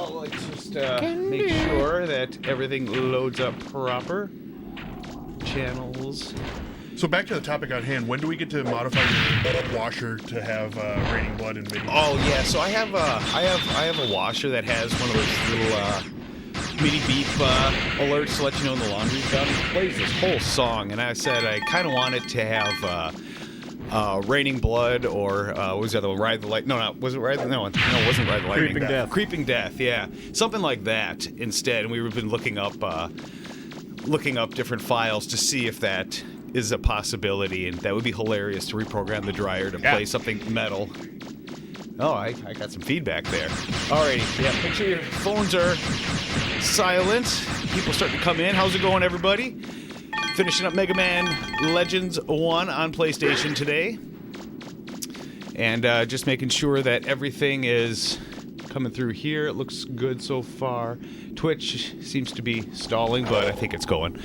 Well, let's just make sure that everything loads up proper. Channels. So back to the topic at hand. When do we get to modify your washer to have raining blood and MIDI? Oh yeah, so I have a washer that has one of those little MIDI beep alerts to let you know when the laundry's done. It plays this whole song, and I said I kind of wanted to have raining blood or what was the other one? Ride the Light? No, was it Ride the? No, it wasn't Ride the Lightning. Creeping Death. Creeping Death, yeah, something like that instead. And we've been looking up different files to see if that is a possibility, and that would be hilarious to reprogram the dryer to play something metal. Oh, I got some feedback there. Alrighty, yeah, make sure your phones are silent. People starting to come in. How's it going, everybody? Finishing up Mega Man Legends 1 on PlayStation today. And just making sure that everything is coming through here. It looks good so far. Twitch seems to be stalling, but I think it's going.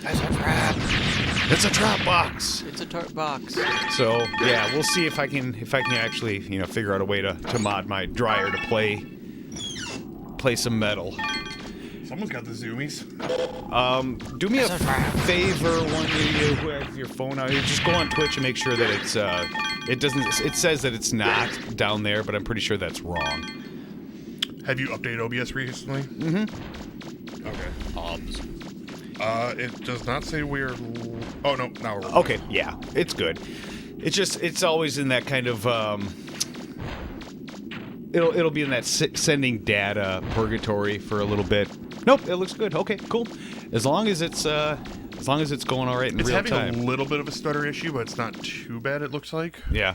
That's a trap. It's a trap box. It's a tart box. So yeah, we'll see if I can actually figure out a way to mod my dryer to play some metal. Someone's got the zoomies. Do me a favor, one of you who has your phone out here, just go on Twitch and make sure that it's it says that it's not down there, but I'm pretty sure that's wrong. Have you updated OBS recently? Mm-hmm. Okay. It does not say we're... Oh, no, now we're... Okay, yeah, it's good. It's always in that kind of, It'll be in that sending data purgatory for a little bit. Nope, it looks good. Okay, cool. As long as it's going all right in real time. It's having a little bit of a stutter issue, but it's not too bad, it looks like. Yeah.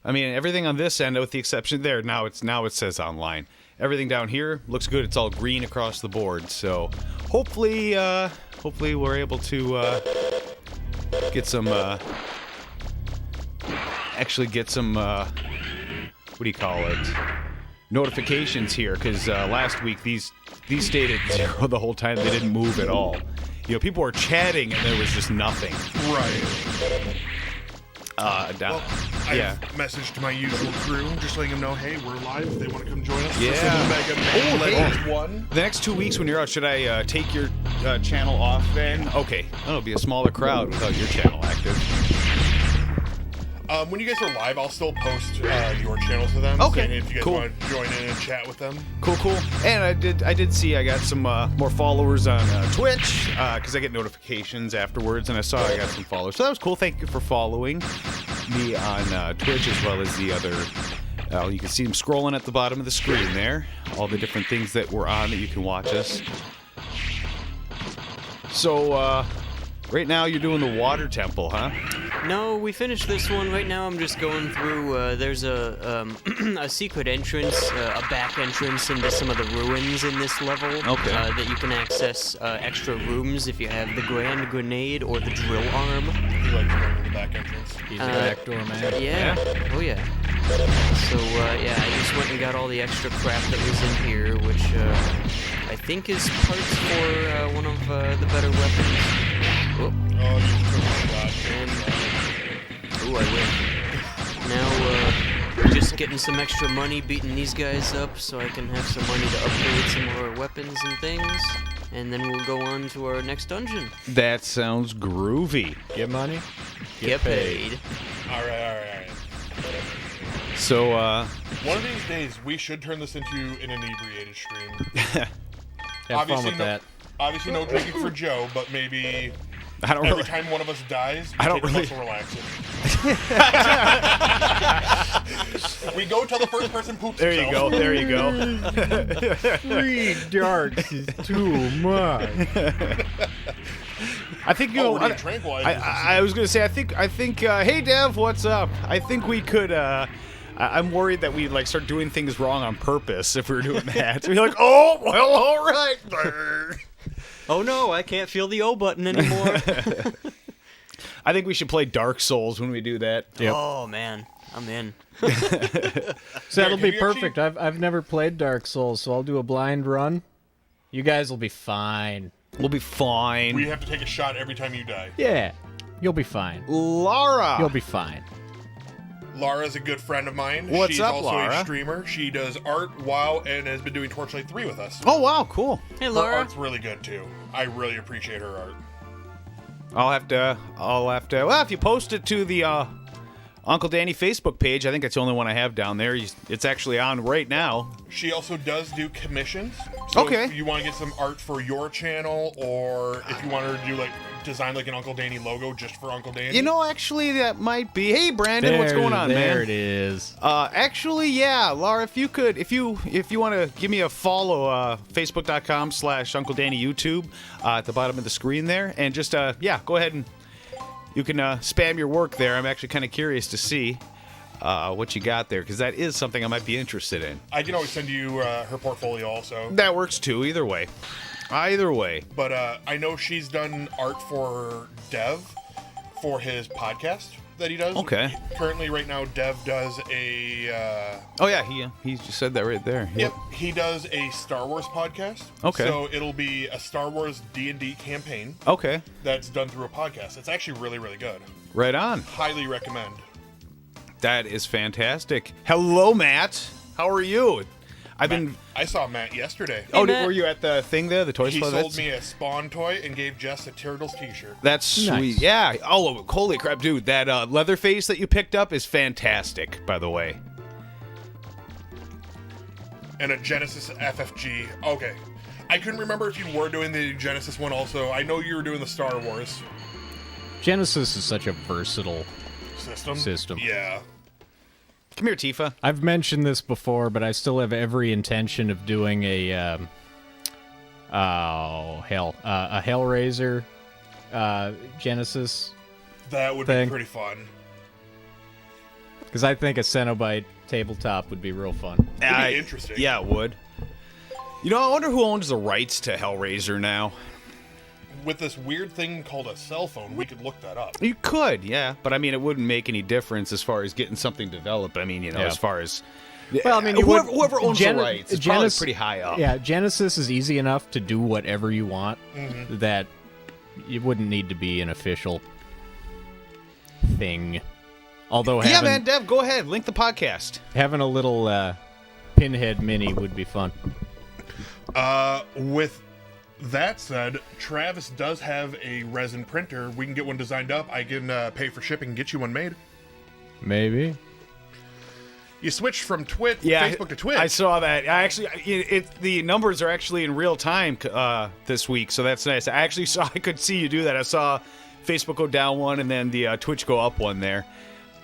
I mean, everything on this end, with the exception there, now it says online. Everything down here looks good. It's all green across the board. So hopefully we're able to get some what do you call it? Notifications here, because last week these stayed at 0 the whole time. They didn't move at all. People were chatting and there was just nothing. Right. Well, I've messaged my usual crew, just letting them know, hey, we're live. If they want to come join us. Yeah. Mega Man Legends 1. The next 2 weeks when you're out, should I take your channel off then? Okay. That'll be a smaller crowd without your channel active. When you guys are live, I'll still post your channel to them. Okay, saying if you guys cool. want to join in and chat with them. Cool. And I did see I got some more followers on Twitch, because I get notifications afterwards, and I saw I got some followers. So that was cool. Thank you for following me on Twitch, as well as the other... you can see them scrolling at the bottom of the screen there. All the different things that we're on that you can watch us. So, right now you're doing the water temple, huh? No, we finished this one. Right now I'm just going through, there's a a secret entrance, a back entrance into some of the ruins in this level. Okay. That you can access extra rooms if you have the Grand Grenade or the Drill Arm. He likes going to the back entrance. He's a backdoor man. Yeah. Oh yeah. So, yeah, I just went and got all the extra crap that was in here, which I think is parts for one of the better weapons. Oh, Oh, you took a shot. ooh, I win. Now, just getting some extra money, beating these guys up, so I can have some money to upgrade some more weapons and things. And then we'll go on to our next dungeon. That sounds groovy. Get money? Get paid. All right. So, One of these days, we should turn this into an inebriated stream. Have fun with that. Obviously, no drinking for Joe, but maybe I don't every really... time one of us dies, we I don't take really- a muscle relaxant. We go till the first person poops There you go. himself. There you go. 3 darks is too much. I think we're doing tranquilizers. I was gonna say I think hey Dev, what's up? I think we could I'm worried that we start doing things wrong on purpose if we were doing that. We're like, oh well, all right. Oh no, I can't feel the O button anymore. I think we should play Dark Souls when we do that. Yep. Oh man, I'm in. So that'll be have you perfect. I've never played Dark Souls, so I'll do a blind run. You guys will be fine. We'll be fine. We have to take a shot every time you die. Yeah, you'll be fine. Lara. You'll be fine. Laura's a good friend of mine. What's She's up, also Laura? a streamer. She does art, WoW, and has been doing Torchlight 3 with us. Oh, wow, cool. Hey, Her Laura. art's really good, too. I really appreciate her art. I'll have to, well, if you post it to the Uncle Danny Facebook page, I think that's the only one I have down there. It's actually on right now. She also does do commissions. So Okay. if you want to get some art for your channel, or if you want her to do, like, design, like, an Uncle Danny logo just for Uncle Danny. You know, actually, that might be. Hey, Brandon, what's going on, man? There it is. Actually, yeah, Laura, if you want to give me a follow, facebook.com/Uncle Danny YouTube at the bottom of the screen there, and just go ahead and you can spam your work there. I'm actually kind of curious to see what you got there, because that is something I might be interested in. I can always send you her portfolio also. That works too. Either way. But I know she's done art for Dev for his podcast that he does. Okay. Currently, right now, Dev does a... Oh yeah, he just said that right there. Yep, he does a Star Wars podcast. Okay. So it'll be a Star Wars D&D campaign Okay. that's done through a podcast. It's actually really, really good. Right on. Highly recommend. That is fantastic. Hello, Matt. How are you? I saw Matt yesterday. Oh, Matt. were you at the thing there, the toy He store? sold me a Spawn toy and gave Jess a Turtles t-shirt. That's sweet. Nice. Yeah. Oh, holy crap, dude! That Leatherface that you picked up is fantastic. By the way. And a Genesis FFG. Okay. I couldn't remember if you were doing the Genesis one also. I know you were doing the Star Wars Genesis is such a versatile system. Yeah. Come here, Tifa. I've mentioned this before, but I still have every intention of doing a Hellraiser Genesis, That would Thing. be pretty fun. because I think a Cenobite tabletop would be real fun. It'd be interesting. Yeah, it would. You know, I wonder who owns the rights to Hellraiser now. With this weird thing called a cell phone, we could look that up. You could, yeah, but I mean, it wouldn't make any difference as far as getting something developed. I mean, you know, Yeah. as far as Well, I mean, you whoever, would- whoever owns Gen- the rights is probably Genesis- pretty high up. Yeah, Genesis is easy enough to do whatever you want. Mm-hmm. That it wouldn't need to be an official thing. Although Yeah, having, man, Dev, go ahead, link the podcast. having a little Pinhead mini would be fun. With that said, Travis does have a resin printer. We can get one designed up. I can pay for shipping and get you one made. Maybe. You switched from Yeah, Facebook to Twitch. I saw that. I actually, the numbers are actually in real time this week, so that's nice. I actually saw, I could see you do that. I saw Facebook go down one and then the Twitch go up one there.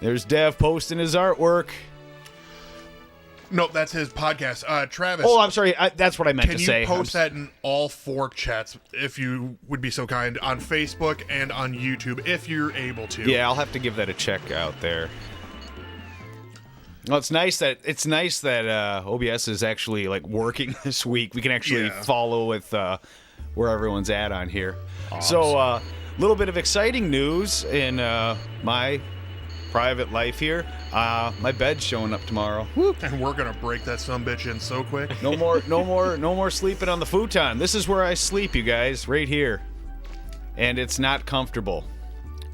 There's Dev posting his artwork. No, that's his podcast. Travis, Oh, I'm sorry. That's what I meant can to you say. post that in all fork chats, if you would be so kind, on Facebook and on YouTube, if you're able to? Yeah, I'll have to give that a check out there. Well, it's nice that OBS is actually like working this week. We can actually Yeah. follow with where everyone's at on here. So, a little bit of exciting news in my private life here. My bed's showing up tomorrow. And we're gonna break that sumbitch in so quick. No more sleeping on the futon. This is where I sleep, you guys, right here, and it's not comfortable.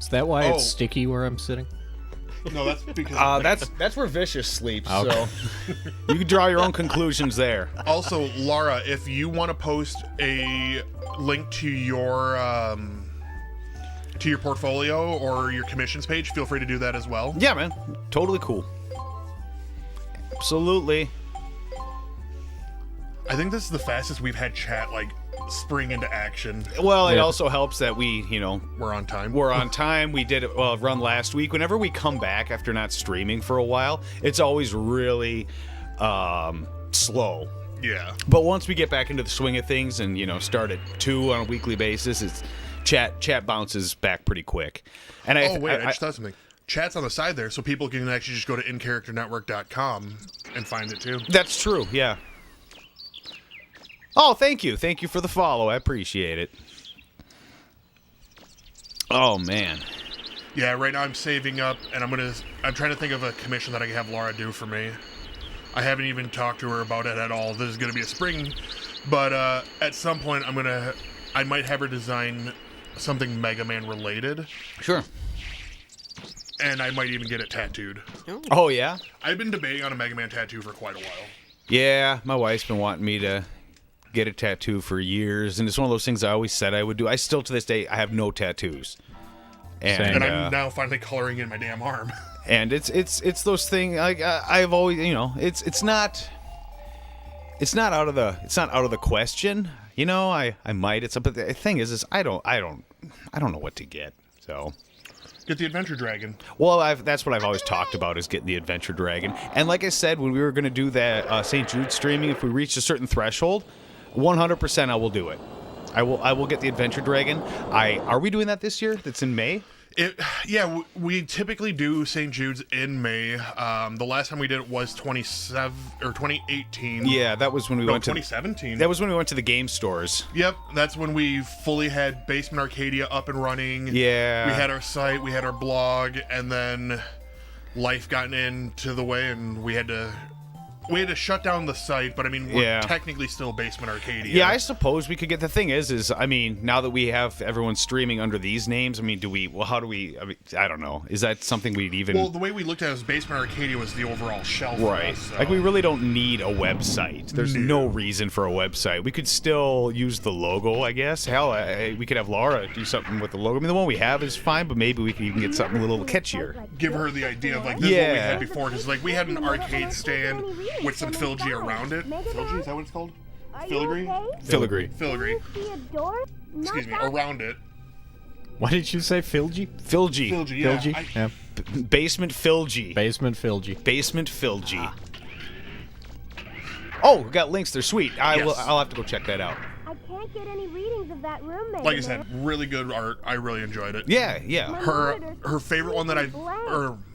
Is that why Oh. it's sticky where I'm sitting? No, that's because That's where Vicious sleeps. Okay. So you can draw your own conclusions there. Also, Laura, if you want to post a link to your portfolio or your commissions page, feel free to do that as well. Yeah, man, totally cool. Absolutely. I think this is the fastest we've had chat like spring into action. Well, it Yeah. also helps that we, We're on time. we're on time. We did a run last week. Whenever we come back after not streaming for a while, it's always really slow. Yeah. But once we get back into the swing of things and start at 2 on a weekly basis, it's chat bounces back pretty quick. And I just thought something. Chat's on the side there, so people can actually just go to incharacternetwork.com and find it too. that's true. Yeah. Oh, thank you for the follow. I appreciate it. Oh man. Yeah, right now I'm saving up, and I'm trying to think of a commission that I can have Laura do for me. I haven't even talked to her about it at all. This is going to be a spring, but at some point I might have her design something Mega Man related. Sure. and I might even get it tattooed. Oh, yeah? I've been debating on a Mega Man tattoo for quite a while. Yeah, my wife's been wanting me to get a tattoo for years, and it's one of those things I always said I would do. I still, to this day, I have no tattoos. And I'm now finally coloring in my damn arm. And it's those things, like, I've always, it's not out of the question. I might. But the thing is I don't know what to get. So get the Adventure Dragon. Well, that's what I've always talked about, is getting the Adventure Dragon. And like I said, when we were going to do that St. Jude streaming, if we reached a certain threshold, 100% I will do it. I will get the Adventure Dragon. Are we doing that this year? That's in May? We typically do St. Jude's in May. The last time we did it was 2018. Yeah, that was when we went to 2017. That was when we went to the game stores. Yep, that's when we fully had Basement Arcadia up and running. Yeah. We had our site, we had our blog, and then life got into the way, and we had to shut down the site, but I mean, we're technically still Basement Arcadia. Yeah, I suppose we could get. The thing is I mean, now that we have everyone streaming under these names, I mean, how do we, I don't know. Is that something we'd even... Well, the way we looked at it was Basement Arcadia was the overall shelf. Right. For us, so. Like, we really don't need a website. There's no reason for a website. We could still use the logo, I guess. Hell, we could have Laura do something with the logo. I mean, the one we have is fine, but maybe we could even get something a little catchier. Give her the idea of, like, this is what we had before. Because, like, we had an arcade stand with some filigree around it. Filigree, is that what it's called? Filigree? Filigree. Excuse me, around it. What did you say, Filgy? Filgy. Yeah. Yeah. Basement Filgy. Basement Filgy. Basement Filgy. Oh, we got links. They're sweet. Yes. I'll have to go check that out. I can't get any readings of that room, Like I said, really good art. I really enjoyed it. Yeah. Her favorite one that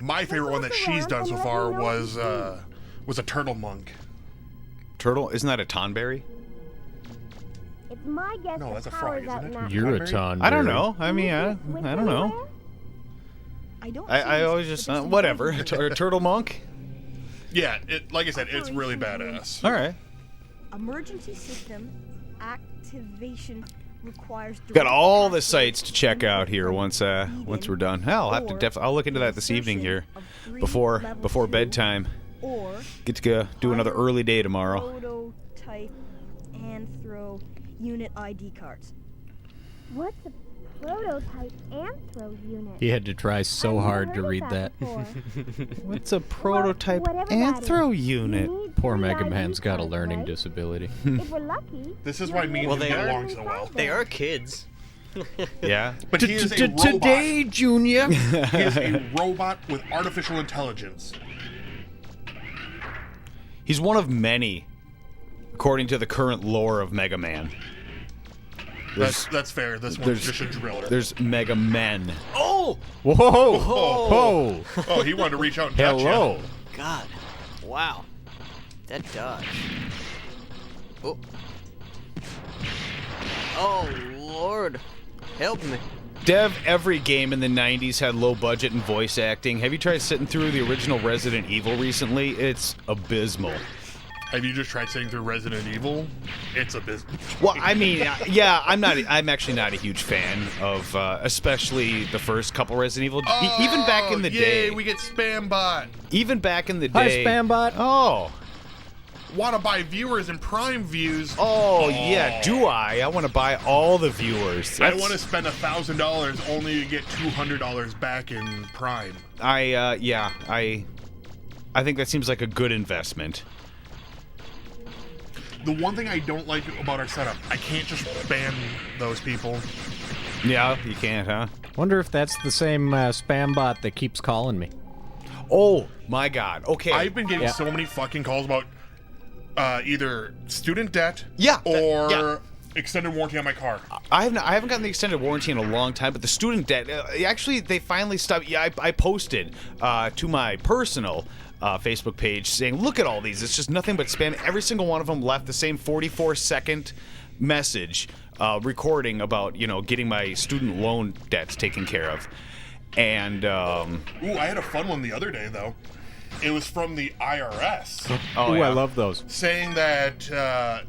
my favorite one that she's done so far was a turtle monk. Turtle? Isn't that a tonberry? It's my guess. No, that's a frog, isn't it? You're a ton. I don't know. I mean, I don't know. I always just whatever. A turtle monk. Yeah, like I said, it's really badass. All right. Emergency system activation requires. Got all the sites to check out here once we're done. Hell, I'll have to I'll look into that this evening here, before bedtime. Or get to go do another early day tomorrow. Prototype anthro unit ID cards. What's a prototype anthro unit? He had to try so hard to read that. What's a prototype anthro unit? Poor Mega Man's got a learning disability. If we're lucky. This is why me and him get along so well. They are kids. Yeah. But he is a robot. Today, Junior. He is a robot with artificial intelligence. He's one of many, according to the current lore of Mega Man. That's fair. This one's just a driller. There's Mega Men. Oh! Whoa! Whoa! Oh, he wanted to reach out and touch Hello. you. God. Wow. That dodge. Oh. Oh, Lord. Help me. Dev, every game in the 90s had low budget and voice acting. Have you tried sitting through the original Resident Evil recently? It's abysmal. Have you just tried sitting through Resident Evil? It's abysmal. Well, I mean, yeah, I'm actually not a huge fan of, especially the first couple Resident Evil. Even back in the day. We get Spam Bot. Even back in the Hi, day. Spambot. Oh. Want to buy viewers and Prime views. Oh, yeah, do I? I want to buy all the viewers. I want to spend $1,000 only to get $200 back in Prime. I think that seems like a good investment. The one thing I don't like about our setup, I can't just ban those people. Yeah, you can't, huh? Wonder if that's the same spam bot that keeps calling me. Oh, my God. Okay. I've been getting so many fucking calls about either student debt or extended warranty on my car. I haven't gotten the extended warranty in a long time, but the student debt, actually, they finally stopped. Yeah, I posted to my personal Facebook page saying, look at all these. It's just nothing but spam. Every single one of them left the same 44-second message recording about, getting my student loan debts taken care of. And, Ooh, I had a fun one the other day, though. It was from the IRS. Oh, I love those. Saying that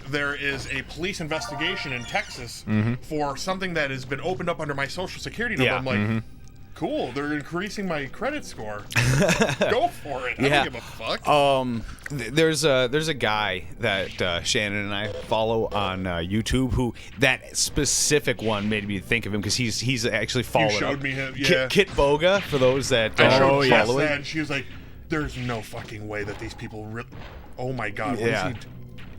there is a police investigation in Texas for something that has been opened up under my social security number. Yeah. I'm like, Cool. They're increasing my credit score. Go for it. I Yeah. don't give a fuck. There's a guy that Shannon and I follow on YouTube who that specific one made me think of him because he's actually followed. You showed up. me him. Yeah. Kit Boga for those that I showed Jess follow that, it. and she was like, "There's no fucking way that these people. Oh my god. What Yeah. is he?"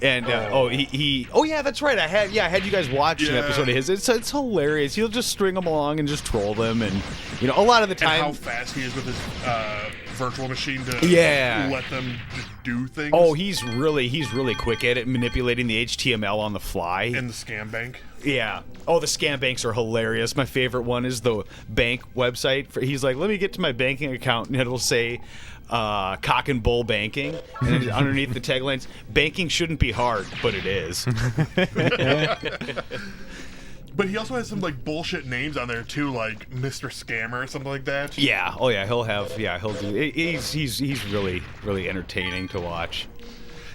And yeah, that's right. I had you guys watch an Yeah. episode of his. It's hilarious. He'll just string them along and just troll them, and a lot of the And time. how fast he is with his virtual machine to let them just do things. Oh, he's really quick at it, manipulating the HTML on the fly. in the scam bank. Yeah. Oh, the scam banks are hilarious. My favorite one is the bank website. He's like, let me get to my banking account, and it'll say cock and bull banking, and then underneath the taglines, banking shouldn't be hard, but it is. But he also has some like bullshit names on there too, like Mr. Scammer or something like that. Yeah. Oh yeah. He'll do. He's really entertaining to watch.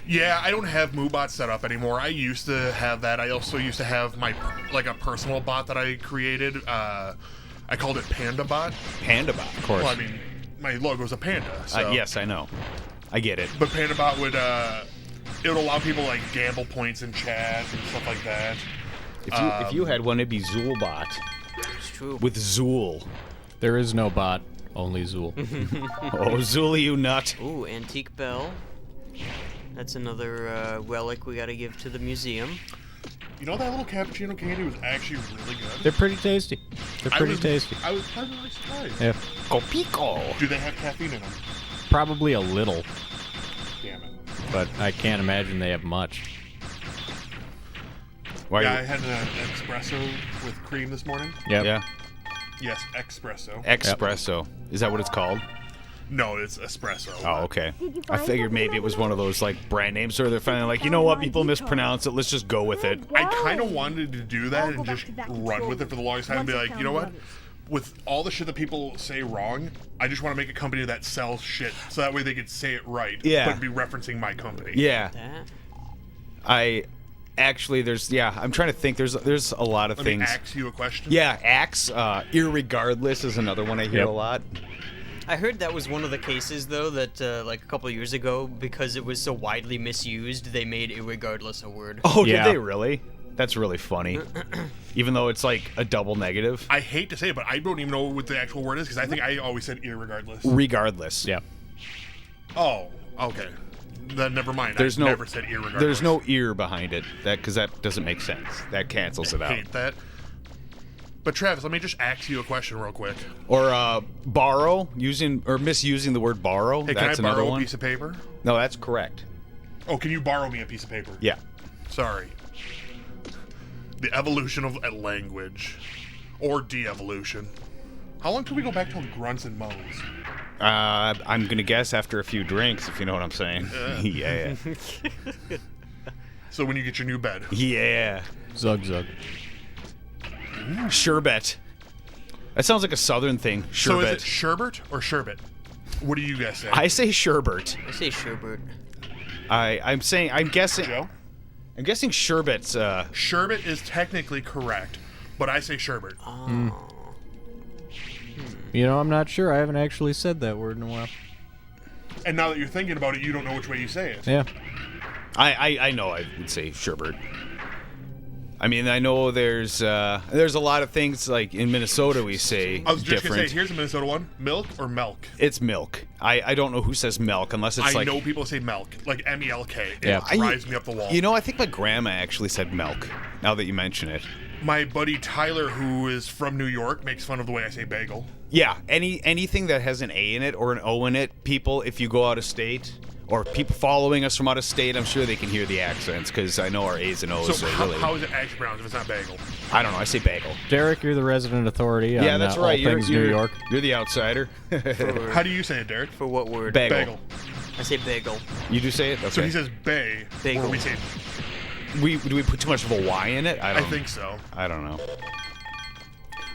Yeah, I don't have MooBot set up anymore. I used to have that. I also used to have my a personal bot that I created. I called it PandaBot. PandaBot, of course. Well, I mean, my logo's a panda. So. Yes, I know. I get it. But PandaBot would it would allow people like gamble points in chat and stuff like that. If you had one, it'd be Zoolbot It's true. with Zool. There is no bot, only Zool. Oh, Zool, you nut. Ooh, antique bell. That's another relic we gotta give to the museum. You know that little cappuccino candy was actually really good. They're pretty tasty. They're pretty tasty. I was pleasantly surprised. Yeah, Copico. Do they have caffeine in them? probably a little, Damn it. but I can't imagine they have much. Why? Yeah, I had an espresso with cream this morning. Yep. Yeah. Yes, espresso. Espresso. Is that what it's called? No, it's espresso. Oh, okay. Did you I find figured something maybe it was over one of those like brand names, or they're finally like, you know what, people mispronounce it. Let's just go with it. I kind of wanted to do that I'll and go back just to that run control with it for the longest time and be once I like, you know found what? the With all the shit that people say wrong, I just want to make a company that sells shit so that way they could say it right, Yeah. but be referencing my company. Yeah. That. I'm trying to think. There's a lot of Let me things. ask you a question. Yeah, axe. Irregardless is another one I hear Yep. a lot. I heard that was one of the cases, though, that like a couple of years ago, because it was so widely misused, they made irregardless a word. Oh, Yeah. did they really? That's really funny. Even though it's like a double negative. I hate to say it, but I don't even know what the actual word is because I think I always said irregardless. Regardless. Yeah. Oh, okay. Then never mind. There's I no. never said irregardless. There's no ear behind it. Because that doesn't make sense. That cancels it I out. hate that. But Travis, let me just ask you a question real quick. Or borrow, using or misusing the word borrow. Hey, That's can I another borrow one. a piece of paper? No, that's correct. Oh, can you borrow me a piece of paper? Yeah. Sorry. The evolution of a language. Or de-evolution. How long till we go back to grunts and moans? I'm gonna guess after a few drinks, if you know what I'm saying. Yeah. So when you get your new bed. Yeah. Zug zug. Sherbet. That sounds like a southern thing. So is it Sherbet. sherbet or sherbet? What do you guys say? I say sherbet. I say sherbet. I'm guessing. Joe? I'm guessing sherbet's. Sherbet is technically correct, but I say sherbet. You know, I'm not sure. I haven't actually said that word in a while. And now that you're thinking about it, you don't know which way you say it. Yeah. I know I would say sherbet. I mean, I know there's a lot of things like in Minnesota we say I was just different. gonna say, here's a Minnesota one: milk or milk. It's milk. I don't know who says milk unless it's I like. know people say milk, like MELK. It Yeah. drives me up the wall. You know, I think my grandma actually said milk. Now that you mention it. My buddy Tyler, who is from New York, makes fun of the way I say bagel. Yeah, anything that has an A in it or an O in it, people, if you go out of state or people following us from out of state, I'm sure they can hear the accents because I know our A's and O's So are really. how is it actually pronounced if it's not bagel? I don't know. I say bagel. Derek, you're the resident authority on Yeah, that's right. all things New York. You're the outsider. For, How do you say it, Derek? for what word? Bagel. Bagel. I say bagel. You do say it. Okay. So he says bay, Bagel. or we say. Do we put too much of a Y in it? I think so. I don't know.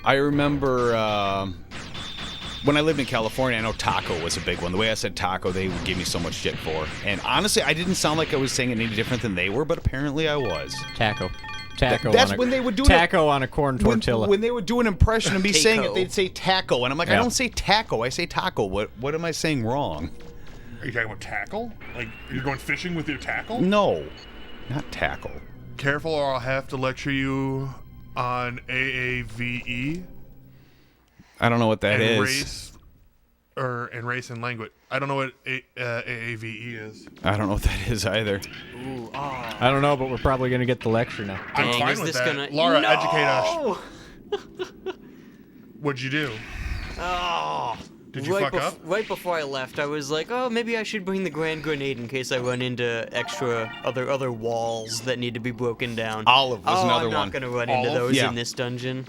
I remember when I lived in California, I know taco was a big one. The way I said taco, they would give me so much shit for. And honestly, I didn't sound like I was saying it any different than they were, but apparently I was. Taco. Taco. That's on a, when they would do taco on a corn tortilla. When they would do an impression of me saying it, Taco. they'd say taco, and I'm like, I Yeah. don't say taco, I say taco. What am I saying wrong? Are you talking about tackle? Like you're going fishing with your tackle? No, not tackle. Careful, or I'll have to lecture you on AAVE I don't know what that and is. race and language. I don't know what AAVE is. I don't know what that is either. Ooh, oh. I don't know, but we're probably gonna get the lecture now. I'm Dang, fine is with this that. gonna- Laura, No! educate us. What'd you do? Oh. Did you fuck up? Right before I left, I was like, oh, maybe I should bring the grand grenade in case I run into extra other walls that need to be broken down. Olive was another I'm one. not gonna run into Olive? those Yeah. in this dungeon.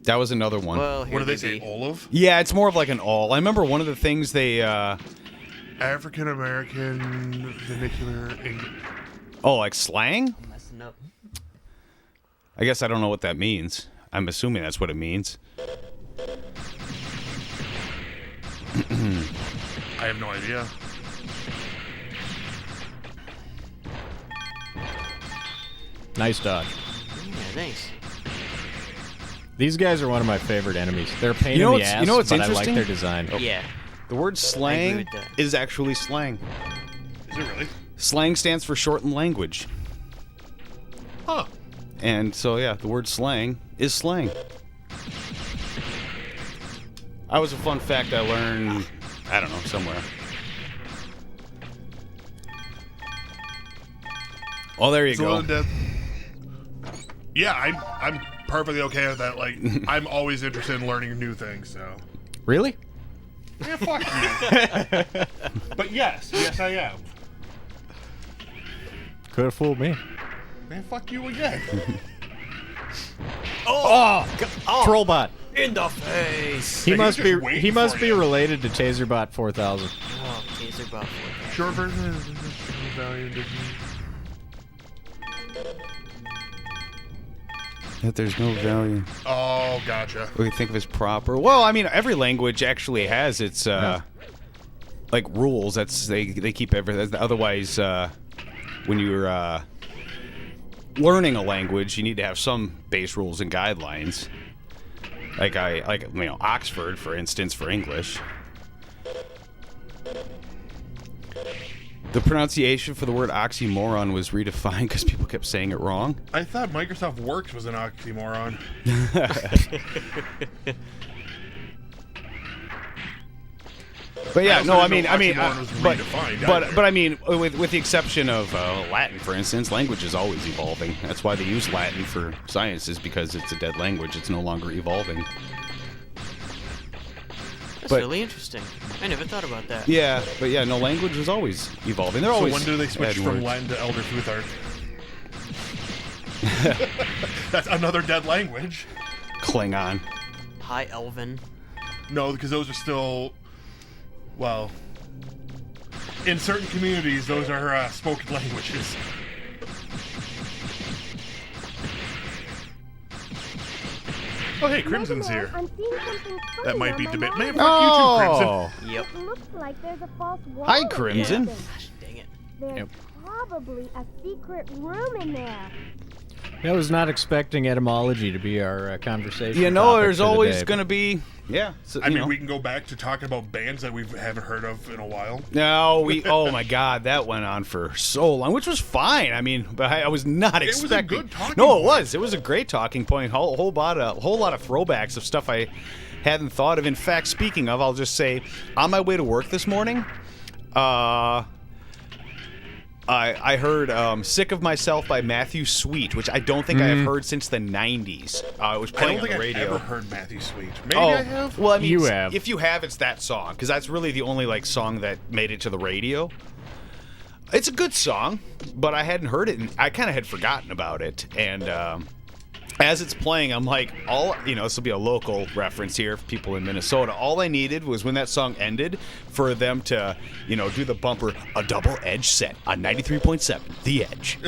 That was another one. Well, here What do they be. say? Olive? Yeah, it's more of like an all. I remember one of the things they, African American vernacular English. like slang? I'm messing up. I guess I don't know what that means. I'm assuming that's what it means. I have no idea. Nice dodge. Yeah, thanks. These guys are one of my favorite enemies. They're a pain You know in the what's- ass, you know what's but I like interesting? their design. Yeah. The word slang with that. is actually slang. Is it really? Slang stands for shortened language. Huh. And so, yeah, the word slang is slang. That was a fun fact I learned, I don't know, somewhere. Oh, there you So go. well, yeah, I'm perfectly okay with that. Like, I'm always interested in learning new things, so. Really? Yeah, fuck you. But yes, I am. Could have fooled me. Man, fuck you again. Oh, Trollbot. In the face. He He's must just be waiting he must for be you. related to Taserbot 4000. Oh, Taserbot 4000. Short version is value That there's no value. Oh, gotcha. What do you think of as proper? Well, I mean, every language actually has its, like, rules. That's, they keep everything. Otherwise, when you're, learning a language, you need to have some base rules and guidelines. Like Oxford, for instance, for English. The pronunciation for the word oxymoron was redefined because people kept saying it wrong. I thought Microsoft Works was an oxymoron. But yeah, I no, also I mean, didn't know oxymoron was redefined but either. I mean, with the exception of Latin, for instance, language is always evolving. That's why they use Latin for sciences, because it's a dead language. It's no longer evolving. That's But- really interesting. I never thought about that. Yeah, but yeah, no, language is always evolving. They're So always when do they switch adding from words. Latin to Elder Futhark? That's another dead language. Klingon. High Elven. No, because those are still, well, in certain communities, those are spoken languages. Oh, hey, Crimson's Mega Man, here. I'm seeing something funny That might on be my debate. Man, monitor. fuck you too, Crimson. Oh, Yep. It looks like there's a false wall. Hi, in Crimson. something. Gosh, dang it. There's Yep. probably a secret room in there. I was not expecting etymology to be our conversation. you know, topic there's for the always day, going to be, yeah. So, I you mean, know. we can go back to talking about bands that we haven't heard of in a while. No, oh my God, that went on for so long, which was fine. I mean, but I was not was a expecting. good talking No, it point. was. It was a great talking point. Whole lot of throwbacks of stuff I hadn't thought of. In fact, speaking of, I'll just say, on my way to work this morning, I heard "Sick of Myself" by Matthew Sweet, which I don't think I have heard since the '90s. It was I playing don't think on the I've radio. ever heard Matthew Sweet. Maybe I have. Well, I mean, You have. If you have, it's that song, because that's really the only like song that made it to the radio. It's a good song, but I hadn't heard it, and I kind of had forgotten about it. And as it's playing, I'm like, this will be a local reference here for people in Minnesota. All I needed was when that song ended for them to, do the bumper, a double edge set on 93.7, The Edge.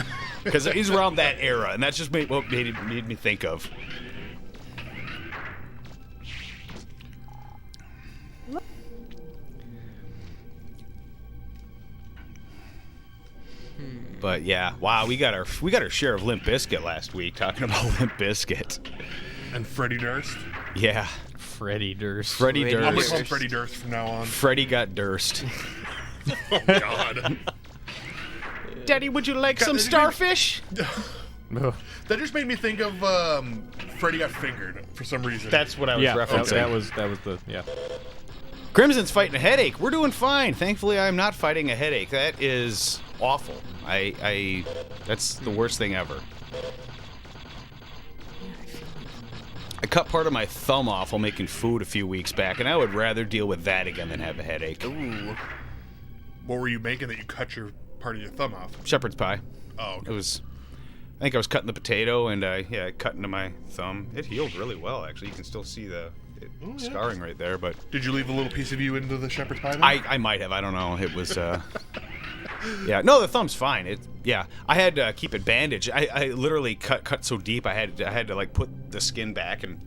Because he's around that era, and that's just what made me think of. But yeah, wow, we got our share of Limp Bizkit last week talking about Limp Bizkit. And Freddie Durst. Yeah, Freddie Durst. Freddie I'm gonna Durst. call him Freddie Durst from now on. Freddie got Durst. Oh God. Daddy, would you like some starfish? That just made me think of Freddie Got Fingered for some reason. That's what I was Yeah, referencing. that was the yeah. Crimson's fighting a headache. We're doing fine. Thankfully, I'm not fighting a headache. That is awful. That's the worst thing ever. I cut part of my thumb off while making food a few weeks back, and I would rather deal with that again than have a headache. Ooh. What were you making that you cut your part of your thumb off? Shepherd's pie. Oh, okay. I think I was cutting the potato, and I cut into my thumb. It healed really well, actually. You can still see the scarring right there, but Did you leave a little piece of you into the shepherd's pie then? I might have. I don't know. It was, yeah. No, the thumb's fine. I had to keep it bandaged. I literally cut so deep. I had to like put the skin back and.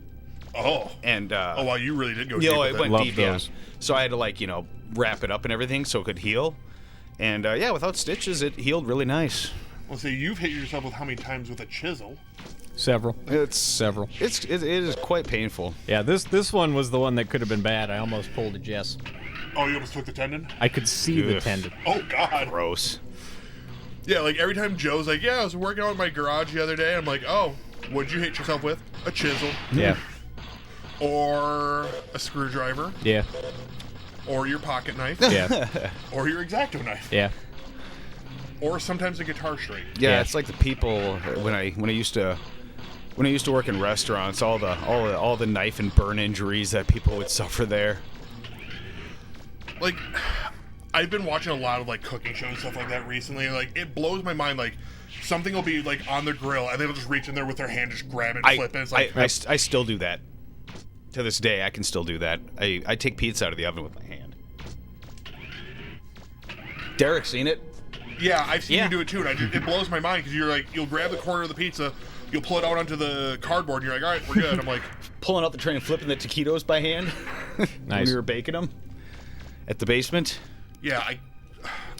Oh. And. Oh, wow, you really did go You deep know, with it it. went Love deep. those. Yeah. So I had to like wrap it up and everything so it could heal. And without stitches, it healed really nice. Well, see, you've hit yourself with how many times with a chisel? Several. It's Several. It is quite painful. Yeah, this one was the one that could have been bad. I almost pulled a Jess. Oh, you almost took the tendon? I could see the Ugh. tendon. Oh, God. Gross. Yeah, like every time Joe's like, yeah, I was working on my garage the other day. I'm like, oh, what'd you hit yourself with? A chisel. Yeah. Or a screwdriver. Yeah. Or your pocket knife. Yeah. Or your X-Acto knife. Yeah. Or sometimes a guitar string. Yeah, it's like the people when I used to work in restaurants, all the knife and burn injuries that people would suffer there. Like, I've been watching a lot of like cooking shows and stuff like that recently. Like, it blows my mind. Like, something will be like on the grill and they'll just reach in there with their hand, just grab it, and flip it. It's like, I still do that. To this day, I can still do that. I take pizza out of the oven with my hand. Derek, seen it? yeah, I've seen Yeah. you do it too, and it blows my mind because you're like, you'll grab the corner of the pizza, you'll pull it out onto the cardboard, and you're like, all right, we're good. I'm like, Pulling out the tray and flipping the taquitos by hand when Nice. we were baking them at the basement. yeah, I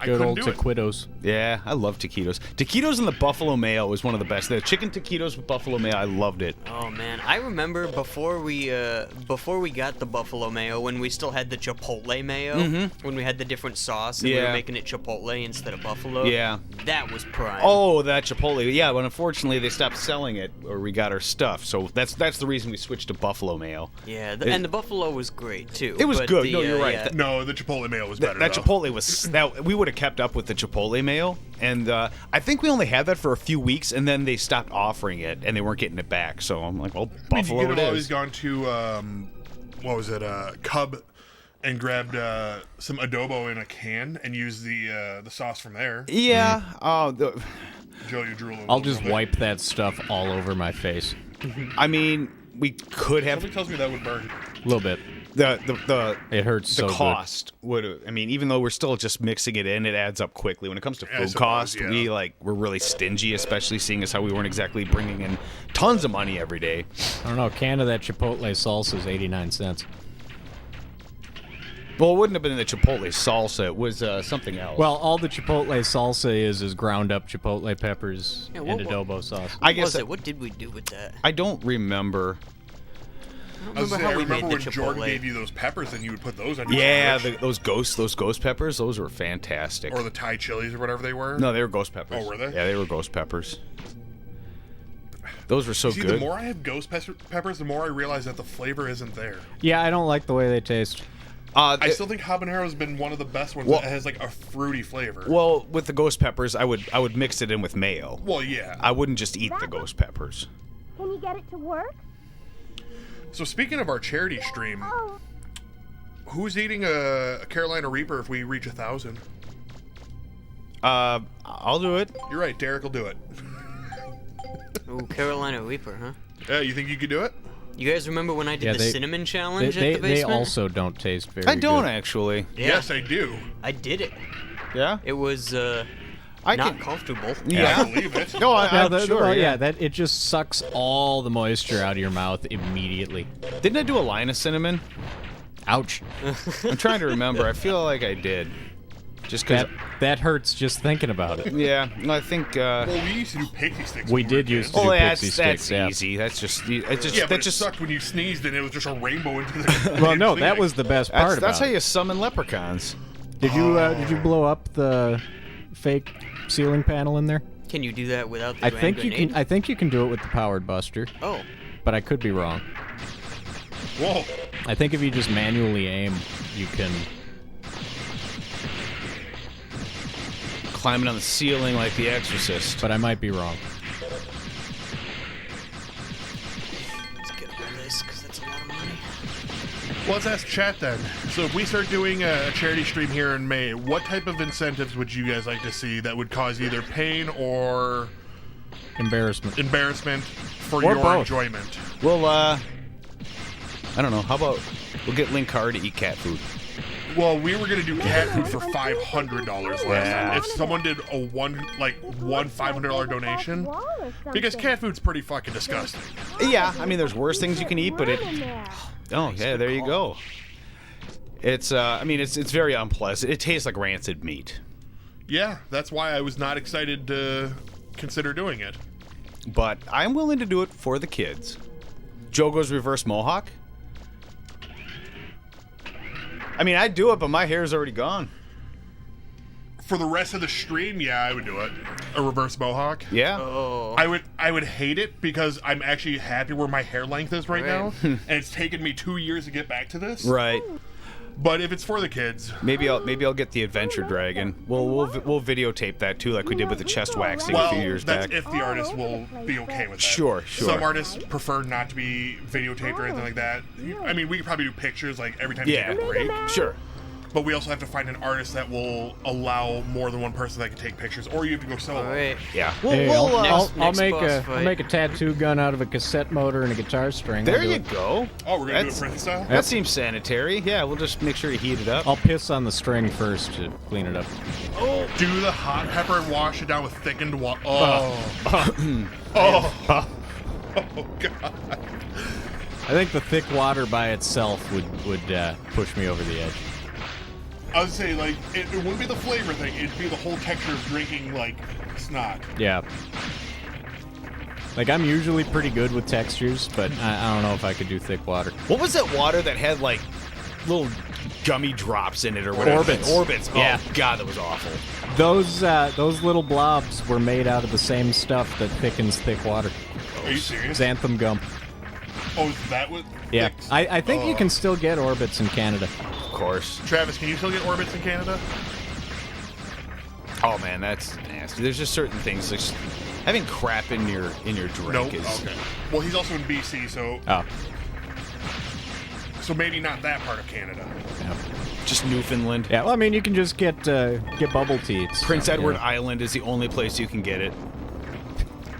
Good couldn't old do it. taquitos. Yeah, I love taquitos. Taquitos and the buffalo mayo was one of the best. The chicken taquitos with buffalo mayo, I loved it. Oh man, I remember before we got the buffalo mayo, when we still had the chipotle mayo, when we had the different sauce and we Yeah. were making it chipotle instead of buffalo. Yeah. that was prime. Oh, that Chipotle. Yeah, but unfortunately they stopped selling it, or we got our stuff. So that's the reason we switched to buffalo mayo. yeah, It- and the buffalo was great too. It was but good. the, No, you're right. yeah. No, the Chipotle mayo was better. That though. Chipotle was that we would have kept up with the Chipotle mayo, and I think we only had that for a few weeks, and then they stopped offering it, and they weren't getting it back. So I'm like, well, I mean, buffalo you could it have always is. gone to what was it, Cub, and grabbed some adobo in a can and used the sauce from there. Yeah. Joe, you drool. I'll just wipe that stuff all over my face. I mean, we could have Somebody tells me that would burn. A little bit. the It hurts the so cost would. I mean, even though we're still just mixing it in, it adds up quickly. When it comes to I food suppose, cost, yeah. we're really stingy, especially seeing as how we weren't exactly bringing in tons of money every day. good. I don't know. A can of that Chipotle salsa is 89 cents. Well, it wouldn't have been the Chipotle salsa. It was something else. Well, all the Chipotle salsa is ground up Chipotle peppers Yeah, and what- adobo sauce. I What guess was it? What did we do with that? I don't remember. I I, was don't saying, I remember how we remember made when the Jordan chipotle. gave you those peppers and you would put those on your Yeah, sandwich. those ghost peppers, those were fantastic. Or the Thai chilies or whatever they were. No, they were ghost peppers. Oh, were they? Yeah, they were ghost peppers. Those were so See, good. the more I have ghost peppers, the more I realize that the flavor isn't there. Yeah, I don't like the way they taste. I still think habanero's been one of the best ones Well- that has like a fruity flavor. well, with the ghost peppers, I would mix it in with mayo. Well, yeah. I wouldn't just eat the ghost peppers. Can you get it to work? So speaking of our charity stream, Oh, who's eating a Carolina Reaper if we reach 1,000? I'll do it. You're right, Derek will do it. Ooh, Carolina Reaper, huh? Yeah, you think you could do it? You guys remember when I did Yeah, the they- cinnamon challenge They at the basement? also don't taste very I don't good. actually. Yeah, Yes, I do. I did it. Yeah. It was I not can. comfortable. I Yeah. believe it. No, Yeah, I'm sure. well, yeah. that it just sucks all the moisture out of your mouth immediately. Didn't I do a line of cinnamon? Ouch. I'm trying to remember. I feel like I did. Just because. That hurts just thinking about it. Yeah, I think. Well, we used to do pixie sticks. We when did were use kids. to do that's pixie sticks, yeah. easy. That's just. It's just. Yeah, that but just it sucked when you sneezed and it was just a rainbow into the. Well, no, that was the best part about That's how it. you summon leprechauns. Did you blow up the fake ceiling panel in there? Can you do that without the I grand think you grenade? can. I think you can do it with the powered buster, Oh, but I could be wrong. Whoa. I think if you just manually aim, you can. Climbing on the ceiling like The Exorcist. But I might be wrong. let's get on this because that's a lot of money. Well, let's ask chat then. So if we start doing a charity stream here in May, what type of incentives would you guys like to see that would cause either pain or Embarrassment. embarrassment for Or your both. enjoyment? Well, I don't know. How about we'll get Linkar to eat cat food? Well, we were gonna do cat food for $500 last time. If someone did a one $500 donation, because cat food's pretty fucking disgusting. Yeah, I mean, there's worse things you can eat, but it. Oh, yeah, there you go. It's, I mean, it's very unpleasant. It tastes like rancid meat. Yeah, that's why I was not excited to consider doing it. But I'm willing to do it for the kids. Joe goes reverse mohawk. I mean, I'd do it, but my hair's already gone. For the rest of the stream, yeah, I would do it. A reverse mohawk. Yeah. Oh, I would hate it because I'm actually happy where my hair length is right now, Right. and it's taken me 2 years to get back to this. Right. But if it's for the kids, Maybe I'll get the Adventure Dragon. We'll videotape that too, like we did with the chest waxing well, a few years that's back. if the artist will be okay with that. Sure. Some artists prefer not to be videotaped or anything like that. I mean, we could probably do pictures like every time you Yeah. take a break. Sure. But we also have to find an artist that will allow more than one person that can take pictures, or you have to go solo. all right. Yeah. Hey, We'll, I'll Next make boss a fight. I'll make a tattoo gun out of a cassette motor and a guitar string. there I'll do you it. go. Oh, we're gonna do it That's- prison style. That seems sanitary. Yeah, we'll just make sure to heat it up. I'll piss on the string first to clean it up. Do the hot pepper and wash it down with thickened water. Oh. Oh God. I think the thick water by itself would push me over the edge. I would say, like, it wouldn't be the flavor thing. It'd be the whole texture of drinking, like, snot. Yeah. Like, I'm usually pretty good with textures, but I don't know if I could do thick water. What was that water that had like little gummy drops in it or whatever? Orbits. Orbits. Oh Yeah. God, that was awful. Those little blobs were made out of the same stuff that thickens thick water. Are you serious? Xanthan gum. Oh, is that what? Yeah. Thanks. I think you can still get orbits in Canada. Of course. Travis, can you still get orbits in Canada? Oh man, that's nasty. There's just certain things. Like having crap in your drink Nope. is. Okay. Well, he's also in BC, so Oh. maybe not that part of Canada. Yeah. Just Newfoundland. Yeah, well, I mean, you can just get bubble tea. It's, Prince you Edward know. Island is the only place you can get it.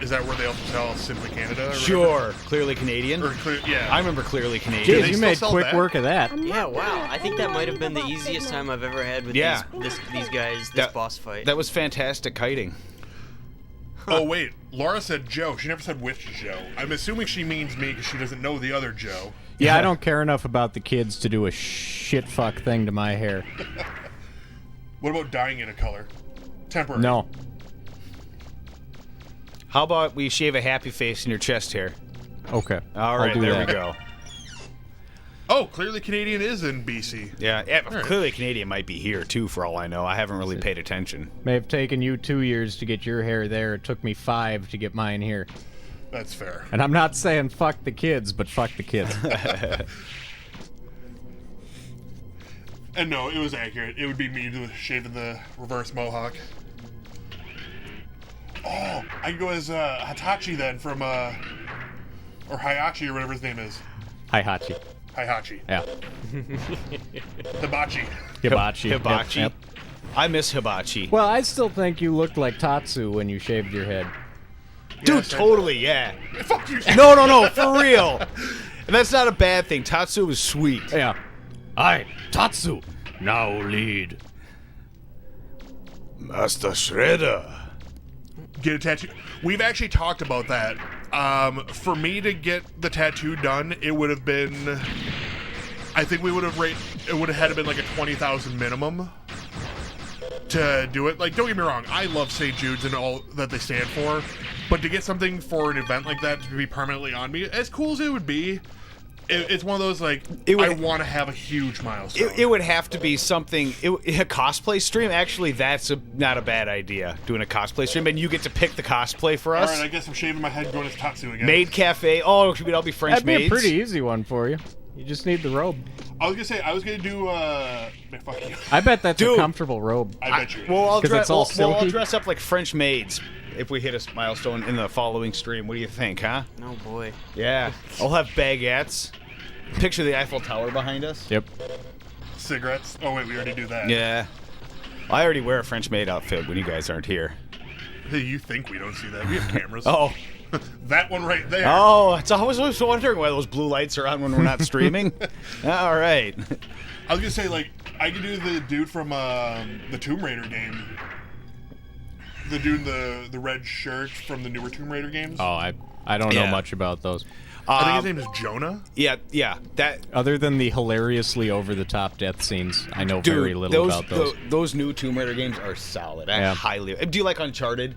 Is that where they also sell Simply Canada? Or Sure. Clearly Canadian. Or yeah. I remember Clearly Do Canadian. Jeez, they you still made sell quick that? work of that. Yeah, wow. I think that might have been the easiest time I've ever had with Yeah. these guys, this boss fight. That was fantastic kiting. Oh wait, Laura said Joe. She never said which Joe. I'm assuming she means me because she doesn't know the other Joe. Yeah, I don't care enough about the kids to do a shit fuck thing to my hair. What about dyeing it a color? Temporary. No. How about we shave a happy face in your chest hair? Okay. All right, I'll do there that. we go. Oh, Clearly Canadian is in BC. Yeah, right. Clearly Canadian might be here too, for all I know. I haven't really paid attention. May have taken you 2 years to get your hair there. It took me 5 to get mine here. That's fair. And I'm not saying fuck the kids, but fuck the kids. And no, it was accurate. It would be me to shaving the reverse mohawk. Oh, I can go as Hitachi then from or Hayachi or whatever his name is. Hi, Hachi. Hibachi. Yeah. Hibachi. Hibachi. Hibachi. Yep. I miss hibachi. Well, I still think you looked like Tatsu when you shaved your head. Dude, Yes, I- totally, yeah. Fuck you. No, for real. And that's not a bad thing. Tatsu was sweet. Yeah. Aye, Tatsu. Now lead. Master Shredder. Get a tattoo. We've actually talked about that. For me to get the tattoo done, it would have been. I think we would have it would have had to been like a 20,000 minimum. to do it. Like, don't get me wrong, I love St. Jude's and all that they stand for, but to get something for an event like that to be permanently on me, as cool as it would be, it's one of those, like, I want to have a huge milestone. It would have to be something, a cosplay stream. Actually, that's not a bad idea, doing a cosplay stream, and you get to pick the cosplay for us. All right, I guess I'm shaving my head and going to Tatsu again. Maid Cafe. Oh, should we all be French That'd be maids? a pretty easy one for you. You just need the robe. I was going to say, I was going to do, fuck you. I bet that's Dude. a comfortable robe. I bet you. Well, I'll 'Cause it's all we'll all silky. dress up like French maids if we hit a milestone in the following stream. What do you think, huh? Oh boy. Yeah. I'll have baguettes. Picture the Eiffel Tower behind us. Yep. Cigarettes. Oh, wait, we already do that. Yeah. I already wear a French maid outfit when you guys aren't here. Hey, you think we don't see that? We have cameras. Oh. That one right there. Oh, I was wondering why those blue lights are on when we're not streaming. All right. I was going to say, like, I could do the dude from the Tomb Raider game. The dude in the red shirt from the newer Tomb Raider games. Oh, I don't know Yeah. much about those. I think his name is Jonah. Yeah. That Other than the hilariously over-the-top death scenes, I know very little about those. Those new Tomb Raider games are solid. I Yeah. highly. Do you like Uncharted?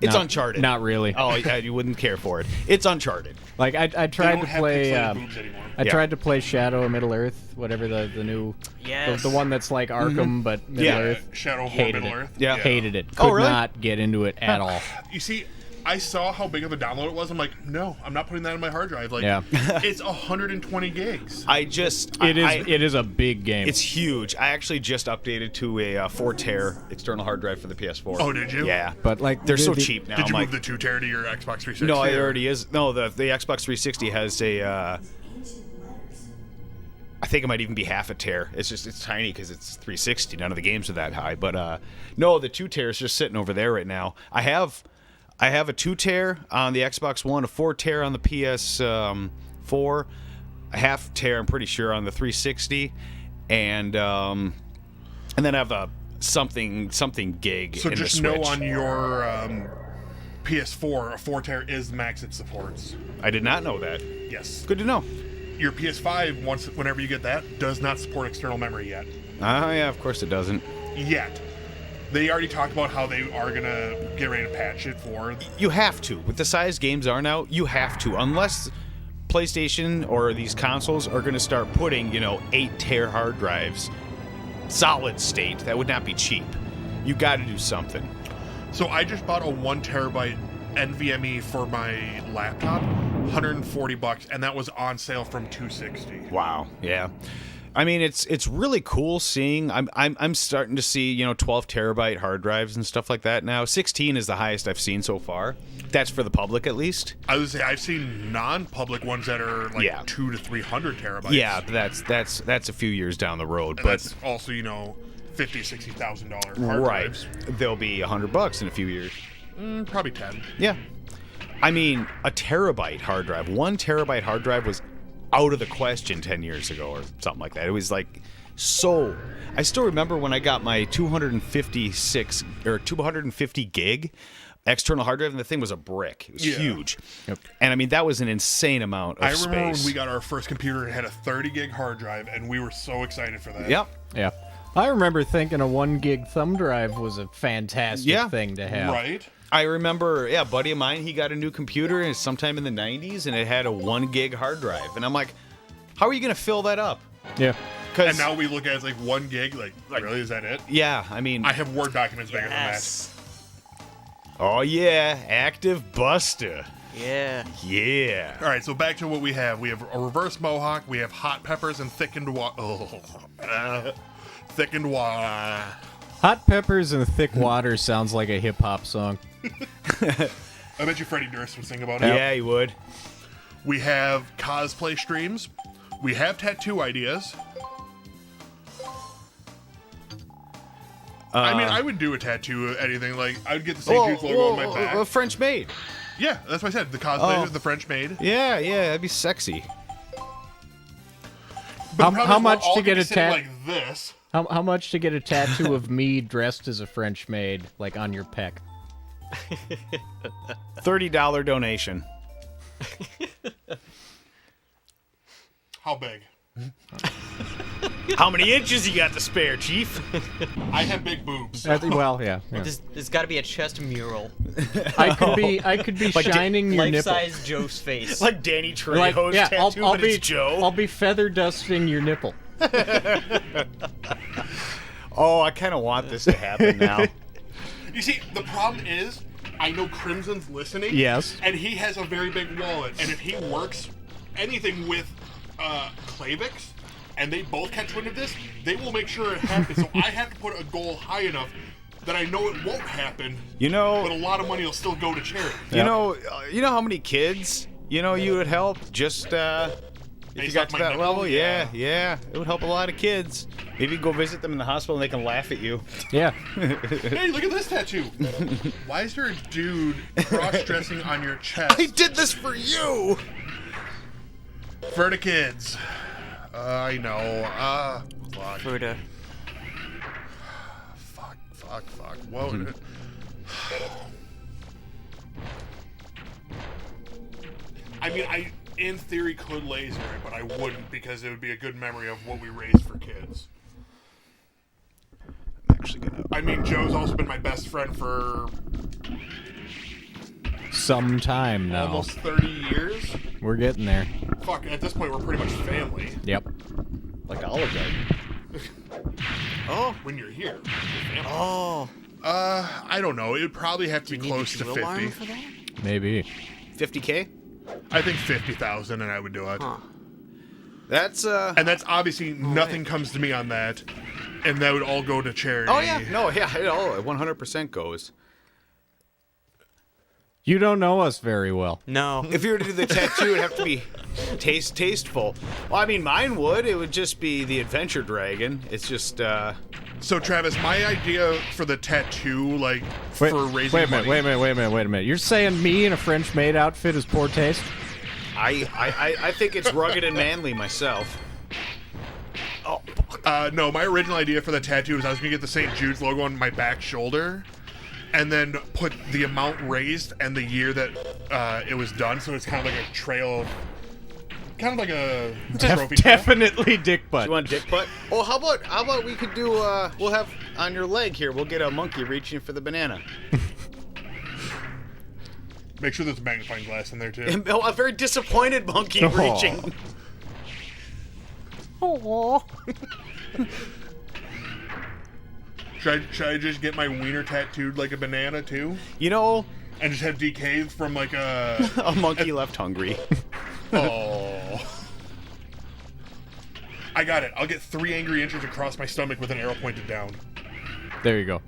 It's Not- Uncharted. Not really. Oh, yeah, you wouldn't care for it. It's Uncharted. Like I They tried don't to have play. pixelated boobs anymore. I Yeah. tried to play Shadow of Middle Earth, whatever the new, Yes. the one that's like Arkham but Middle Yeah. Earth. Shadow of War, Hated Middle it. Earth. Yeah. Hated it. Oh, Could really? not get into it at all. You see, I saw how big of a download it was. I'm like, no, I'm not putting that in my hard drive. Like, Yeah. it's 120 gigs. It is a big game. It's huge. I actually just updated to a 4 TB external hard drive for the PS4. Oh, did you? Yeah. but like They're the- so the- cheap now. Did you I'm move like, the 2 tera to your Xbox 360? no, it or- already is. No, the Xbox 360 has a. I think it might even be half a tear. It's tiny because it's 360. None of the games are that high. But no, the 2 TB is just sitting over there right now. I have a 2 TB on the Xbox One, a 4 TB on the PS4, a half TB I'm pretty sure on the 360, and then I have a something gig. So in just the know Switch. on your PS4, a 4 tera is the max it supports. I did not know that. Yes. Good to know. Your PS5, whenever you get that, does not support external memory yet. Oh yeah, of course it doesn't. Yet. They already talked about how they are going to get ready to patch it for... You have to. With the size games are now, you have to. Unless PlayStation or these consoles are going to start putting, 8 TB hard drives, solid state. That would not be cheap. You got to do something. So I just bought a 1 terabyte NVMe for my laptop, $140, and that was on sale from $260. Wow. Yeah. I mean, it's really cool seeing. I'm starting to see 12 terabyte hard drives and stuff like that now. 16 is the highest I've seen so far. That's for the public at least. I would say I've seen non-public ones that are like Yeah. 200 to 300 terabytes. Yeah, but that's a few years down the road. and But that's also $50,000, $60,000 hard right, drives. they'll be $100 in a few years. Probably 10. Yeah. I mean, a terabyte hard drive. 1 terabyte hard drive was out of the question 10 years ago or something like that. It was like so. I still remember when I got my 250 gig external hard drive, and the thing was a brick. It was Yeah. huge. And I mean, that was an insane amount of I remember space. when we got our first computer, it had a 30 gig hard drive, and we were so excited for that. Yep. Yeah. I remember thinking a 1 gig thumb drive was a fantastic thing to have. Right? I remember, a buddy of mine, he got a new computer sometime in the 90s, and it had a 1 gig hard drive. And I'm like, how are you going to fill that up? Yeah. And now we look at it as like 1 gig. Like, really? Is that it? Yeah, I mean... I have Word documents bigger Yes. Oh, yeah, Active Buster. Yeah. Yeah. than that. All right, so back to what we have. We have a reverse mohawk. We have hot peppers and thickened thickened water. Hot peppers and thick water sounds like a hip hop song. I bet you Freddie Durst would sing about it. Yeah, you would. We have cosplay streams. We have tattoo ideas. I mean, I would do a tattoo of anything. Like, I would get the St. Jude's logo on my back. A French maid. Yeah, that's what I said. The cosplay Oh. of the French maid. Yeah, that'd be sexy. But the problem how is we're much all to gonna get be a sitting tat- like this? How much to get a tattoo of me dressed as a French maid, like on your pec? $30 donation. How big? How many inches you got to spare, Chief? I have big boobs. Well, yeah. There's got to be a chest mural. I could be Like shining your nipple. Life-size Joe's face. Like Danny Trejo's yeah, tattoo, I'll but be it's Joe. I'll be feather dusting your nipple. Oh, I kind of want this to happen now. You see, the problem is, I know Crimson's listening. Yes. And he has a very big wallet. And if he works anything with Clavix, and they both catch wind of this, they will make sure it happens. So I have to put a goal high enough that I know it won't happen. You know, but a lot of money will still go to charity. you know how many kids you would help just if you Based got off to my that nipple? level. Yeah, it would help a lot of kids. Maybe go visit them in the hospital and they can laugh at you. Yeah. Hey, look at this tattoo. Why is there a dude cross-dressing on your chest? I did this for you. For the kids. I know. Fuck. For the Fuck. Whoa. I mean, I in theory could laser it, but I wouldn't because it would be a good memory of what we raised for kids. I'm actually gonna. I mean, Joe's also been my best friend for Some time now. almost 30 years. We're getting there. Fuck, at this point, we're pretty much family. Yep. Like Olive Garden. oh When you're here. You're family. oh. I don't know. It would probably have to be Need close a to drill 50. arm for that? Maybe. 50K. I think 50,000, and I would do it. Huh. That's And that's obviously nothing comes to me on that, and that would all go to charity. Oh yeah, no, yeah, it all 100% goes. You don't know us very well. No. If you were to do the tattoo, it'd have to be tasteful. Well, I mean, mine would. It would just be the Adventure Dragon. It's just. So Travis, my idea for the tattoo, like Wait, for raising wait a money. minute. Wait a minute. You're saying me in a French maid outfit is poor taste? I think it's rugged and manly myself. Oh, No, my original idea for the tattoo was I was gonna get the St. Jude's logo on my back shoulder, and then put the amount raised and the year that it was done, so it's kind of like a trail of, kind of like a trophy. Definitely dick butt. you want dick butt? Oh, how about we could do? We'll have on your leg here. We'll get a monkey reaching for the banana. Make sure there's a magnifying glass in there too. A very disappointed monkey Oh. reaching. Oh. Should I just get my wiener tattooed like a banana too, You know, and just have DK from like a? a monkey left hungry. Oh. I got it. I'll get 3 angry inches across my stomach with an arrow pointed down. There you go.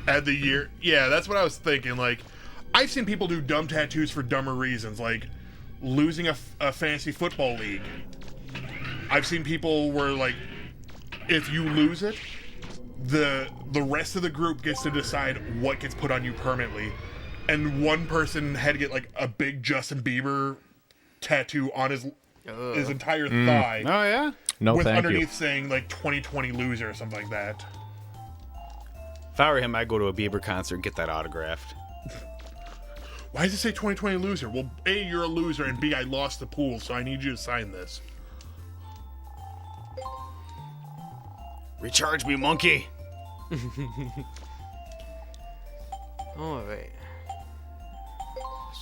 Add the year. Yeah, that's what I was thinking. Like, I've seen people do dumb tattoos for dumber reasons, like losing a fantasy football league. I've seen people where, like, if you lose it, the rest of the group gets to decide what gets put on you permanently. And one person had to get, like, a big Justin Bieber tattoo on his entire thigh. Oh yeah. No, with thank underneath you. saying, like, 2020 loser or something like that. If I were him, I'd go to a Bieber concert and get that autographed. Why does it say 2020 loser? Well, A, you're a loser, and B, I lost the pool, so I need you to sign this. Recharge me, monkey. All right.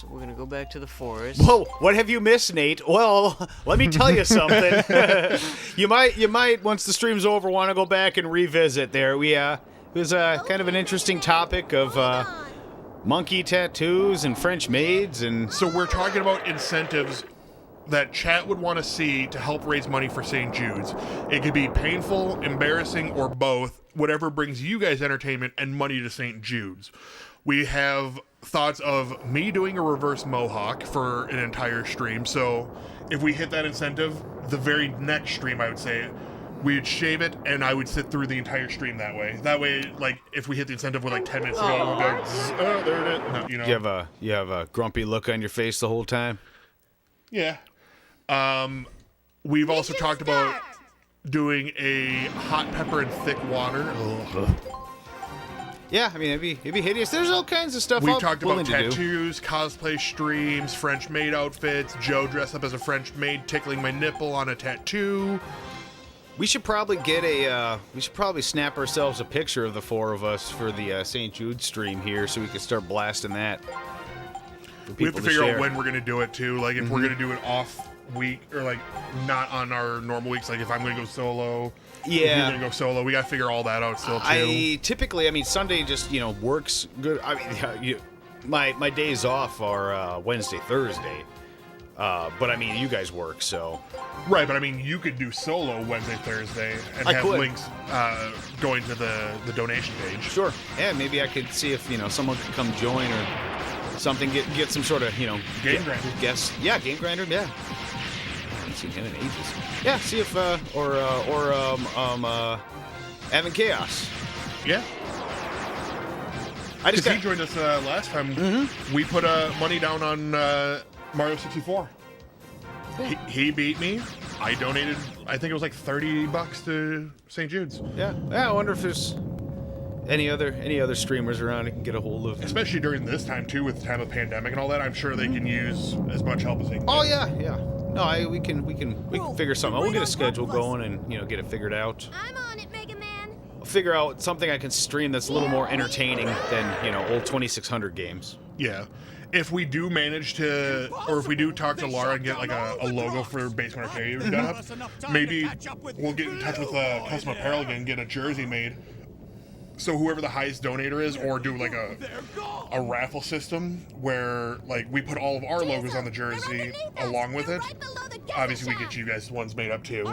So we're gonna go back to the forest. Whoa, what have you missed, Nate? Well, let me tell you something. you might once the stream's over want to go back and revisit there. It was kind of an interesting topic of monkey tattoos and French maids and So we're talking about incentives that chat would want to see to help raise money for St. Jude's. It could be painful, embarrassing, or both, whatever brings you guys entertainment and money to St. Jude's. We have thoughts of me doing a reverse mohawk for an entire stream, so if we hit that incentive, the very next stream, I would say, we'd shave it, and I would sit through the entire stream that way. That way, like, if we hit the incentive with, like, 10 minutes to go, we'd be like, oh, there it is. No, you know. you have a grumpy look on your face the whole time. Yeah. We've also talked about doing a hot pepper and thick water. Yeah, I mean, it'd be hideous. There's all kinds of stuff We I'm talked willing about to do. tattoos, cosplay streams, French maid outfits, Joe dressed up as a French maid tickling my nipple on a tattoo. We should probably get a. We should probably snap ourselves a picture of the four of us for the St. Jude stream here, so we can start blasting that. For We have people to figure share. out when we're gonna do it too. Like if we're gonna do it off week or like not on our normal weeks. Like if I'm gonna go solo, if you're Yeah. gonna go solo. We gotta figure all that out still too. I typically, I mean, Sunday just works good. I mean, my days off are Wednesday, Thursday. But I mean, you guys work, so Right, but I mean, you could do solo Wednesday, Thursday, and I have could. links going to the donation page. sure. Yeah, maybe I could see if someone could come join or something. Get some sort of Game Grinder. guess. Yeah, Game Grinder. Yeah. I haven't seen him in ages. Yeah, see if Evan Chaos. Yeah, I just because he got. joined us last time. We put money down on Mario 64. He beat me. I donated. I think it was like $30 to St. Jude's. Yeah. I wonder if there's any other streamers around I can get a hold of. Especially during this time too, with the time of pandemic and all that. I'm sure they can use as much help as they can. Oh get. yeah. No, we can figure something out. We'll get a schedule going and get it figured out. I'm on it, Mega Man. Figure out something I can stream that's a little more entertaining than old 2600 games. Yeah. If we do manage to, or if we do talk to Laura and get like a logo for Basement Arcade done up, maybe we'll get in touch with Custom Apparel again, get a jersey made. So whoever the highest donator is, or do like a raffle system where like we put all of our logos on the jersey along with it. Obviously, we get you guys ones made up too.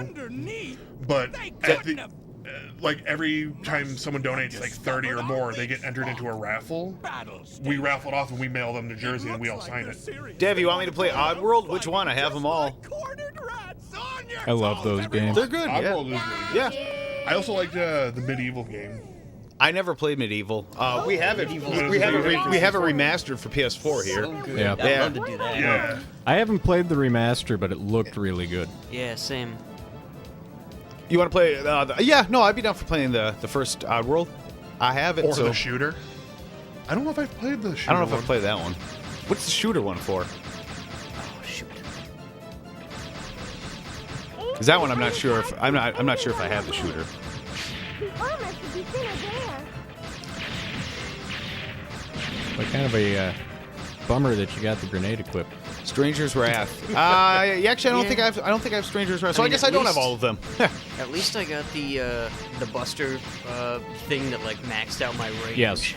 But at the, like every time someone donates like 30 or more, they get entered into a raffle. We raffle it off and we mail them the jersey and we all sign it. Dev, you want me to play Oddworld? Which one? I have them all. I love those games. They're good. Yeah. Oddworld is really good. Yeah. I also liked the medieval game. I never played Medieval. We have it. We have it remastered for PS4 here. Yeah. I'd love to do that. Yeah. I haven't played the remaster, but it looked really good. Yeah, same. You want to play? Yeah. No, I'd be down for playing the first Oddworld. I have it. Or so the shooter. I don't know if I've played the shooter. I don't know if one. I've played that one. What's the shooter one for? Oh shoot. Because that one I'm not sure if I'm not sure if I have the shooter. The armor should be thinner there. But kind of a bummer that you got the grenade equipped. Stranger's Wrath. Actually, I don't think I have Stranger's Wrath. So I mean, guess at I don't have least- all of them. At least I got the Buster thing that like maxed out my range. Yes.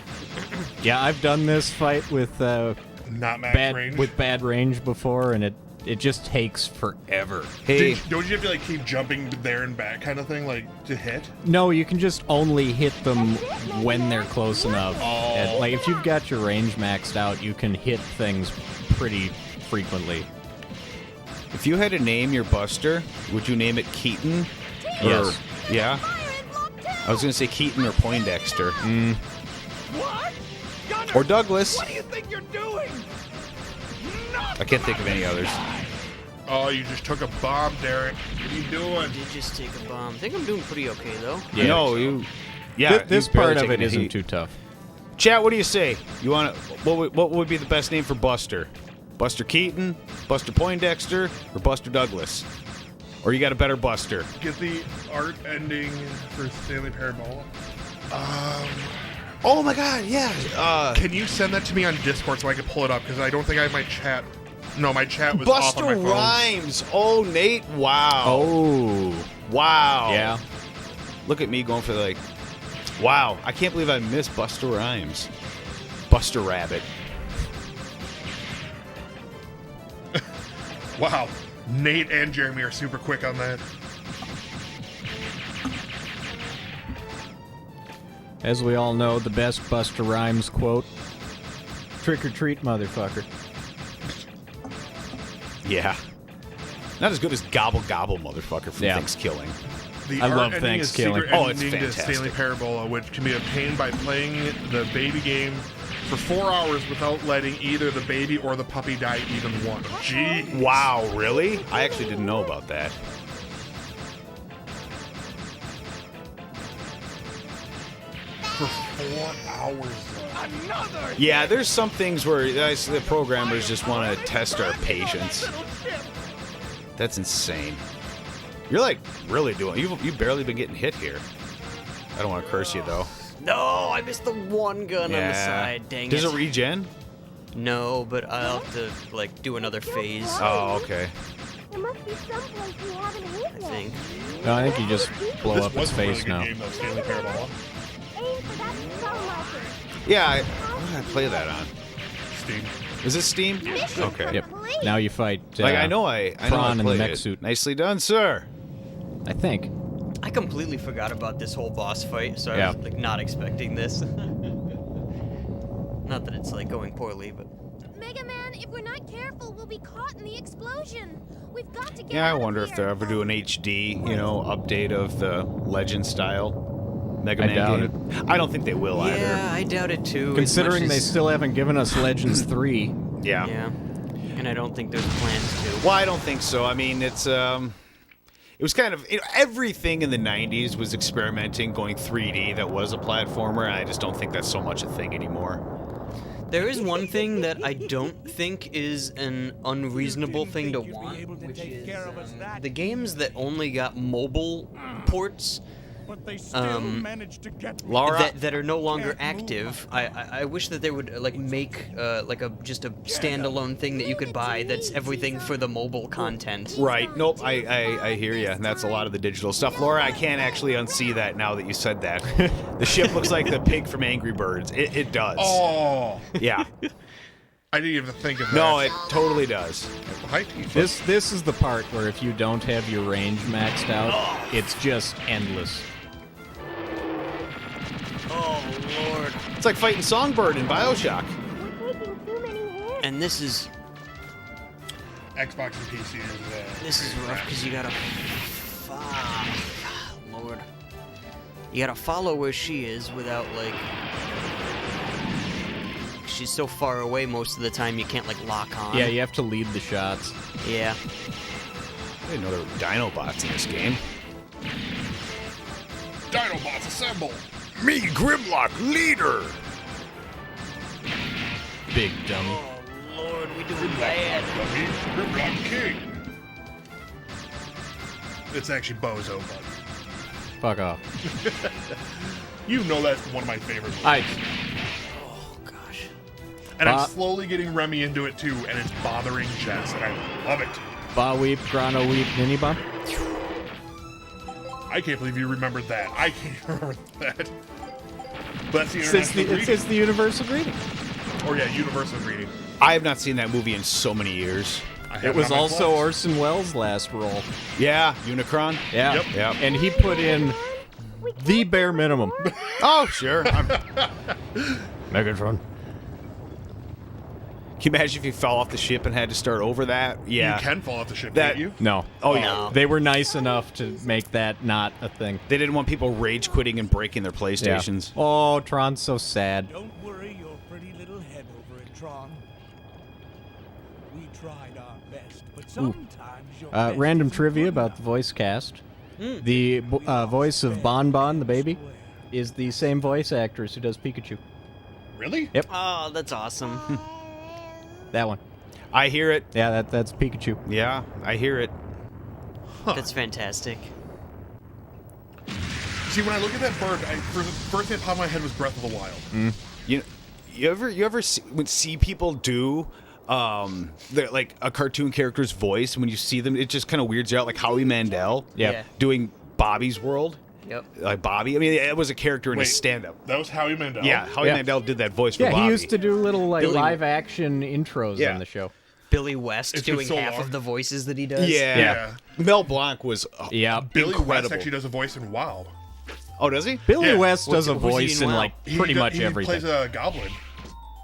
Yeah, I've done this fight with Not max range. bad range before, and it just takes forever. Hey, Don't you have to like keep jumping there and back kind of thing, like to hit? No, you can just only hit them when they're close enough. Oh. And, like if you've got your range maxed out, you can hit things pretty frequently. if you had to name your Buster, would you name it Keaton? Yes. Yeah. I was gonna say Keaton or Poindexter. Or Douglas. What do you think you're doing? I can't think of any others. Oh, you just took a bomb, Derek. What are you doing? Did just take a bomb. I think I'm doing pretty okay though. Yeah. No, you. Yeah. This you barely part of taken it a isn't heat. too tough. Chat, what do you say? You want what would be the best name for Buster? Buster Keaton, Buster Poindexter, or Buster Douglas? Or you got a better Buster? Get the art ending for Stanley Parabola. Oh my God, yeah. Can you send that to me on Discord so I can pull it up? Because I don't think I have my chat. No, my chat was off on Buster my phone. Rhymes. Oh, Nate. Wow. Oh. Wow. Yeah. Look at me going for like. Wow. I can't believe I missed Buster Rhymes. Buster Rabbit. Wow. Nate and Jeremy are super quick on that. As we all know, the best Buster Rhymes quote: "Trick or treat, motherfucker." Yeah. Not as good as Gobble Gobble, motherfucker, from Yeah. Thanksgiving. The I art love ending is Thanksgiving. secret Oh, it's ending to fantastic. Stanley Parabola, which can be obtained by playing the baby game for 4 hours without letting either the baby or the puppy die even once. Gee. Wow, really? I actually didn't know about that. For hours. Yeah, there's some things where the programmers just want to test our patience. That's insane. You're like really doing. You've barely been getting hit here. I don't want to curse you though. No, I missed the one gun on the side. Dang Does it. it regen? No, but I'll have to like do another phase. Oh, okay. There must be someplace we haven't hit I yet. think. No, I think you just blow This up was his a really face good now. game, though, Stanley Parabella. Aim for that sun marker. Yeah, what did I play that on? Steam. Is it Steam? Okay. Yep. Now you fight. Like I know I Prawn in the played mech it. suit. Nicely done, sir. I think. I completely forgot about this whole boss fight, so I Yeah. was like not expecting this. Not that it's like going poorly, but Mega Man, if we're not careful, we'll be caught in the explosion. We've got to get Yeah, I out of wonder if here. they'll ever do an HD, update of the Legend style Mega I Man doubt game. I don't think they will yeah, either. I doubt it too. as Considering much they as- still haven't given us Legends 3. Yeah. Yeah, and I don't think there's plans to. Well, I don't think so. I mean, it was kind of everything in the 90s was experimenting, going 3D. That was a platformer, and I just don't think that's so much a thing anymore. There is one thing that I don't think is an unreasonable thing to want, which is the games that only got mobile ports Laura, that are no longer active. I wish that they would like make like just a standalone thing that you could buy that's everything for the mobile content. right? Nope, I hear you, and that's a lot of the digital stuff. Laura, I can't actually unsee that now that you said that. The ship looks like the pig from Angry Birds. It does. Oh, Yeah. I didn't even think of that. No, it totally does. Hi, Tifa. This is the part where if you don't have your range maxed out, it's just endless. Oh lord! It's like fighting Songbird in BioShock. We're taking too many hits. And this is Xbox and PC is rough because you gotta. Lord. You gotta follow where she is without like. She's so far away most of the time you can't like lock on. Yeah, you have to lead the shots. Yeah. I didn't know there were Dinobots in this game. Dinobots assemble. Me, Grimlock, leader. Big dummy. Oh lord, we doing bad. Grimlock King. It's actually Bozo, but Fuck off. you know that's one of my favorites. Oh gosh. And I'm Ba- slowly getting Remy into it too, and it's bothering Jess, and I love it. Ba Weep, Grano Weep, Ninibom. I can't believe you remembered that. I can't remember that. But that's the international greeting. It's the universal greeting. Or yeah, universal greeting. I have not seen that movie in so many years. I have It was on my also Plus. Orson Welles' last role. Yeah, Unicron. Yeah. Yep. Yep. And he put in the bare minimum. Oh, sure. Megatron. Can you imagine if you fell off the ship and had to start over that? Yeah. You can fall off the ship, That- can't you? No. Oh, No. yeah. They were nice enough to make that not a thing. They didn't want people rage quitting and breaking their Yeah. PlayStations. Oh, Tron's so sad. Don't worry your pretty little head over it, Tron. We tried our best, but sometimes your best Random isn't trivia good about enough. the voice cast. The voice of Bon Bon, the baby, is the same voice actress who does Pikachu. Really? Yep. Oh, that's awesome. That one. I hear it. Yeah, that's Pikachu. Yeah, I hear it. That's fantastic. See, when I look at that bird, for the first thing that popped in my head was Breath of the Wild. You ever see people do like a cartoon character's voice, and when you see them, it just kind of weirds you out, like Howie Mandel Yeah. doing Bobby's World. Yep. Like Bobby. I mean, it was a character in Wait, a stand-up. That was Howie Mandel. Yeah, Howie Yeah. Mandel did that voice for Yeah, Bobby. he used to do little like Billy- live action intros Yeah. on the show. Billy West It's been doing so half long. of the voices that he does. Yeah. Yeah. Mel Blanc was Yeah. Billy West incredible. actually does a voice in WoW. Oh, does he? Billy Yeah. West does a Who's he voice in in WoW? like pretty much he everything. plays a goblin.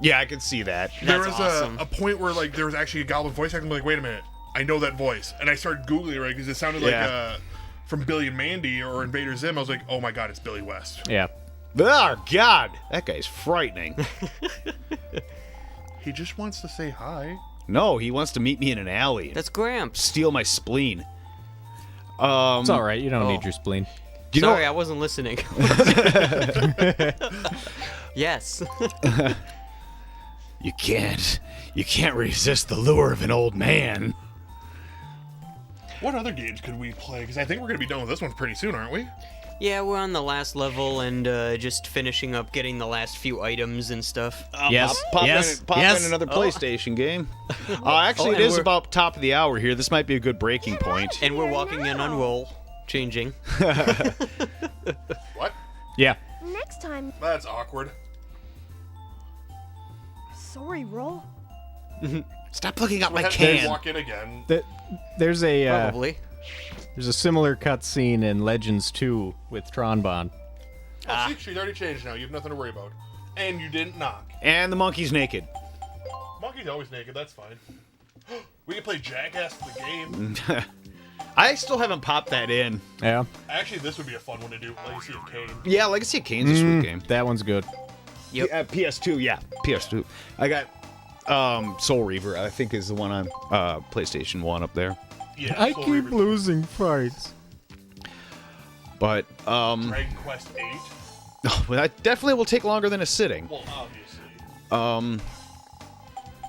Yeah, I can see that. There That's was awesome. a point where like there was actually a goblin voice actor. I'm like, wait a minute, I know that voice, and I started googling it right because it sounded like Yeah. from Billy and Mandy or Invader Zim. I was like, oh my god, it's Billy West. Yeah. Oh, God. That guy's frightening. He just wants to say hi. No, he wants to meet me in an alley and That's Gramps. steal my spleen. It's all right. You don't Oh. need your spleen. You know- Sorry, I wasn't listening. Yes. You can't resist the lure of an old man. What other games could we play? Because I think we're going to be done with this one pretty soon, aren't we? Yeah, we're on the last level and just finishing up getting the last few items and stuff. Yes. Pop Yes. in, pop Yes. in another PlayStation game. Actually, Oh, it and is we're- about top of the hour here. This might be a good breaking point. And we're walking in on roll, changing. What? Yeah. Next time, That's awkward. Sorry, Roll. Stop looking at my Have to can. walk in again. There's a Probably. there's a similar cutscene in Legends 2 with Tronbon. Oh, see, she's already changed now. You have nothing to worry about. And you didn't knock. And the monkey's naked. Monkey's always naked. That's fine. We can play Jackass the game. I still haven't popped that in. Yeah. Actually, this would be a fun one to do. Legacy of Kain. Yeah, Legacy of Kain's a sweet game. That one's good. Yep. PS2, yeah, PS2. I got Soul Reaver. I think is the one on PlayStation 1 up there. Yeah, I Soul keep Reaver. losing fights. But Dragon Quest 8. well, that definitely will take longer than a sitting. Well, obviously.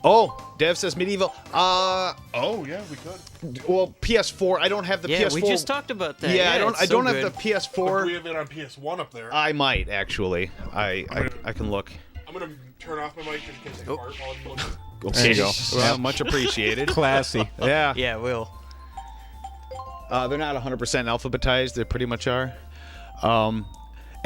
Oh, Dev says medieval. Oh, yeah, we could. Well, PS4. I don't have the Yeah, PS4. we just talked about that. Yeah, it's I so don't good. have the But do we PS4. have it on PS1 up there? I might actually. I can look. I'm going to turn off my mic just in case I Oh. fart while I'm looking. Okay. There you go. Well, much appreciated. Classy. Yeah. Yeah, we'll. They're not 100% alphabetized. They pretty much are.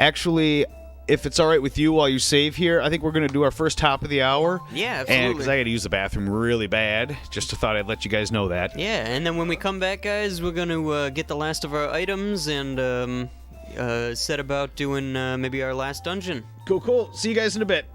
Actually, if it's all right with you while you save here, I think we're going to do our first top of the hour. Yeah, And absolutely. because I got to use the bathroom really bad, just thought I'd let you guys know that. Yeah, and then when we come back, guys, we're gonna get the last of our items and set about doing maybe our last dungeon. Cool, cool. See you guys in a bit.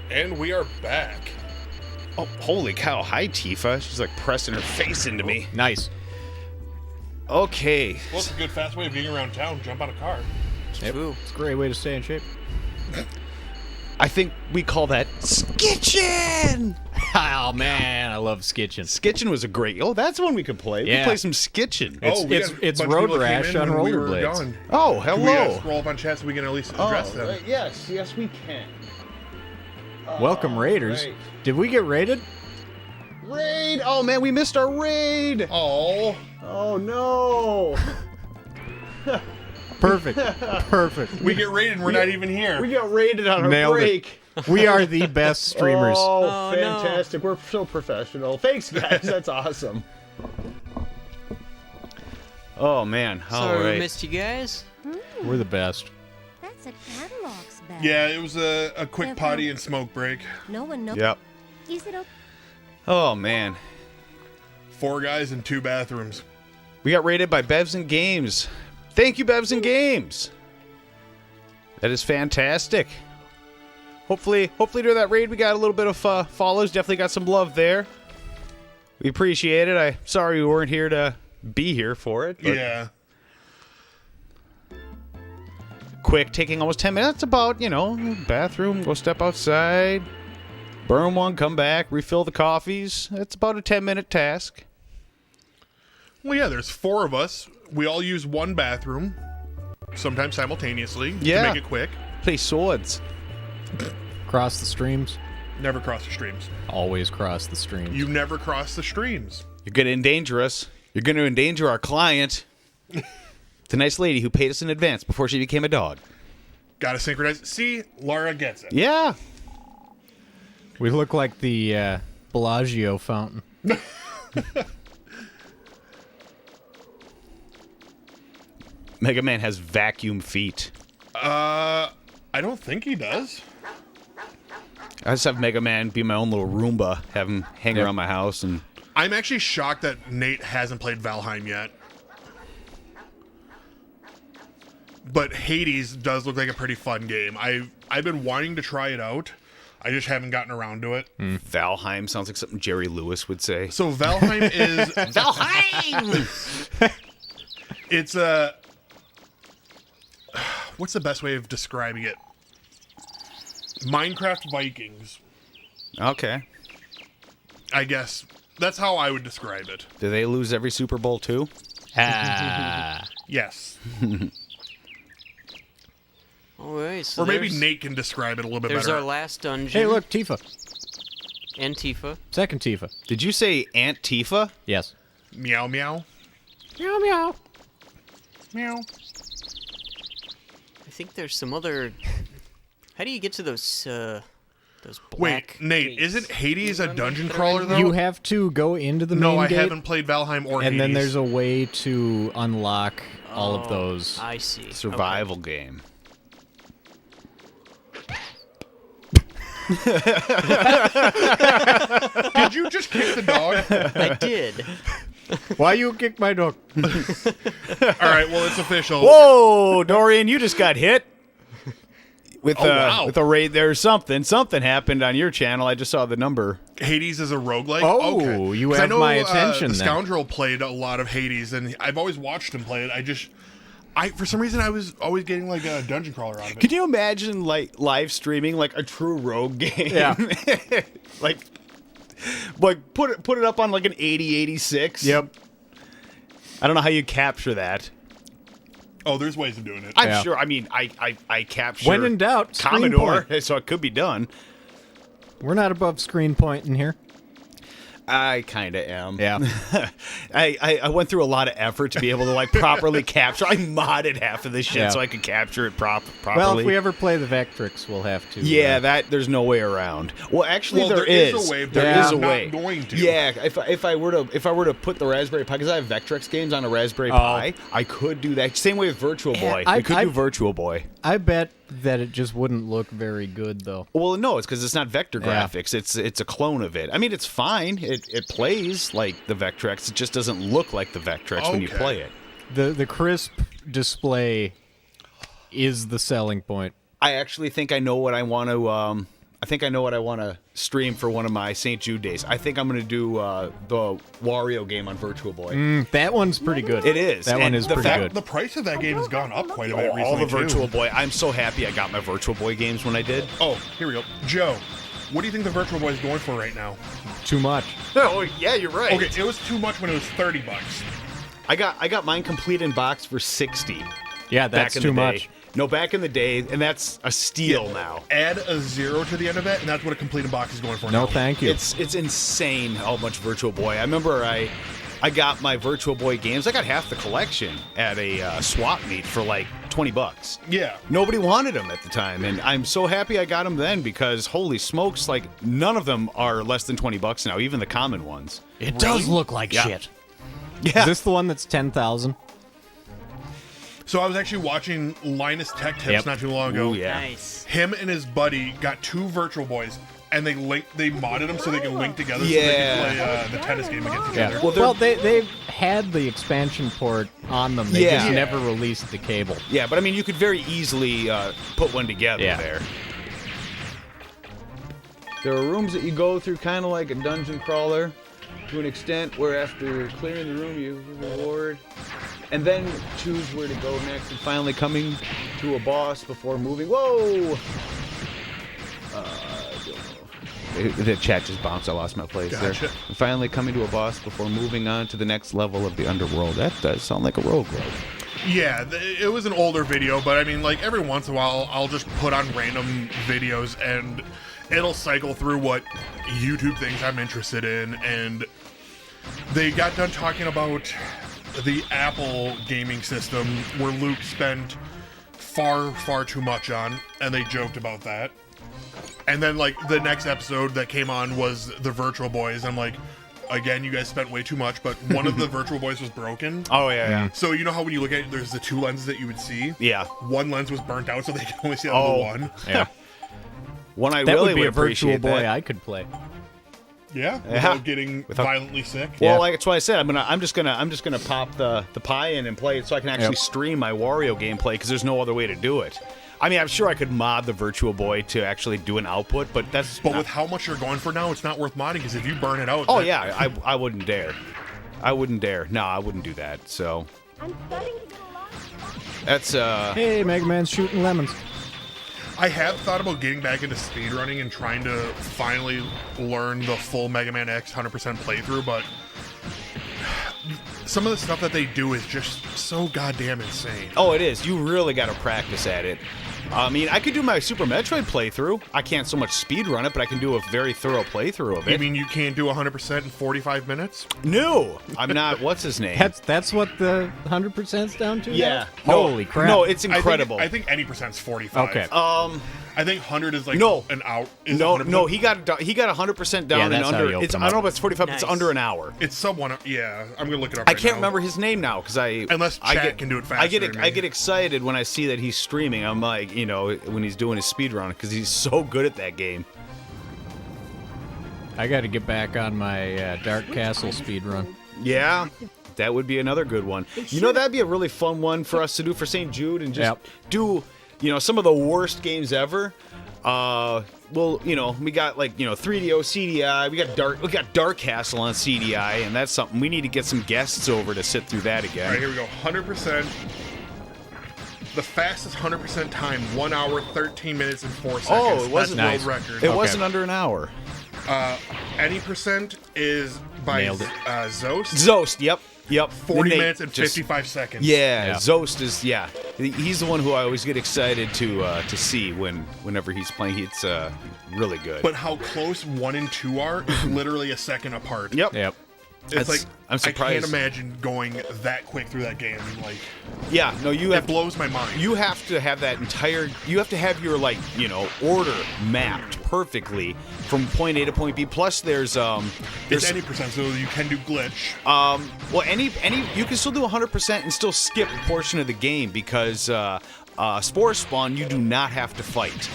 And we are back. Oh, holy cow. Hi, Tifa. She's like pressing her face into me. Nice. Okay. Well, it's a good fast way of getting around town. Jump on a car. Yep. True. It's a great way to stay in shape. I think we call that skitching. Oh man, I love skitching. Skitching was a great. Oh, that's one we could play. We Yeah. could play some skitching. It's road rash on rollerblades. Oh, Can we hello. scroll up on chat so we can at least address them? Yes, we can. Welcome, Raiders. right. Did we get raided? Raid! Oh man, we missed our raid. Oh, Oh no. Perfect. Perfect. we get raided and we're not even here. We got raided on our Nailed it. break. We are the best streamers. Oh, Oh, no. fantastic. We're so professional. Thanks, guys. That's awesome. Oh, man. All Sorry we right. missed you guys. We're the best. That's a catalog's bag. Yeah, it was a quick potty and smoke break. No one knows. Yep. Is it okay? Oh, man. 4 guys and 2 bathrooms. We got raided by Bevs and Games. Thank you, Bevs and Games. That is fantastic. Hopefully during that raid we got a little bit of follows. Definitely got some love there. We appreciate it. I'm sorry we weren't here to be here for it. But Yeah. quick, taking almost 10 minutes. About, bathroom, go step outside, burn one, come back, refill the coffees. It's about a 10-minute task. Well, yeah, there's 4 of us. We all use one bathroom, sometimes simultaneously, Yeah. to make it quick. Play swords. Cross the streams. Never cross the streams. Always cross the streams. You never cross the streams. You're going to endanger us. You're going to endanger our client. The nice lady who paid us in advance before she became a dog. Gotta synchronize. See, Laura gets it. Yeah. We look like the Bellagio fountain. Mega Man has vacuum feet. I don't think he does. I just have Mega Man be my own little Roomba, have him hang around my house, and I'm actually shocked that Nate hasn't played Valheim yet. But Hades does look like a pretty fun game. I've been wanting to try it out. I just haven't gotten around to it. Valheim sounds like something Jerry Lewis would say. So Valheim is Valheim! it's a what's the best way of describing it? Minecraft Vikings. Okay. I guess that's how I would describe it. Do they lose every Super Bowl too? Ah. Yes. All right. So Or maybe there's- Nate can describe it a little bit There's better. our last dungeon. Hey, look, Tifa. Antifa. Second Tifa. Did you say Aunt Tifa? Yes. Meow meow. Meow meow. Meow. I think there's some other. How do you get to those black? Wait, Nate, gates? isn't Hades a Remember? dungeon crawler though? You have to go into the No, main I gate, haven't played Valheim or and then Hades. there's a way to unlock all of those. I see. Survival game. Did you just kick the dog? Okay. I did. Why you kick my dog? All right, well it's official. Whoa, Dorian, you just got hit. With, wow. with a raid there or something. Something happened on your channel. I just saw the number. Hades is a roguelike? Oh, Okay. you 'Cause I have know, my attention The then. Scoundrel played a lot of Hades, and I've always watched him play it. For some reason, I was always getting like a dungeon crawler out of it. Can you imagine like live streaming like a true rogue game? Yeah. like put it up on like an 8086. Yep. I don't know how you capture that. Oh, there's ways of doing it. I'm Yeah. sure. I mean, I capture When in doubt, screen Commodore, point. so it could be done. We're not above screen point in here. I kind of am. Yeah. I went through a lot of effort to be able to like properly capture. I modded half of this shit Yeah. so I could capture it properly. Well, if we ever play the Vectrix, we'll have to. Yeah, that there's no way around. Well, actually, Well, there there is is. a way, but There they're is a not way. going to. Yeah, if I were to put the Raspberry Pi, because I have Vectrex games on a Raspberry Pi, I could do that. Same way with Virtual Boy. I- we could I- do Virtual Boy. I bet that it just wouldn't look very good, though. Well, no, it's because it's not vector Yeah. graphics. It's a clone of it. I mean, it's fine. It plays like the Vectrex. It just doesn't look like the Vectrex when you Okay. play it. The crisp display is the selling point. I actually think I know what I want to I think I know what I want to stream for one of my St. Jude days. I think I'm going to do the Wario game on Virtual Boy. That one's pretty good. It is. That one And is the pretty fact- good. The price of that game has gone up quite a bit All recently, the Virtual too. Boy. I'm so happy I got my Virtual Boy games when I did. Oh, here we go. Joe, what do you think the Virtual Boy is going for right now? Too much. Oh, yeah, you're right. Okay, it was too much when it was $30. I got mine complete in box for 60. Yeah, back that's in too the day. much. No, back in the day, and that's a steal now. Add a 0 to the end of that, and that's what a completed box is going for No, now. thank you. It's insane how much Virtual Boy. I remember I got my Virtual Boy games. I got half the collection at a swap meet for like $20. Yeah. Nobody wanted them at the time, and I'm so happy I got them then because holy smokes, like none of them are less than $20 now, even the common ones. It does look like Yeah. shit. Yeah. Is this the one that's 10,000? So I was actually watching Linus Tech Tips Yep. not too long ago. Ooh, yeah. Nice. Him and his buddy got 2 Virtual Boys, and they modded them so they can link together so Yeah. they can play the tennis game against each Yeah. other. Well, Well, they've had the expansion port on them. They Yeah. just Yeah. never released the cable. Yeah, but I mean, you could very easily put one together Yeah. there. There are rooms that you go through kind of like a dungeon crawler to an extent where after clearing the room you reward and then choose where to go next and finally coming to a boss before moving. Whoa! The chat just bounced. I lost my place Gotcha. there. And finally coming to a boss before moving on to the next level of the underworld. That does sound like a roguelike. Yeah, it was an older video, but I mean, like, every once in a while, I'll just put on random videos, and it'll cycle through what YouTube things I'm interested in, and they got done talking about the Apple gaming system, where Luke spent far, far too much on, and they joked about that. And then, like, the next episode that came on was the Virtual Boys. I'm like, again, you guys spent way too much, but one of the Virtual Boys was broken. Oh, yeah. So you know how when you look at it, there's the 2 lenses that you would see? Yeah. One lens was burnt out, so they could only see out of Oh. the one. Yeah. One I That really would be a Virtual appreciate Boy that. I could play. Yeah, Yeah. without getting Without- violently sick. Well, Yeah. like that's why I said I'm just gonna pop the pie in and play it so I can actually Yep. stream my Wario gameplay because there's no other way to do it. I mean, I'm sure I could mod the Virtual Boy to actually do an output, but that's But not- with how much you're going for now, it's not worth modding, because if you burn it out... oh that- yeah, I wouldn't dare. I wouldn't dare. No, I wouldn't do that. So I'm starting to get a lot. that's Hey, Mega Man's shooting lemons. I have thought about getting back into speedrunning and trying to finally learn the full Mega Man X 100% playthrough, but some of the stuff that they do is just so goddamn insane. oh, it is. You really got to practice at it. I mean, I could do my Super Metroid playthrough. I can't so much speed run it, but I can do a very thorough playthrough of You it. mean you can't do 100% in 45 minutes? No, I'm not. What's his name? That's what the 100%'s down to? yeah. now? No, Holy crap. No, it's incredible. I think any percent's 45. Okay. I think 100 is like No. an hour. Is No, 100%? no, he got 100% down Yeah, in that's how under. you open It's I them don't know up. if it's 45. It's Nice. under an hour. It's someone. Yeah, I'm gonna look it up. I right can't now. remember his name now because Unless chat can do it I get faster than I me. get excited when I see that he's streaming. I'm like, you know, when he's doing his speed run because he's so good at that game. I got to get back on my Dark Castle speedrun. Yeah, that would be another good one. You know, that'd be a really fun one for us to do for St. Jude and just Yep. do, you know, some of the worst games ever. Well, you know, we got like, you know, 3DO CDI, we got Dark Castle on CDI, and that's something we need to get some guests over to sit through that again. All right, here we go. 100%. The fastest 100% time, 1 hour, 13 minutes, and 4 seconds. Oh, it That's wasn't world nice. record. It wasn't under an hour. Any percent is by Nailed it. Zost. Zost, yep. 40 Then they minutes and just- 55 seconds. Yeah, Yeah. Zost is he's the one who I always get excited to see whenever he's playing. It's really good. But how close 1 and 2 are is literally a second apart. Yep. Yep. It's That's- like I'm I surprised. can't imagine going that quick through that game. Like Yeah, no, you it have blows my mind. you have to have that entire you have to have your like, you know, order mapped perfectly from point A to point B. Plus there's it's any percent, so you can do glitch. well any you can still do 100% and still skip a portion of the game because Spore Spawn you do not have to fight.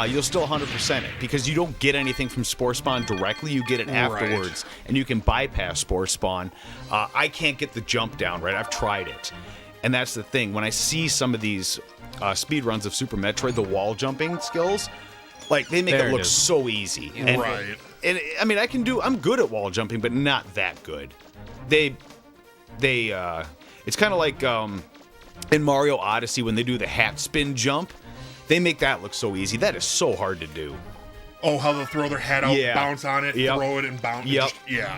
You'll still 100% it because you don't get anything from Spore Spawn directly. You get it afterwards, and you can bypass Spore Spawn. I can't get the jump down right. I've tried it, and that's the thing. When I see some of these speed runs of Super Metroid, the wall jumping skills, Like they make There it it look is. so easy. And, Right. And I mean, I'm good at wall jumping, but not that good. It's kind of like in Mario Odyssey when they do the hat spin jump. They make that look so easy. That is so hard to do. Oh, how they'll throw their head out, Yeah. bounce on it, Yep. throw it, and bounce. Yep.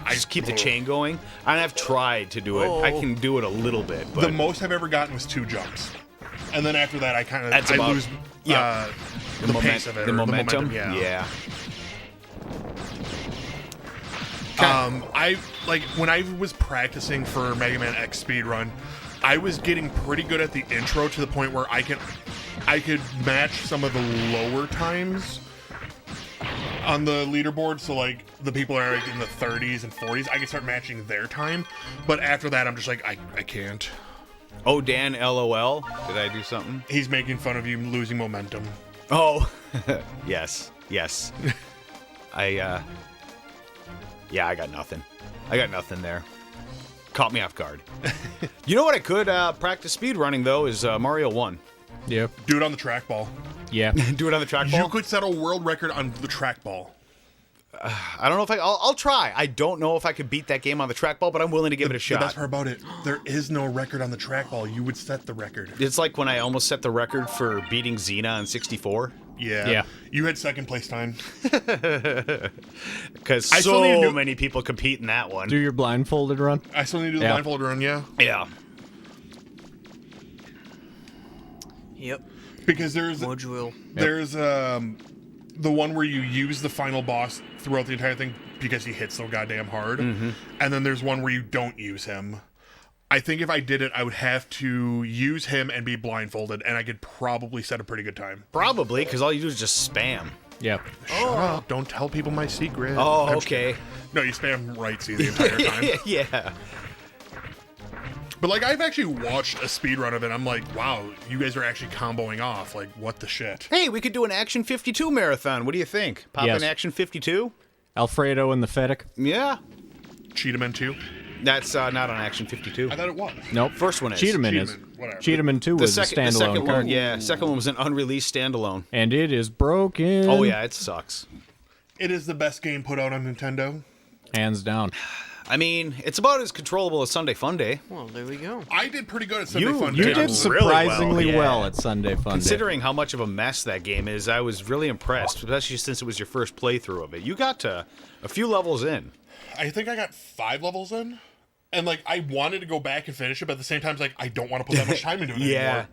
I Just keep the chain going. And I've tried to do it. I can do it a little bit, but The most I've ever gotten was 2 jumps, and then after that, I kind That's of about- lose yeah. the pace of it. the or momentum. yeah. Yeah. I like when I was practicing for Mega Man X speedrun, I was getting pretty good at the intro to the point where I could match some of the lower times on the leaderboard. So like the people are like in the 30s and 40s, I can start matching their time. But after that, I'm just like I can't. Oh, Dan, LOL. Did I do something? He's making fun of you losing momentum. Oh, yes. Yeah, I got nothing. I got nothing there. Caught me off guard. You know what I could practice speed running though is Mario 1. Yeah. Do it on the trackball. Yeah. Do it on the trackball. You could set a world record on the trackball. I don't know if I'll try. I don't know if I could beat that game on the trackball, but I'm willing to give it a The shot. best part about it, there is no record on the trackball. You would set the record. It's like when I almost set the record for beating Xena on 64. Yeah. You had second place time. Because I still need to so do- many people compete in that one. Do your blindfolded run. I still need to do the Yeah. blindfold run, yeah. Yeah. Yep. Because there's Module. the one where you use the final boss throughout the entire thing because he hits so goddamn hard. Mm-hmm. And then there's one where you don't use him. I think if I did it, I would have to use him and be blindfolded, and I could probably set a pretty good time. Probably, because all you do is just spam. Yeah. Shut up. Don't tell people my secret. Oh, I'm just okay. kidding. No, you spam right C the entire time. Yeah. But, like, I've actually watched a speedrun of it. I'm like, wow, you guys are actually comboing off. Like, what the shit? Hey, we could do an Action 52 marathon. What do you think? Pop Yes. in Action 52? Alfredo and the Fennec. Yeah. Cheetahman 2? That's not on Action 52. I thought it was. Nope. First one is. Cheetahman is. Cheetahman, whatever. Cheetahman 2 was a standalone second card. one, yeah, second one was an unreleased standalone. And it is broken. Oh yeah, it sucks. It is the best game put out on Nintendo. Hands down. I mean, it's about as controllable as Sunday Funday. Well, there we go. I did pretty good at Sunday You- Fun you Day. You did did really well, surprisingly yeah. well at Sunday Fun Day. Considering how much of a mess that game is, I was really impressed, especially since it was your first playthrough of it. You got to a few levels in. I think I got 5 levels in. And, like, I wanted to go back and finish it, but at the same time, it's like, I don't want to put that much time into it anymore.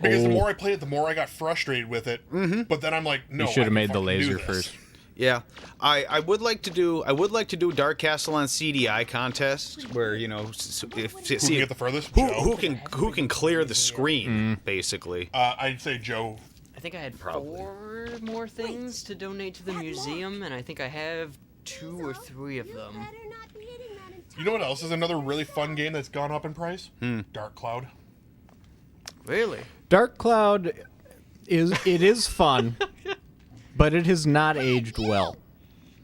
Because the more I played it, the more I got frustrated with it. Mm-hmm. But then I'm like, no, You should I have can made the fucking do laser this. first. Yeah, I would like to do Dark Castle on CDI contest where Who can get the furthest? who Joe? who can clear the screen Mm. basically. I'd say Joe. I think I had 4 more things to donate to the museum, and I think I have 2 or 3 of them. Better not be hitting that entire You know what else is another really fun game that's gone up in price? Hmm. Dark Cloud. Really? Dark Cloud is fun, but it has not aged well.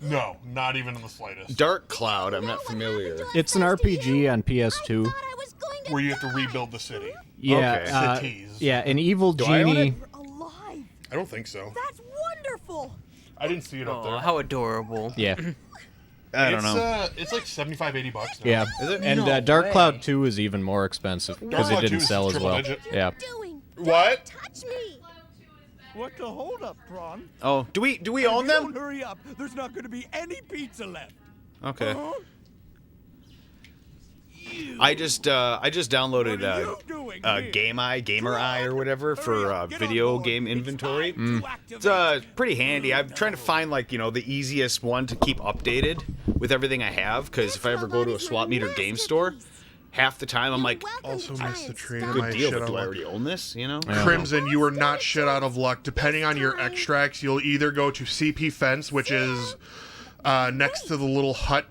No, not even in the slightest. Dark Cloud, I'm not familiar. It's an RPG on PS2. thought I was going to Where you have to rebuild the city. Yeah, Okay. Cities. yeah, an evil Do I own genie. it? You're alive. I don't think so. That's wonderful. I didn't see it up Oh, there. how adorable. Yeah, I don't know. It's like $75-$80 now. yeah. Is it? And No Dark way. Cloud 2 is even more expensive because it Cloud 2 didn't is sell as triple well. digit. Yeah. doing. What? Touch me. What the hold up, Tron? Oh, do we own If you don't them? hurry up, there's not going to be any pizza left. Okay. Huh? I just downloaded What are you doing here? Gamer Eye or whatever for Hurry up, get video on board. game It's inventory. time to It's activate. pretty handy. I'm trying to find the easiest one to keep updated with everything I have because if I ever go to a swap meet or game store, half the time I'm like, Also missed the train. good My deal, shit but do I on already own this? Yeah. Crimson, you are not shit out of luck. Depending on your extracts, you'll either go to CP Fence, which is next to the little hut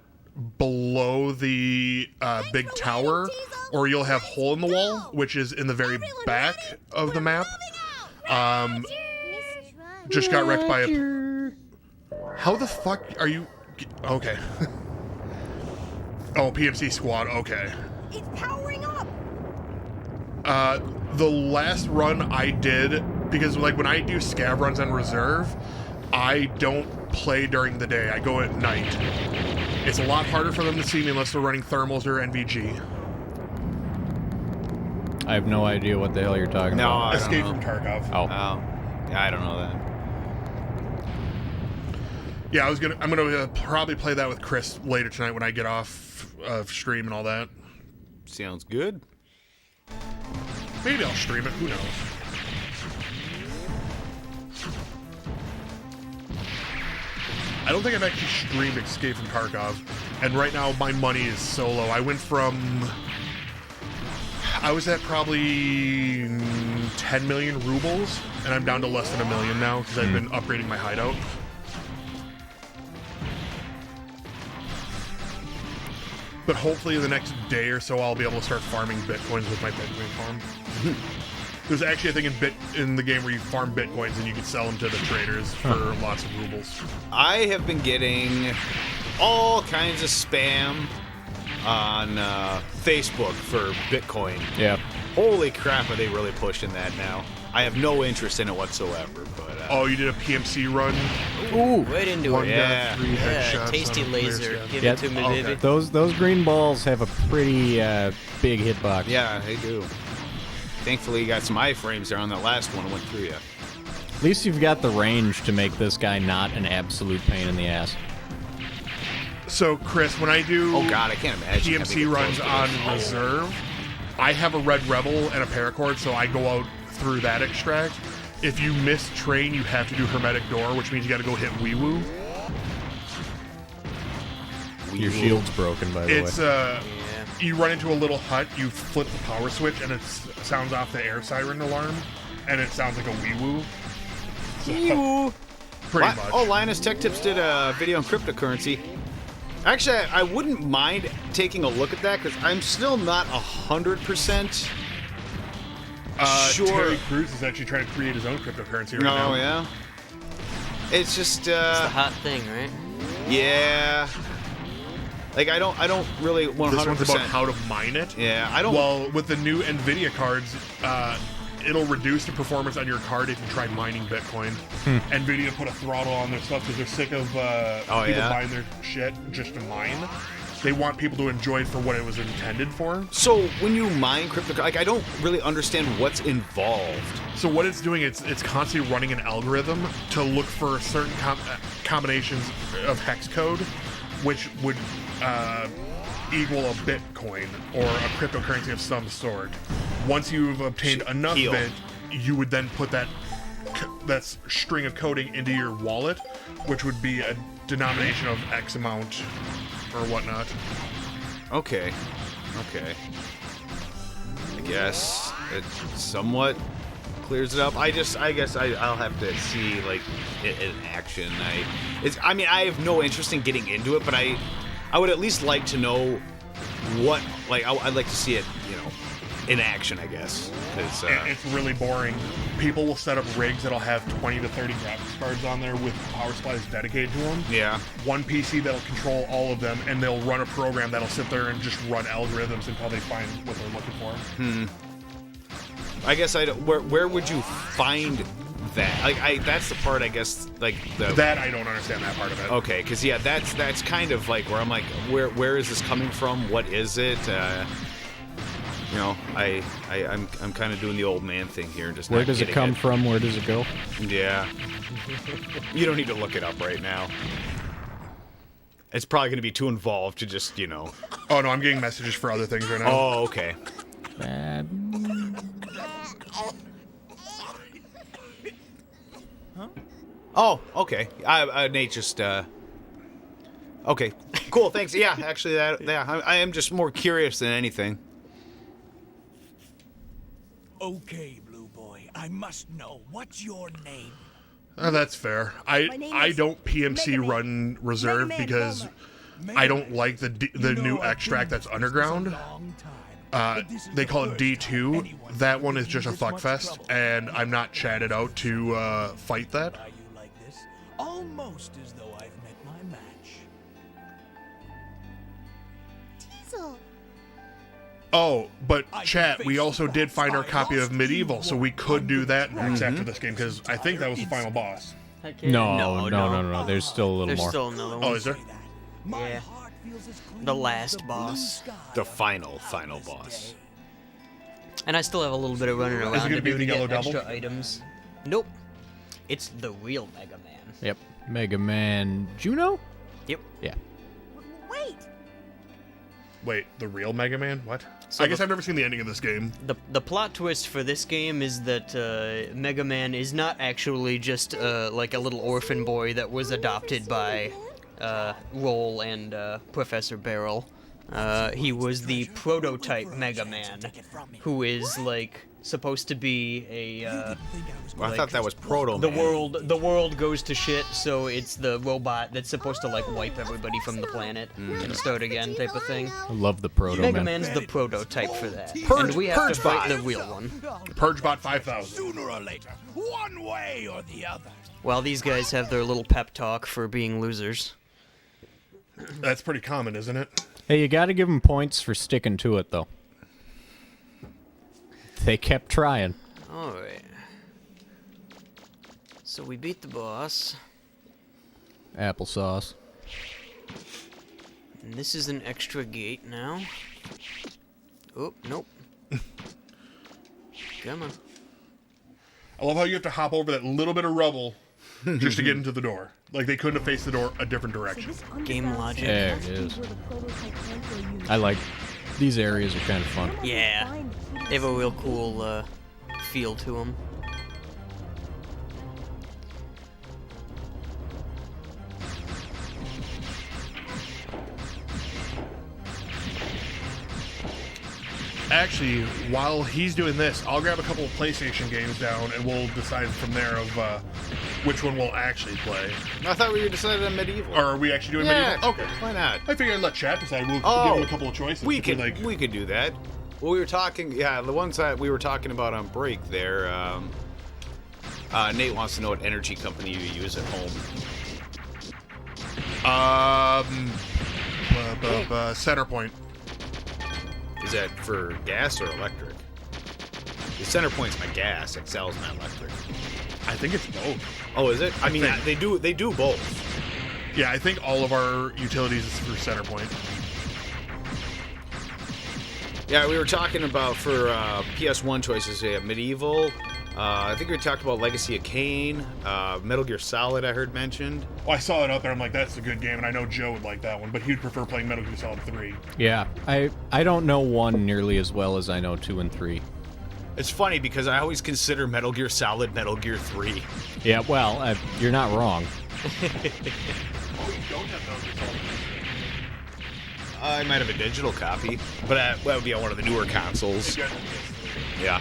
below the big tower, or you'll have Hole in the Wall, which is in the very back of the map. Just got wrecked by a... How the fuck are you... Okay. Oh, PMC squad, okay. It's powering up. The last run I did, because like when I do scav runs on reserve, I don't play during the day. I go at night. It's a lot harder for them to see me unless they're running thermals or NVG. I have no idea what the hell you're talking No, about. I don't Escape know. from Tarkov. Oh. Yeah, I don't know that. Yeah, I'm gonna probably play that with Chris later tonight when I get off of stream and all that. Sounds good. Maybe I'll stream it. Who knows? I don't think I've actually streamed Escape from Tarkov, and right now my money is so low. I was at probably 10 million rubles, and I'm down to less than $1 million now because I've been upgrading my hideout. But hopefully the next day or so I'll be able to start farming bitcoins with my Bitcoin farm. There's actually a thing in the game where you farm bitcoins and you can sell them to the traders for lots of rubles. I have been getting all kinds of spam on Facebook for Bitcoin. Yeah. Holy crap, are they really pushing that now? I have no interest in it whatsoever, but... Oh, you did a PMC run? Ooh. Right into One it. Yeah. got 3 Yeah, headshots tasty on a clear laser. scan. Give Yeah, it to me, okay. baby. Those green balls have a pretty big hitbox. Yeah, they do. Thankfully, you got some iframes there on that last one. Went through you. At least you've got the range to make this guy not an absolute pain in the ass. So, Chris, when I do Oh God, I can't imagine. having PMC it runs close on to this. reserve, I have a Red Rebel and a paracord, so I go out through that extract. If you miss train, you have to do hermetic door, which means you got to go hit wee woo. Your shield's broken, by the It's way. you run into a little hut, you flip the power switch, and it sounds off the air siren alarm, and it sounds like a wee woo. Pretty much. Oh, Linus Tech Tips did a video on cryptocurrency. Actually, I wouldn't mind taking a look at that because I'm still not 100% sure. Terry Crews is actually trying to create his own cryptocurrency right now. Oh yeah. It's just It's the hot thing, right? yeah. Like I don't really 100%. This one's about how to mine it. Yeah, I don't. Well, with the new NVIDIA cards, it'll reduce the performance on your card if you try mining Bitcoin. NVIDIA put a throttle on their stuff because they're sick of people yeah? buying their shit just to mine. They want people to enjoy it for what it was intended for. So when you mine crypto, like I don't really understand what's involved. So what it's doing, it's constantly running an algorithm to look for certain combinations of hex code, which would equal a Bitcoin or a cryptocurrency of some sort. Once you've obtained enough Heal. of it, you would then put that string of coding into your wallet, which would be a denomination of X amount or whatnot. Okay. I guess it somewhat clears it up. I guess I'll have to see like it in action. I mean I have no interest in getting into it, but I would at least like to know what like I'd like to see it, in action, I guess. 'Cause, It's really boring. People will set up rigs that'll have 20 to 30 graphics cards on there with power supplies dedicated to them. yeah. One PC that'll control all of them, and they'll run a program that'll sit there and just run algorithms until they find what they're looking for. I guess where would you find that? Like that's the part I guess like the That I don't understand that part of it. Okay, because yeah, that's kind of like where I'm like, where is this coming from? What is it? I'm kind of doing the old man thing here and just Where not does it getting come from? Where does it go? Yeah, you don't need to look it up right now. It's probably going to be too involved to just Oh no, I'm getting messages for other things right now. Oh, okay. Oh, okay. Nate just. Okay, cool. Thanks. Yeah, actually, I am just more curious than anything. Okay, Blue Boy, I must know. What's your name? That's fair. My name I is don't PMC Mega Man. run reserve Mega Man because Bowler. I don't like the new I've extract been that's in underground. business a long time, but this is They the call it first D2. time anyone's That ever one is been just a in this much fuckfest, trouble. and I'm not chatted out to fight that. Are you like this? Almost as though I've met my match. Diesel. Oh, but I chat, can we face also the did facts. find our I copy of lost Medieval, you so we could do that next Mm-hmm. after this game, because I think that was the final boss. Heck yeah. No. There's still a little There's more. still another one. Oh, is there? My Yeah. heart feels as clean The as last blue boss. sky The final boss. And I still have a little bit of running around gonna to be do the to yellow get extra devil? items. Nope. It's the real Mega Man. Yep. Mega Man Juno? Yep. Yeah. Wait! Wait, the real Mega Man? What? So I guess the- I've never seen the ending of this game. The plot twist for this game is that Mega Man is not actually just like a little orphan boy that was adopted by Roll and Professor Barrel. He was the prototype Mega Man, who is like supposed to be a Well, I thought that was Proto the Man. world goes to shit, so it's the robot that's supposed to like wipe everybody from the planet and start again type of thing. I love the Proto Mega Man. Man's the prototype for that, Purge- and we have to fight Purgebot. the real one. PurgeBot 5000. Sooner or later, one way or the other. While these guys have their little pep talk for being losers. That's pretty common, isn't it? Hey, you gotta give them points for sticking to it, though. They kept trying. Alright. So we beat the boss, Applesauce. and this is an extra gate now. Oh, nope. Come on. I love how you have to hop over that little bit of rubble just to get into the door. Like they couldn't have faced the door a different direction. Game logic. There it is. I like these areas are kind of fun. Yeah. They have a real cool feel to them. Actually, while he's doing this, I'll grab a couple of PlayStation games down and we'll decide from there of which one we'll actually play. I thought we decided on medieval. Or are we actually doing yeah, medieval? Okay. why not? I figured I'd let chat decide. We'll Oh, give them a couple of choices. We between, could we could do that. Well, we were talking, yeah, the ones that we were talking about on break there. Nate wants to know what energy company you use at home. Center Point. Is that for gas or electric? The center point's my gas. Excel's my electric. I think it's both. Oh, is it? I mean, think- they do both. Yeah, I think all of our utilities is for Center Point. Yeah, we were talking about for PS1 choices. We have medieval. I think we talked about Legacy of Kain, Metal Gear Solid. I heard mentioned. Well, I saw it out there. I'm like, that's a good game, and I know Joe would like that one, but he'd prefer playing Metal Gear Solid 3. Yeah, I don't know 1 nearly as well as I know 2 and 3. It's funny because I always consider Metal Gear Solid Metal Gear 3. Yeah, well, you're not wrong. Oh, you don't have Metal Gear Solid 3? I might have a digital copy, but that would be on one of the newer consoles. You guys have PS3. Yeah.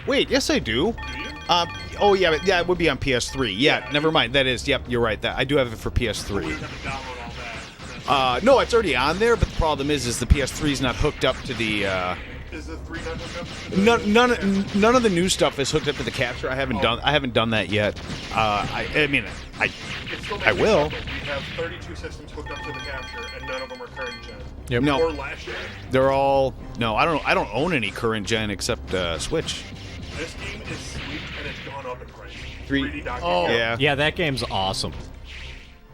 Wait, yes I do. Do you? Oh yeah, it would be on PS3. Yeah, never mind. That is, yep, you're right. That I do have it for We PS3. have to download all that. No, it's already on there, but the problem is the PS3 is not hooked up to the. Is the 3 not hooked up? to the- None of the new stuff is hooked up to the capture. I haven't done that yet. I mean, It still makes I me will. chuckle. We have 32 systems hooked up to the capture, and none of them are current gen. Yep. No. Or last gen. They're all no. I don't own any current gen except Switch. This game is sweet, and it's gone up in price. 3D Donkey Oh Kong. yeah. Yeah, that game's awesome.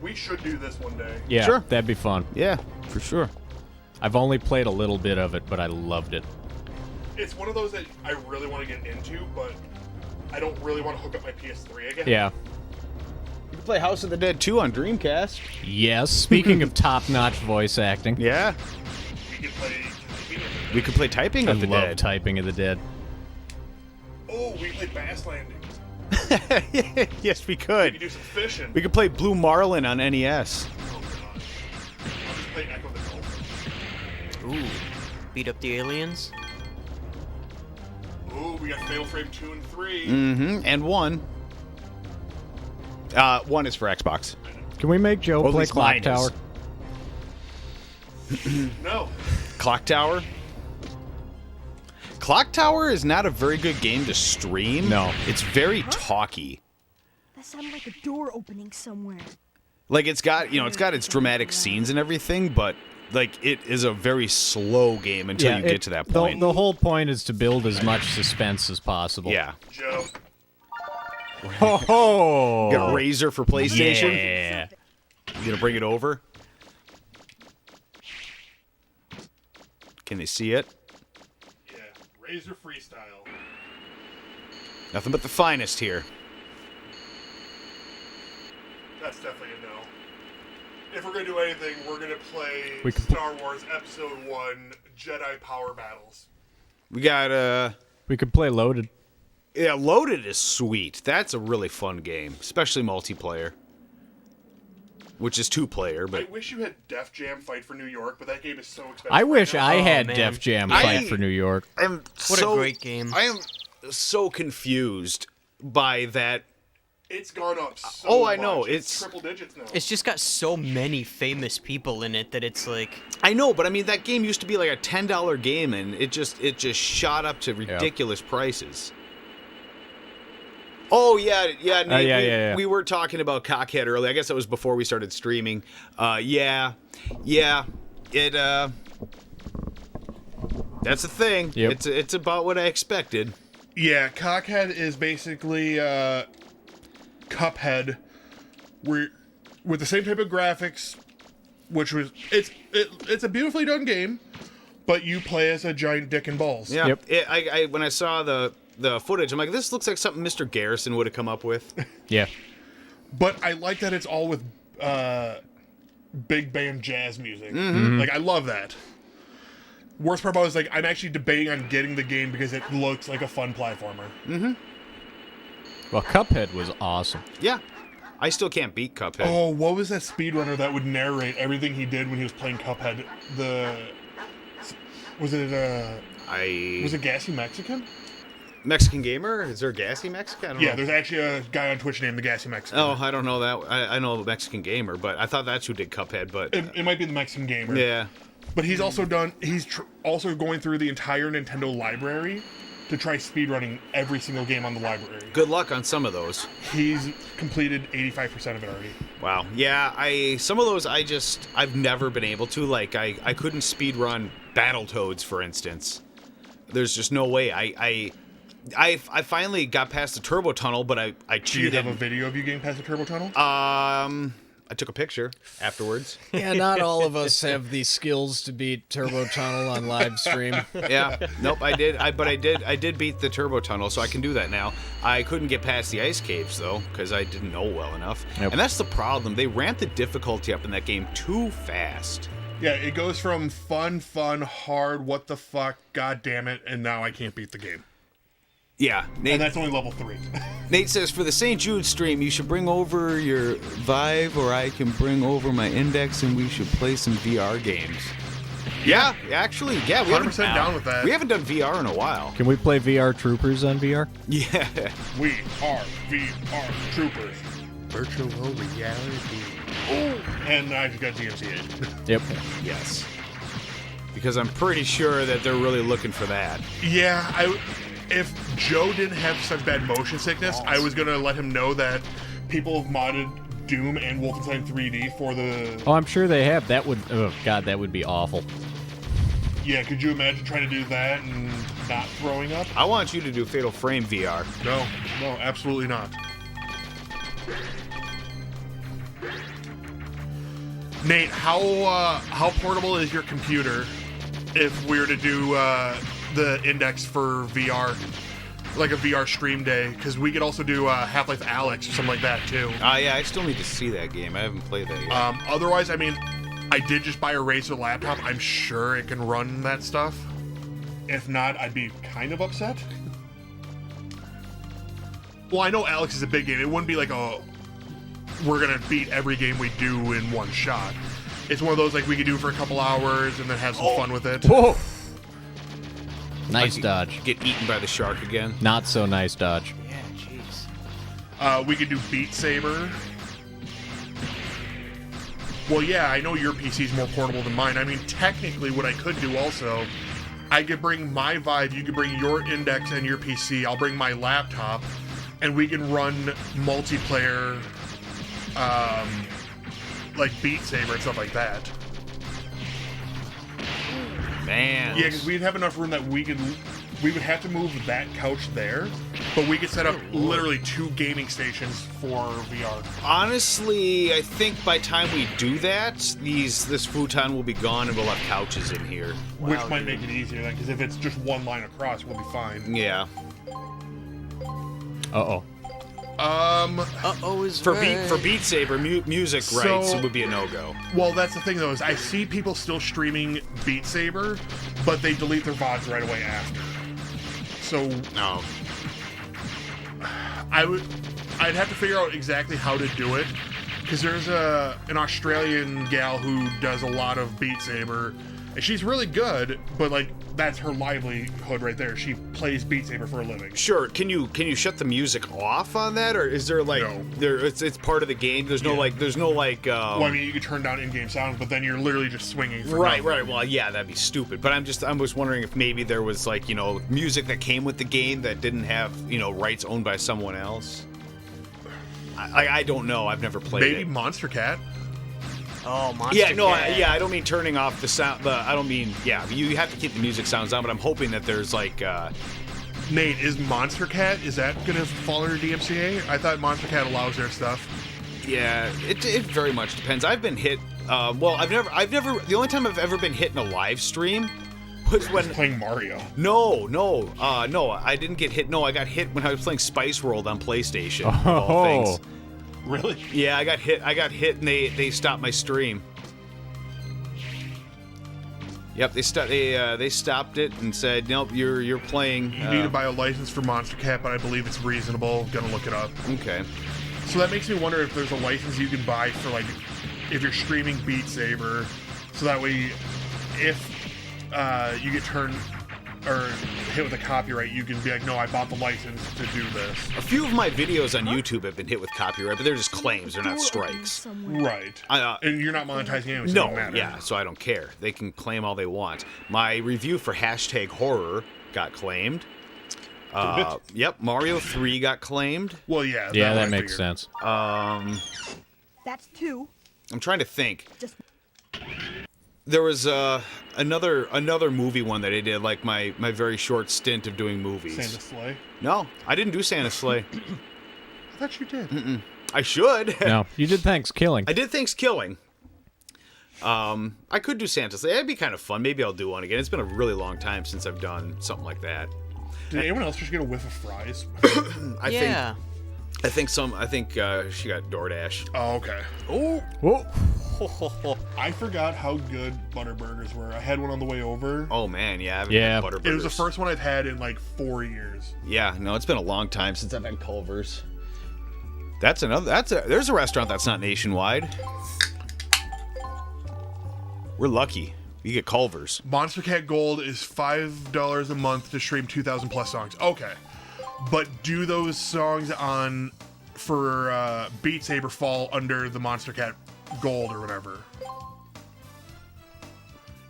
We should do this one day. Yeah, Sure. that'd be fun. Yeah, for sure. I've only played a little bit of it, but I loved it. It's one of those that I really want to get into, but I don't really want to hook up my PS3 again. Yeah. You can play House of the Dead 2 on Dreamcast. Yes, speaking of top-notch voice acting, Yeah. We could play. We could play Typing I of the love Dead. Typing of the Dead. Oh, we played Bass Landing. Yes, we We could. could do some fishing. We could play Blue Marlin on NES. Oh god. I'll just play Echo the Dolphin. Ooh. Beat up the aliens? Ooh, we got Fatal Frame 2 and 3. Mm-hmm. And 1. 1 is for Xbox. Can we make Joe Well, at play least Clock mine Tower? is. No. Clock Tower. Clock Tower is not a very good game to stream. No. It's very talky. That sounded like a door opening somewhere. Like it's got its dramatic scenes and everything, but like it is a very slow game until you get to that point. The whole point is to build as much suspense as possible. Yeah. Joe. Ho ho! Got a razor for PlayStation. Yeah. You gonna bring it over? Can they see it? Yeah, Razor Freestyle. Nothing but the finest here. That's definitely a no. If we're gonna do anything, we're gonna play We can Star Wars Episode 1 Jedi Power Battles. We got We could play Loaded. yeah, Loaded is sweet. That's a really fun game, especially multiplayer. Which is 2-player, I but wish you had Def Jam Fight for New York, but that game is so expensive. I wish right now. I had man. Def Jam I- Fight for New York. I'm What a so, great game. I am so confused by that. It's gone up so Oh, I know, much. it's- triple digits now. It's just got so many famous people in it that it's like, I know, but I mean that game used to be like a $10 game, and it just shot up to ridiculous prices. Oh yeah, Nate, yeah. we were talking about Cockhead earlier. I guess that was before we started streaming. It that's the thing. Yep. It's about what I expected. Yeah, Cockhead is basically Cuphead, with the same type of graphics, which was it's a beautifully done game, but you play as a giant dick and balls. Yeah. Yep. I when I saw the footage, I'm like, this looks like something Mr. Garrison would have come up with. Yeah. But I like that it's all with big band jazz music. Like I love that. Worst part about it is like I'm actually debating on getting the game because it looks like a fun platformer. Well, Cuphead was awesome. Yeah. I still can't beat Cuphead. Oh, what was that speedrunner that would narrate everything he did when he was playing Cuphead? Was it Gassy Mexican? Mexican Gamer? Is there a Gassy Mexican? I don't Yeah, know. there's actually a guy on Twitch named the Gassy Mexican. Oh, I don't know that. I know Mexican Gamer, but I thought that's who did Cuphead. But It might be the Mexican gamer. yeah, But he's also done. He's also going through the entire Nintendo library to try speedrunning every single game on the library. good luck on some of those. He's completed 85% of it already. Wow. Yeah, some of those I've never been able to. Like I couldn't speed run Battletoads, for instance. There's just no way. I finally got past the turbo tunnel, but I Do you cheated. have a video of you getting past the turbo tunnel? I took a picture afterwards. Yeah, not all of us have the skills to beat Turbo Tunnel on live stream. Yeah. Nope, I did. I did beat the turbo tunnel, so I can do that now. I couldn't get past the ice caves though, because I didn't know well enough. Yep. And that's the problem. They ramped the difficulty up in that game too fast. Yeah, it goes from fun, hard, what the fuck, god damn it, and now I can't beat the game. Yeah. And Nate, that's only level 3. Nate says for the St. Jude stream, you should bring over your Vive, or I can bring over my Index, and we should play some VR games. Yeah, actually, yeah, we 100% down with that. We haven't done VR in a while. Can we play VR Troopers on VR? Yeah. We are VR Troopers. Virtual reality. Oh, and I just got DMCA'd. Yep. Yes. Because I'm pretty sure that they're really looking for that. Yeah, if Joe didn't have such bad motion sickness, I was gonna let him know that people have modded Doom and Wolfenstein 3D for the. Oh, I'm sure they have. That would. Oh God, that would be awful. Yeah, could you imagine trying to do that and not throwing up? I want you to do Fatal Frame VR. No, absolutely not. Nate, how portable is your computer if we were to do the Index for VR, like a VR stream day? Because we could also do Half-Life Alyx or something like that too. Yeah, I still need to see that game. I haven't played that yet. Otherwise, I mean, I did just buy a Razer laptop. I'm sure it can run that stuff. If not, I'd be kind of upset. Well, I know Alyx is a big game. It wouldn't be like we're gonna beat every game we do in one shot. It's one of those like we could do for a couple hours and then have some fun with it. Whoa! Nice dodge. Get eaten by the shark again. Not so nice dodge. yeah, jeez. We could do Beat Saber. Well, yeah, I know your PC's more portable than mine. I mean, technically, what I could do also, I could bring my Vive, you could bring your Index and your PC, I'll bring my laptop, and we can run multiplayer, like Beat Saber and stuff like that. Man. Yeah, because we'd have enough room that we would have to move that couch there, But we could set up literally 2 gaming stations for VR. Honestly, I think by the time we do that, this futon will be gone and we'll have couches in here. Which might make it easier then, because if it's just one line across, we'll be fine. Yeah. Uh-oh. Uh-oh is For right. Beat Saber, music So- rights would be a no-go. Well, that's the thing though, is I see people still streaming Beat Saber, but they delete their VODs right away after. So No. I'd have to figure out exactly how to do it, because there's an Australian gal who does a lot of Beat Saber, and she's really good, but like that's her livelihood right there. She plays Beat Saber for a living. Sure. Can you shut the music off on that, or is there like No. it's part of the game? There's no Yeah. like Well, I mean, you could turn down in-game sounds, but then you're literally just swinging. For Right, nothing. right. Well, yeah, that'd be stupid. But I was wondering if maybe there was like, music that came with the game that didn't have, rights owned by someone else. I don't know. I've never played Maybe it. Monster Cat. Oh, Monster Yeah, no, Cat. I don't mean turning off the sound. I don't mean, yeah, you have to keep the music sounds on. But I'm hoping that there's like, Nate, is Monster Cat, is that gonna fall under DMCA? I thought Monster Cat allows their stuff. yeah, it very much depends. I've been hit. Well, I've never. The only time I've ever been hit in a live stream was when. Playing Mario. No, I didn't get hit. No, I got hit when I was playing Spice World on PlayStation. of all Oh. things. Really? Yeah, I got hit, and they stopped my stream. Yep, they stopped it and said, nope, you're playing. You need to buy a license for Monster Cat, but I believe it's reasonable. Gonna look it up. Okay. So that makes me wonder if there's a license you can buy for, like, if you're streaming Beat Saber, so that way, if you get turned or hit with a copyright, you can be like, no, I bought the license to do this. A few of my videos on YouTube have been hit with copyright, but they're just claims. They're not strikes. Somewhere. Right. I, And you're not monetizing anyway, so it No, don't matter. yeah, so I don't care. They can claim all they want. My review for #horror got claimed. Yep, Mario 3 got claimed. Well, yeah. Yeah, one I that makes figured. sense. That's 2. I'm trying to think. Just There was another movie one that I did, like my very short stint of doing movies. Santa Slay. No, I didn't do Santa Slay. I thought you did. I should. No, you did Thanksgiving. I did Thanksgiving. I could do Santa Slay. That'd be kind of fun. Maybe I'll do one again. It's been a really long time since I've done something like that. Did anyone else just get a whiff of fries? I Yeah. think she got DoorDash. Oh, okay. Oh, Whoa. I forgot how good Butterburgers were. I had one on the way over. oh man, yeah. I haven't Yeah. had Butterburgers. It was the first one I've had in like 4 years. Yeah, no, it's been a long time since I've had Culver's. There's a restaurant that's not nationwide. We're lucky. You get Culver's. Monster Cat Gold is $5 a month to stream 2,000 plus songs. Okay. But do those songs for Beat Saber fall under the Monster Cat Gold or whatever?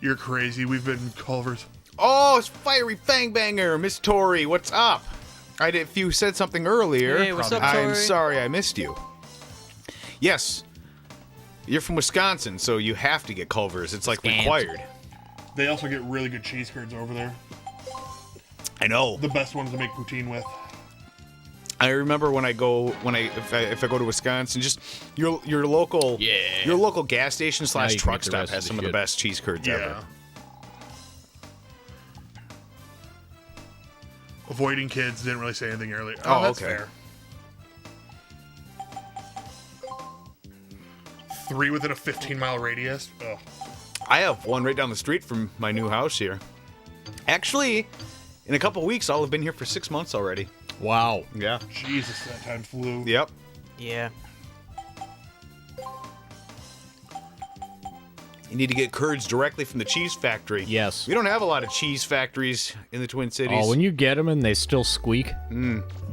You're crazy. We've been Culver's. Oh, it's Fiery Fangbanger, Miss Tori. What's up? If you said something earlier, Hey, what's up, I'm Tori? sorry I missed you. Yes, you're from Wisconsin, so you have to get Culver's. It's like Scant. required. They also get really good cheese curds over there. I know. The best ones to make poutine with. I remember if I go to Wisconsin, just your local gas station / Now you can truck get the stop rest has of some the of the shit. best cheese curds ever. Yeah. Avoiding kids, didn't really say anything earlier. Oh, That's okay. fair. 3 within a 15-mile radius. Ugh. I have one right down the street from my new house here. Actually, in a couple weeks, I'll have been here for 6 months already. Wow. Yeah. Jesus, that time flew. Yep. Yeah. You need to get curds directly from the cheese factory. Yes. We don't have a lot of cheese factories in the Twin Cities. Oh, when you get them and they still squeak,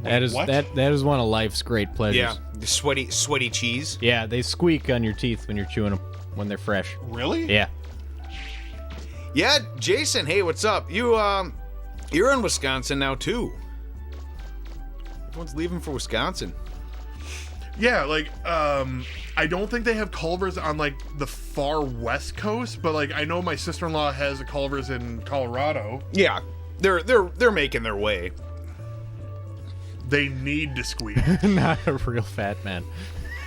that is what? that is one of life's great pleasures. yeah, the sweaty cheese. Yeah, they squeak on your teeth when you're chewing them when they're fresh. Really? Yeah. Yeah, Jason. Hey, what's up? You're in Wisconsin now too. Everyone's leaving for Wisconsin. Yeah, like, I don't think they have Culver's on, like, the far west coast, but, like, I know my sister-in-law has a Culver's in Colorado. Yeah, they're making their way. They need to squeak. Not a real fat man.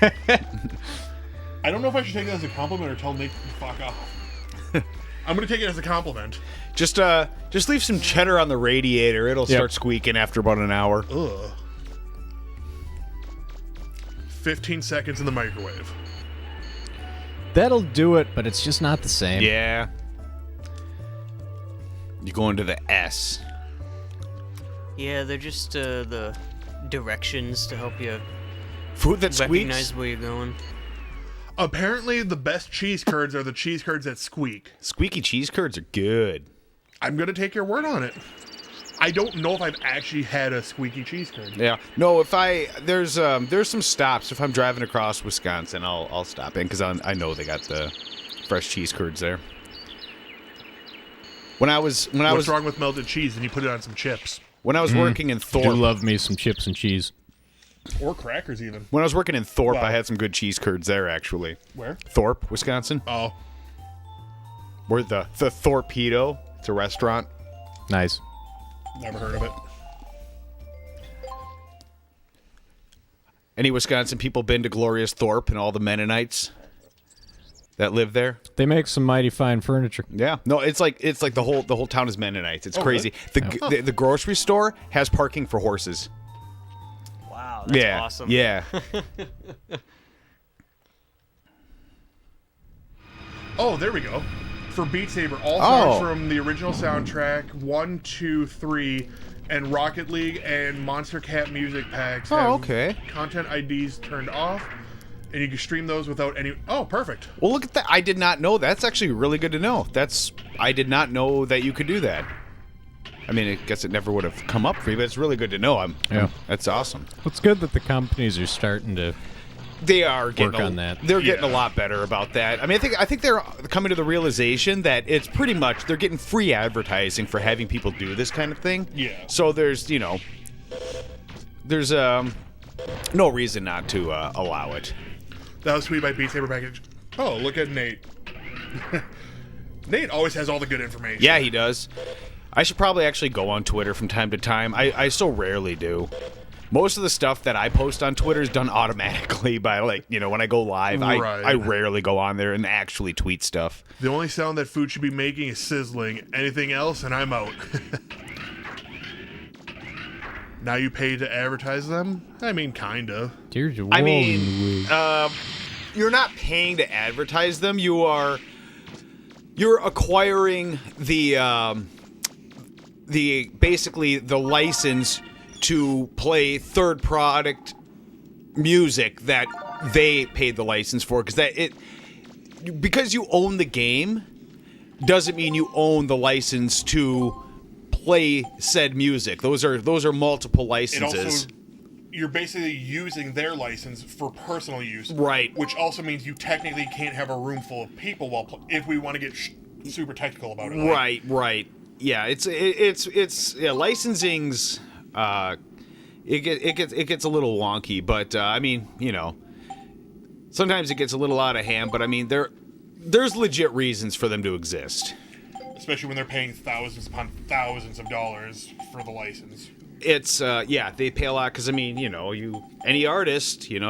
I don't know if I should take that as a compliment or tell Nate to fuck off. I'm gonna take it as a compliment. Just leave some cheddar on the radiator. It'll start squeaking after about an hour. Ugh. 15 seconds in the microwave. That'll do it, but it's just not the same. Yeah. You go into the S. Yeah, they're just the directions to help you Food that recognize squeaks. where you're going. Apparently, the best cheese curds are the cheese curds that squeak. Squeaky cheese curds are good. I'm gonna take your word on it. I don't know if I've actually had a squeaky cheese curd. Yeah. No, if there's some stops. If I'm driving across Wisconsin, I'll stop in because I know they got the fresh cheese curds there. What's wrong with melted cheese? And you put it on some chips When I was working in I do Thorpe, love me some chips and cheese. or crackers even. when I was working in Thorpe, Wow. I had some good cheese curds there actually. Where? Thorpe, Wisconsin. Oh, Where the Torpedo. It's a restaurant. Nice. never heard of it. Any Wisconsin people been to Glorious Thorpe and all the Mennonites that live there? They make some mighty fine furniture. Yeah. No, it's like the whole town is Mennonites. It's crazy. really? The grocery store has parking for horses. Wow, that's yeah. awesome. Yeah. Oh, there we go. For Beat Saber, all Oh. songs from the original soundtrack 1, 2, 3, and Rocket League and Monster Cat music packs have okay. content IDs turned off, and you can stream those without any. Oh, perfect. Well, look at that. I did not know. That's actually really good to know. I did not know that you could do that. I mean, I guess it never would have come up for me, but it's really good to know. That's awesome. It's good that the companies are starting to. They are getting Work on that. They're getting a lot better about that. I mean, I think they're coming to the realization that it's pretty much they're getting free advertising for having people do this kind of thing. Yeah. So there's no reason not to allow it. That was tweeted by Beat Saber package. Oh, look at Nate. Nate always has all the good information. Yeah, he does. I should probably actually go on Twitter from time to time. I so rarely do. Most of the stuff that I post on Twitter is done automatically by, when I go live. Right. I rarely go on there and actually tweet stuff. The only sound that food should be making is sizzling. Anything else, and I'm out. Now you pay to advertise them? I mean, kinda. Here's your I mean, you're not paying to advertise them. You're acquiring the basically the license to play third product music that they paid the license for, because you own the game doesn't mean you own the license to play said music. Those are multiple It licenses. also, you're basically using their license for personal use. Right. Which also means you technically can't have a room full of people if we want to get super technical about it. Right. Yeah, it's licensing's it gets a little wonky, but I mean, sometimes it gets a little out of hand, but I mean there's legit reasons for them to exist. Especially when they're paying thousands upon thousands of dollars for the license. It's they pay a lot because I mean, any artist, you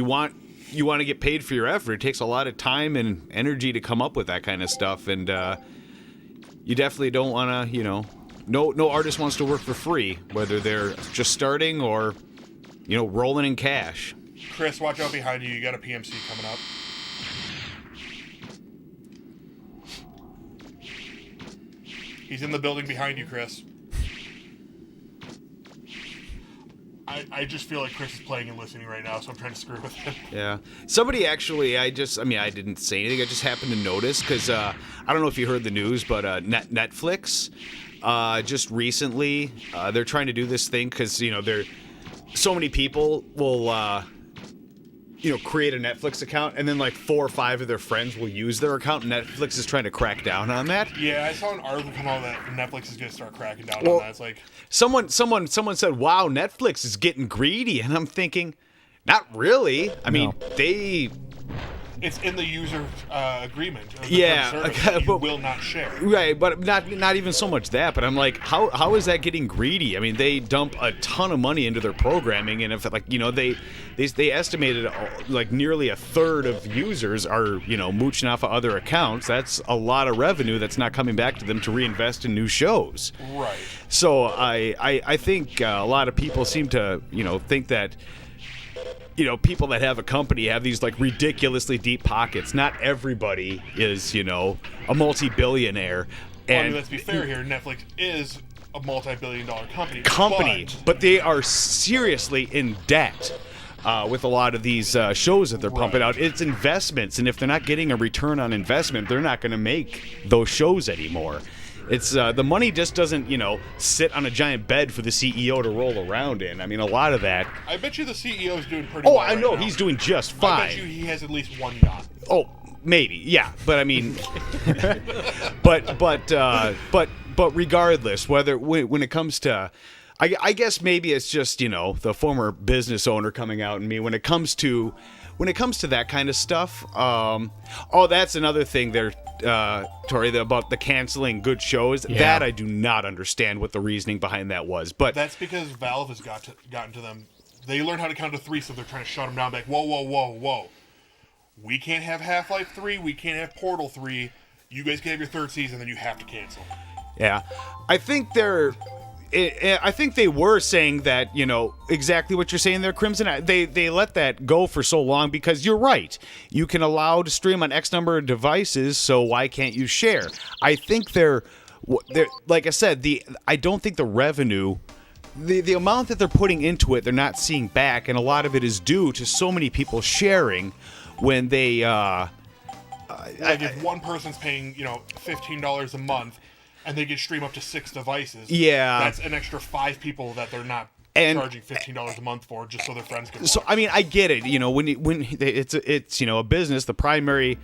want to get paid for your effort. It takes a lot of time and energy to come up with that kind of stuff, and you definitely don't want to, no artist wants to work for free, whether they're just starting or, rolling in cash. Chris, watch out behind you. You got a PMC coming up. He's in the building behind you, Chris. I just feel like Chris is playing and listening right now, so I'm trying to screw with him. Yeah. Somebody actually, I didn't say anything. I just happened to notice because I don't know if you heard the news, but Netflix just recently, they're trying to do this thing because, so many people will, create a Netflix account and then like 4 or 5 of their friends will use their account. And Netflix is trying to crack down on that. Yeah, I saw an article come out that Netflix is going to start cracking down Well, on that. It's like, someone said, "Wow, Netflix is getting greedy," and I'm thinking, not really. I mean, they It's in the user agreement. Of the Yeah, service okay, that you but- will not share. Right, but not even so much that. But I'm like, how is that getting greedy? I mean, they dump a ton of money into their programming, and if they estimated like nearly a third of users are mooching off of other accounts. That's a lot of revenue that's not coming back to them to reinvest in new shows. Right. So I think a lot of people seem to think that. People that have a company have these like ridiculously deep pockets. Not everybody is, a multi-billionaire. Well, I And mean, let's be fair here. Netflix is a multi-billion-dollar company. but they are seriously in debt with a lot of these shows that they're pumping out. It's investments, and if they're not getting a return on investment, they're not going to make those shows anymore. It's the money just doesn't, sit on a giant bed for the CEO to roll around in. I mean, a lot of that. I bet you the CEO is doing pretty Oh, well I know right now. he's doing just I fine. bet you he has at least one yacht. Oh, maybe, yeah, but I mean, but regardless, whether when it comes to, I guess maybe it's just the former business owner coming out in me when it comes to that kind of stuff. That's another thing there, Tori, about the canceling good shows. Yeah. That I do not understand what the reasoning behind that was, but That's because Valve has gotten to them. They learned how to count to 3, so they're trying to shut them down. Like, whoa. We can't have Half-Life 3. We can't have Portal 3. You guys can have your third season, then you have to cancel. yeah, I think they were saying that, exactly what you're saying there, Crimson. They let that go for so long because you're right. You can allow to stream on X number of devices, so why can't you share? I think they're like I said, I don't think the revenue, the amount that they're putting into it, they're not seeing back, and a lot of it is due to so many people sharing when they. If one person's paying, $15 a month, and they can stream up to 6 devices. Yeah. That's an extra 5 people that they're not And- charging $15 a month for, just so their friends can. So watch. I mean, I get it. When it's a business, the primary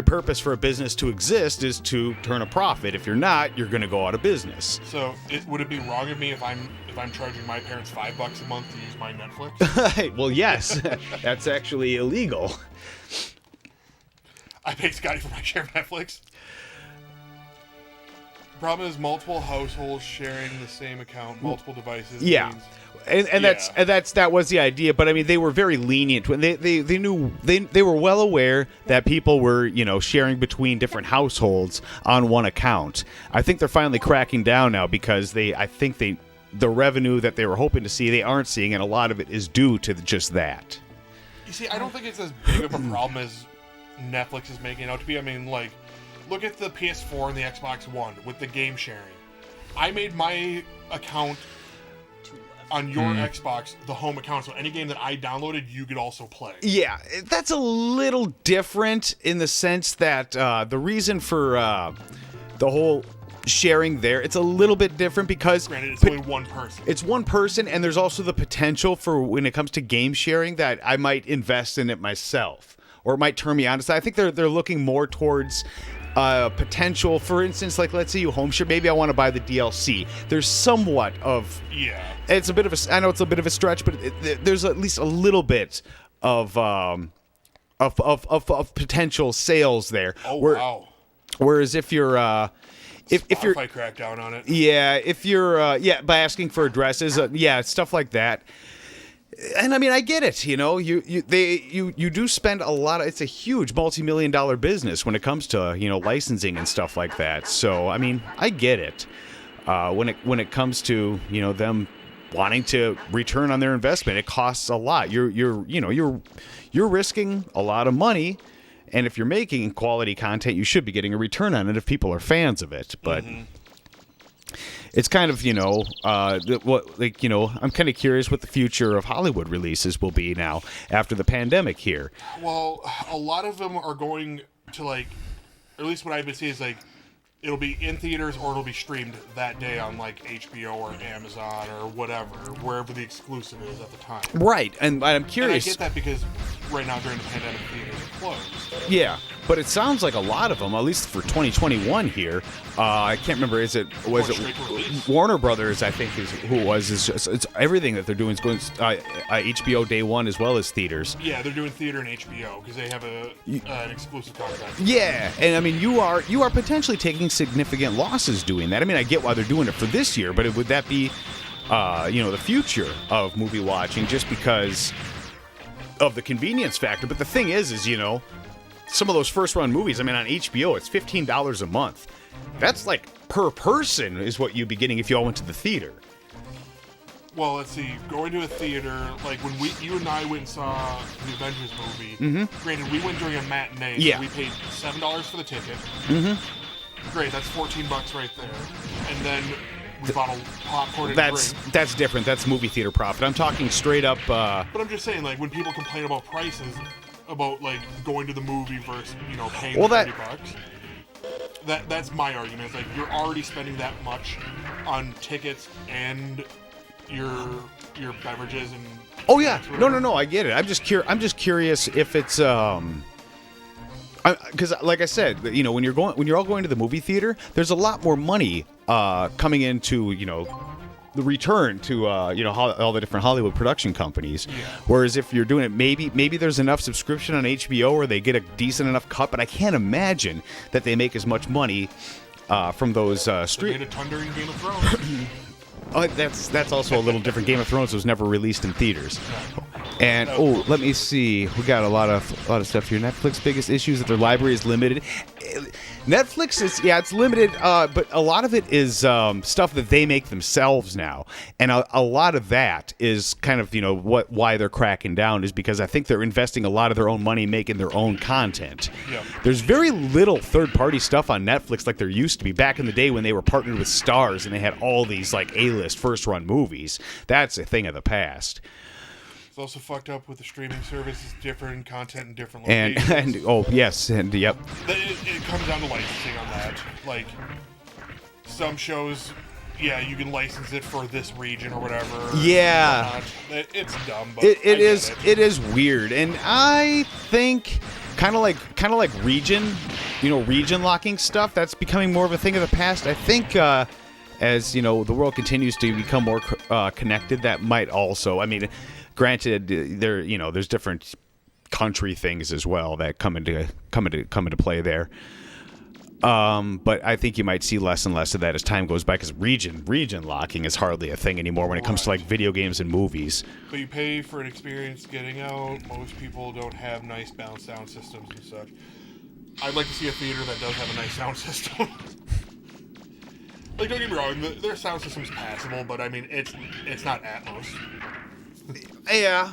purpose for a business to exist is to turn a profit. If you're not, you're going to go out of business. So, would it be wrong of me if I'm charging my parents $5 a month to use my Netflix? Well, yes, that's actually illegal. I pay Scotty for my share of Netflix. Problem is multiple households sharing the same account, multiple devices. Yeah. means- And that was the idea, but I mean they were very lenient when they knew they were well aware that people were sharing between different households on one account. I think they're finally cracking down now because the revenue that they were hoping to see they aren't seeing, and a lot of it is due to just that. You see, I don't think it's as big of a problem as Netflix is making it out to be. I mean, like, look at the PS4 and the Xbox One with the game sharing. I made my account on your Xbox the home account, so any game that I downloaded, you could also play. Yeah, that's a little different in the sense that the reason for the whole sharing there, it's a little bit different because Granted, it's only one person. it's one person, and there's also the potential for when it comes to game sharing that I might invest in it myself, or it might turn me on to. So I think they're looking more towards potential. For instance, like let's say you home share, maybe I want to buy the DLC. There's somewhat of it's a bit of a. I know it's a bit of a stretch, but there's at least a little bit of potential sales there. Oh, wow. Whereas if you're if you're Spotify cracked down on it. yeah, if you're by asking for addresses, stuff like that. And I mean, I get it. You do spend a lot of. It's a huge multi-million-dollar business when it comes to licensing and stuff like that. So I mean, I get it. When it comes to them wanting to return on their investment, it costs a lot. You're risking a lot of money. And if you're making quality content, you should be getting a return on it if people are fans of it. But it's kind of, I'm kind of curious what the future of Hollywood releases will be now after the pandemic here. Well, a lot of them are going to or at least what I've been seeing is it'll be in theaters or it'll be streamed that day on HBO or Amazon or whatever, wherever the exclusive is at the time. Right, and I'm And I curious. get that because right now during the pandemic, theaters closed. Yeah, but it sounds like a lot of them, at least for 2021 here. I can't remember. Was it straight to release. Warner Brothers? I think is who it was. Is just, it's everything that they're doing is going HBO day one as well as theaters. Yeah, they're doing theater and HBO because they have an exclusive contract. Yeah, and I mean you are potentially taking significant losses doing that. I mean I get why they're doing it for this year, but would that be the future of movie watching just because of the convenience factor? But the thing is some of those first run movies, I mean on HBO it's $15 a month. That's like per person is what you'd be getting if you all went to the theater. Well, let's see. Going to a theater, like when you and I went and saw the Avengers movie. Granted, we went during a matinee, so we paid $7 for the ticket. Great, that's $14 right there. And then we bought a popcorn and a drink. That's different. That's movie theater profit. I'm talking straight up. But I'm just saying, like when people complain about prices, about like going to the movie versus paying $30. That's my argument. It's like you're already spending that much on tickets and your beverages and. Oh yeah, no, I get it. I'm just curious if it's because like I said, when you're all going to the movie theater, there's a lot more money coming into the return to all the different Hollywood production companies. Yeah. Whereas if you're doing it, maybe there's enough subscription on HBO where they get a decent enough cut, but I can't imagine that they make as much money from those They made a ton during Game of Thrones. Oh, that's also a little different. Game of Thrones was never released in theaters. And let me see. We got a lot of stuff here. Netflix biggest issues that their library is limited. Netflix is it's limited, but a lot of it is stuff that they make themselves now, and a lot of that is kind of why they're cracking down is because I think they're investing a lot of their own money making their own content. Yeah. There's very little third-party stuff on Netflix like there used to be back in the day when they were partnered with Stars and they had all these like A-list first-run movies. That's a thing of the past. It's also fucked up with the streaming services, different content in different locations. Yep. It comes down to licensing on that. Like, some shows, you can license it for this region or whatever. Yeah. It's dumb, but it is weird. And I think kind of like region locking stuff, that's becoming more of a thing of the past. I think as, the world continues to become more connected, that might also, I mean, granted, there's different country things as well that come into play there. But I think you might see less and less of that as time goes by because region locking is hardly a thing anymore when it comes to like video games and movies. But you pay for an experience getting out. Most people don't have nice balanced sound systems and such. I'd like to see a theater that does have a nice sound system. Like, don't get me wrong, their sound system's passable, but I mean, it's not Atmos. Yeah.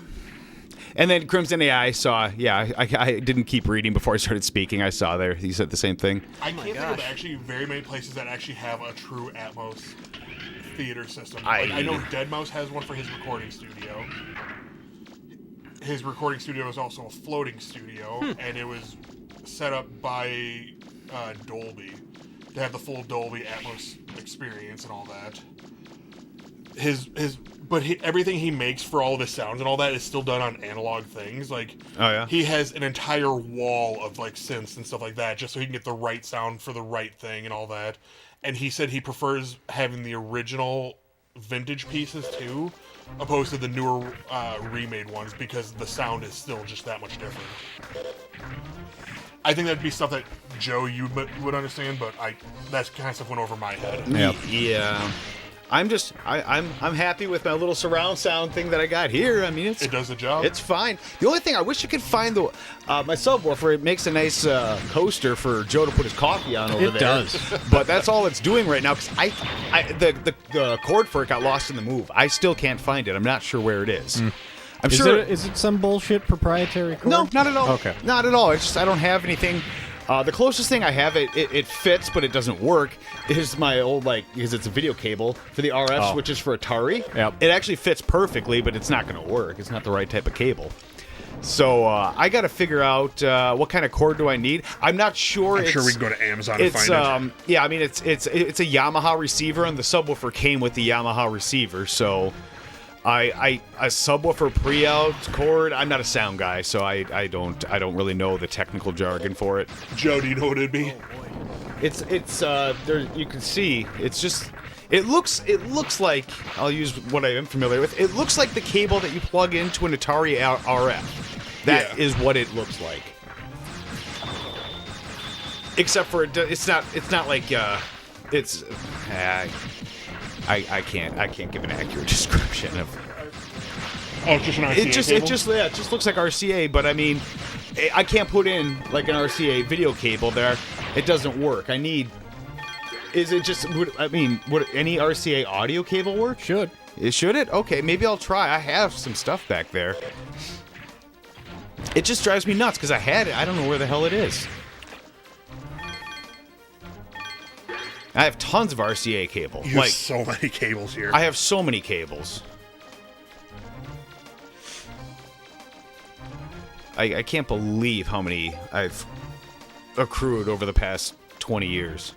And then Crimson AI, I saw, I didn't keep reading before I started speaking. I saw there, he said the same thing. I can't think of actually very many places that actually have a true Atmos theater system. I know Deadmau5 has one for his recording studio. His recording studio is also a floating studio, and it was set up by Dolby to have the full Dolby Atmos experience and all that. Everything he makes for all of his sounds and all that is still done on analog things. Like, he has an entire wall of like synths and stuff like that just so he can get the right sound for the right thing and all that. And he said he prefers having the original vintage pieces too, opposed to the newer remade ones because the sound is still just that much different. I think that'd be stuff that Joe you would understand, but that's kind of stuff went over my head. Yeah. I'm happy with my little surround sound thing that I got here. I mean, it does the job. It's fine. The only thing I wish I could find my subwoofer. It makes a nice coaster for Joe to put his coffee on over there. It does, but that's all it's doing right now because the cord for it got lost in the move. I still can't find it. I'm not sure where it is. I'm sure. Is it some bullshit proprietary cord? No, not at all. Okay, not at all. It's just I don't have anything. The closest thing I have, it fits, but it doesn't work, is my old, because it's a video cable for the RF switches for Atari. Yep. It actually fits perfectly, but it's not going to work. It's not the right type of cable. So I got to figure out what kind of cord do I need. I'm not sure. I'm sure we can go to Amazon and find it. Yeah, I mean, it's a Yamaha receiver, and the subwoofer came with the Yamaha receiver, so... A subwoofer pre-out cord. I'm not a sound guy, so I don't really know the technical jargon for it. Joe, do you know what it'd be? It's there you can see. It's just it looks like, I'll use what I am familiar with. It looks like the cable that you plug into an Atari RF. That is what it looks like. Except for it's not like it's I can't give an accurate description of. Oh, it's just an RCA It just looks like RCA, but I mean, I can't put in like an RCA video cable there. It doesn't work. I need. Is it just? Would any RCA audio cable work? Should. Should it? Okay, maybe I'll try. I have some stuff back there. It just drives me nuts because I had it. I don't know where the hell it is. I have tons of RCA cable. You have so many cables here. I have so many cables. I can't believe how many I've accrued over the past 20 years.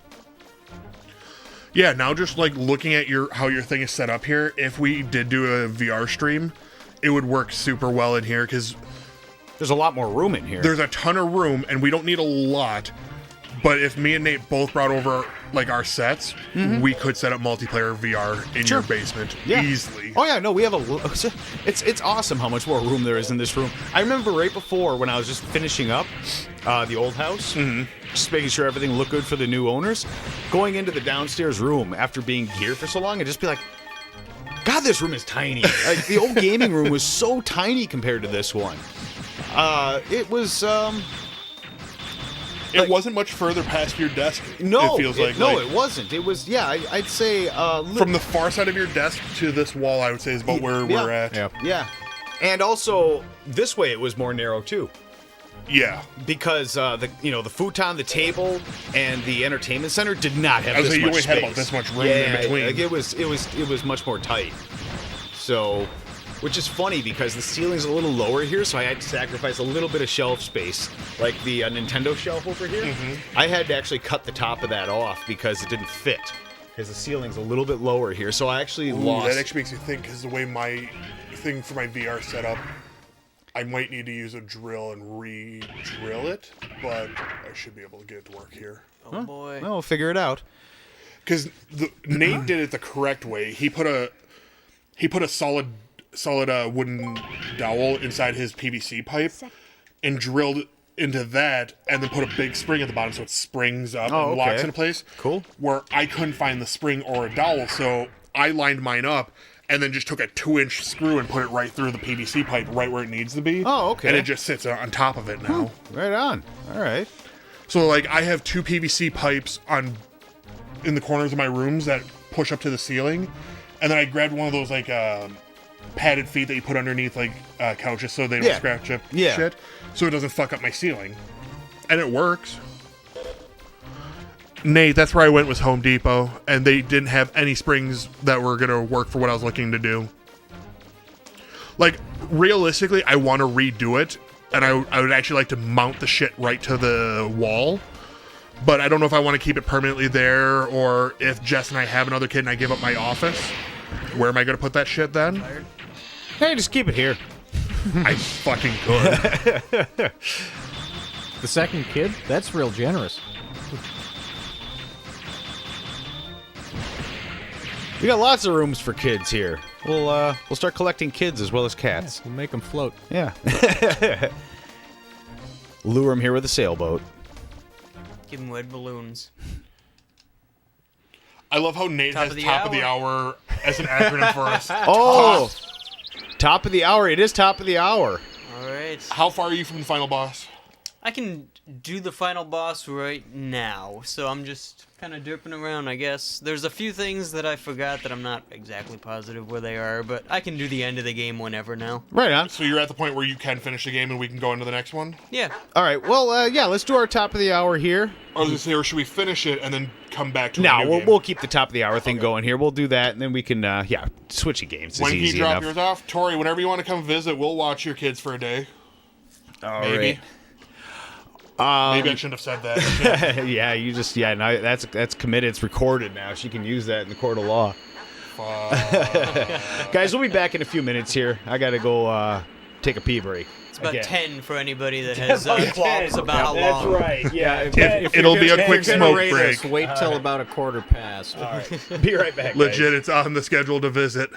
Yeah, now just like looking at how your thing is set up here, if we did do a VR stream, it would work super well in here because there's a lot more room in here. There's a ton of room, and we don't need a lot. But if me and Nate both brought over like our sets, we could set up multiplayer VR in your basement easily. Oh yeah, no, we have it's awesome how much more room there is in this room. I remember right before when I was just finishing up the old house, just making sure everything looked good for the new owners, going into the downstairs room after being here for so long and just be like, God, this room is tiny. Like the old gaming room was so tiny compared to this one. It was it wasn't much further past your desk. No, it feels like. No, it wasn't. It was, I'd say... from the far side of your desk to this wall, I would say, is about where we're at. Yeah. And also, this way it was more narrow, too. Yeah. Because, the futon, the table, and the entertainment center did not have this much space. You only had about this much room in between. Like it was much more tight. So... Which is funny because the ceiling's a little lower here, so I had to sacrifice a little bit of shelf space. Like the Nintendo shelf over here, I had to actually cut the top of that off because it didn't fit. Because the ceiling's a little bit lower here, so I actually lost... That actually makes you think, because the way my thing for my VR setup, I might need to use a drill and re-drill it, but I should be able to get it to work here. Oh boy. Well, we'll figure it out. Because Nate did it the correct way. He put a solid wooden dowel inside his PVC pipe and drilled into that and then put a big spring at the bottom so it springs up and locks into place. Cool. Where I couldn't find the spring or a dowel, so I lined mine up and then just took a 2-inch screw and put it right through the PVC pipe right where it needs to be. Oh, okay. And it just sits on top of it now. Right on. All right. So like I have 2 PVC pipes in the corners of my rooms that push up to the ceiling, and then I grabbed one of those like padded feet that you put underneath like couches so they don't scratch up shit, so it doesn't fuck up my ceiling, and it works. Nate, that's where I went, was Home Depot, and they didn't have any springs that were gonna work for what I was looking to do. Like realistically, I want to redo it, and I would actually like to mount the shit right to the wall, but I don't know if I want to keep it permanently there, or if Jess and I have another kid and I give up my office, where am I gonna put that shit then? Hey, just keep it here. I fucking could. The second kid? That's real generous. We got lots of rooms for kids here. We'll start collecting kids as well as cats. We'll make them float. Yeah. Lure them here with a sailboat. Give them red balloons. I love how Nate has top of the hour as an acronym for us. Oh! Top of the hour. It is top of the hour. All right. How far are you from the final boss? I can do the final boss right now, so I'm just kind of derping around, I guess. There's a few things that I forgot that I'm not exactly positive where they are, but I can do the end of the game whenever now. Right on. So you're at the point where you can finish the game and we can go into the next one? Yeah. All right. Well, yeah, let's do our top of the hour here. I was going to say, or should we finish it and then come back to a new game? We'll keep the top of the hour thing going here. We'll do that, and then we can, switch games. When It's can you easy drop enough. yours off? Tori, whenever you want to come visit, we'll watch your kids for a day. All Maybe. right. Maybe I shouldn't have said that. Yeah, no, that's committed. It's recorded now. She can use that in the court of law. Guys, we'll be back in a few minutes here. I gotta go take a pee break. It's about Again. 10 for anybody that has qualms about how That's long. right. Yeah. It'll be a quick smoke break. Wait till about a quarter past. All right. Be right back. Legit, Guys. it's on the schedule to visit.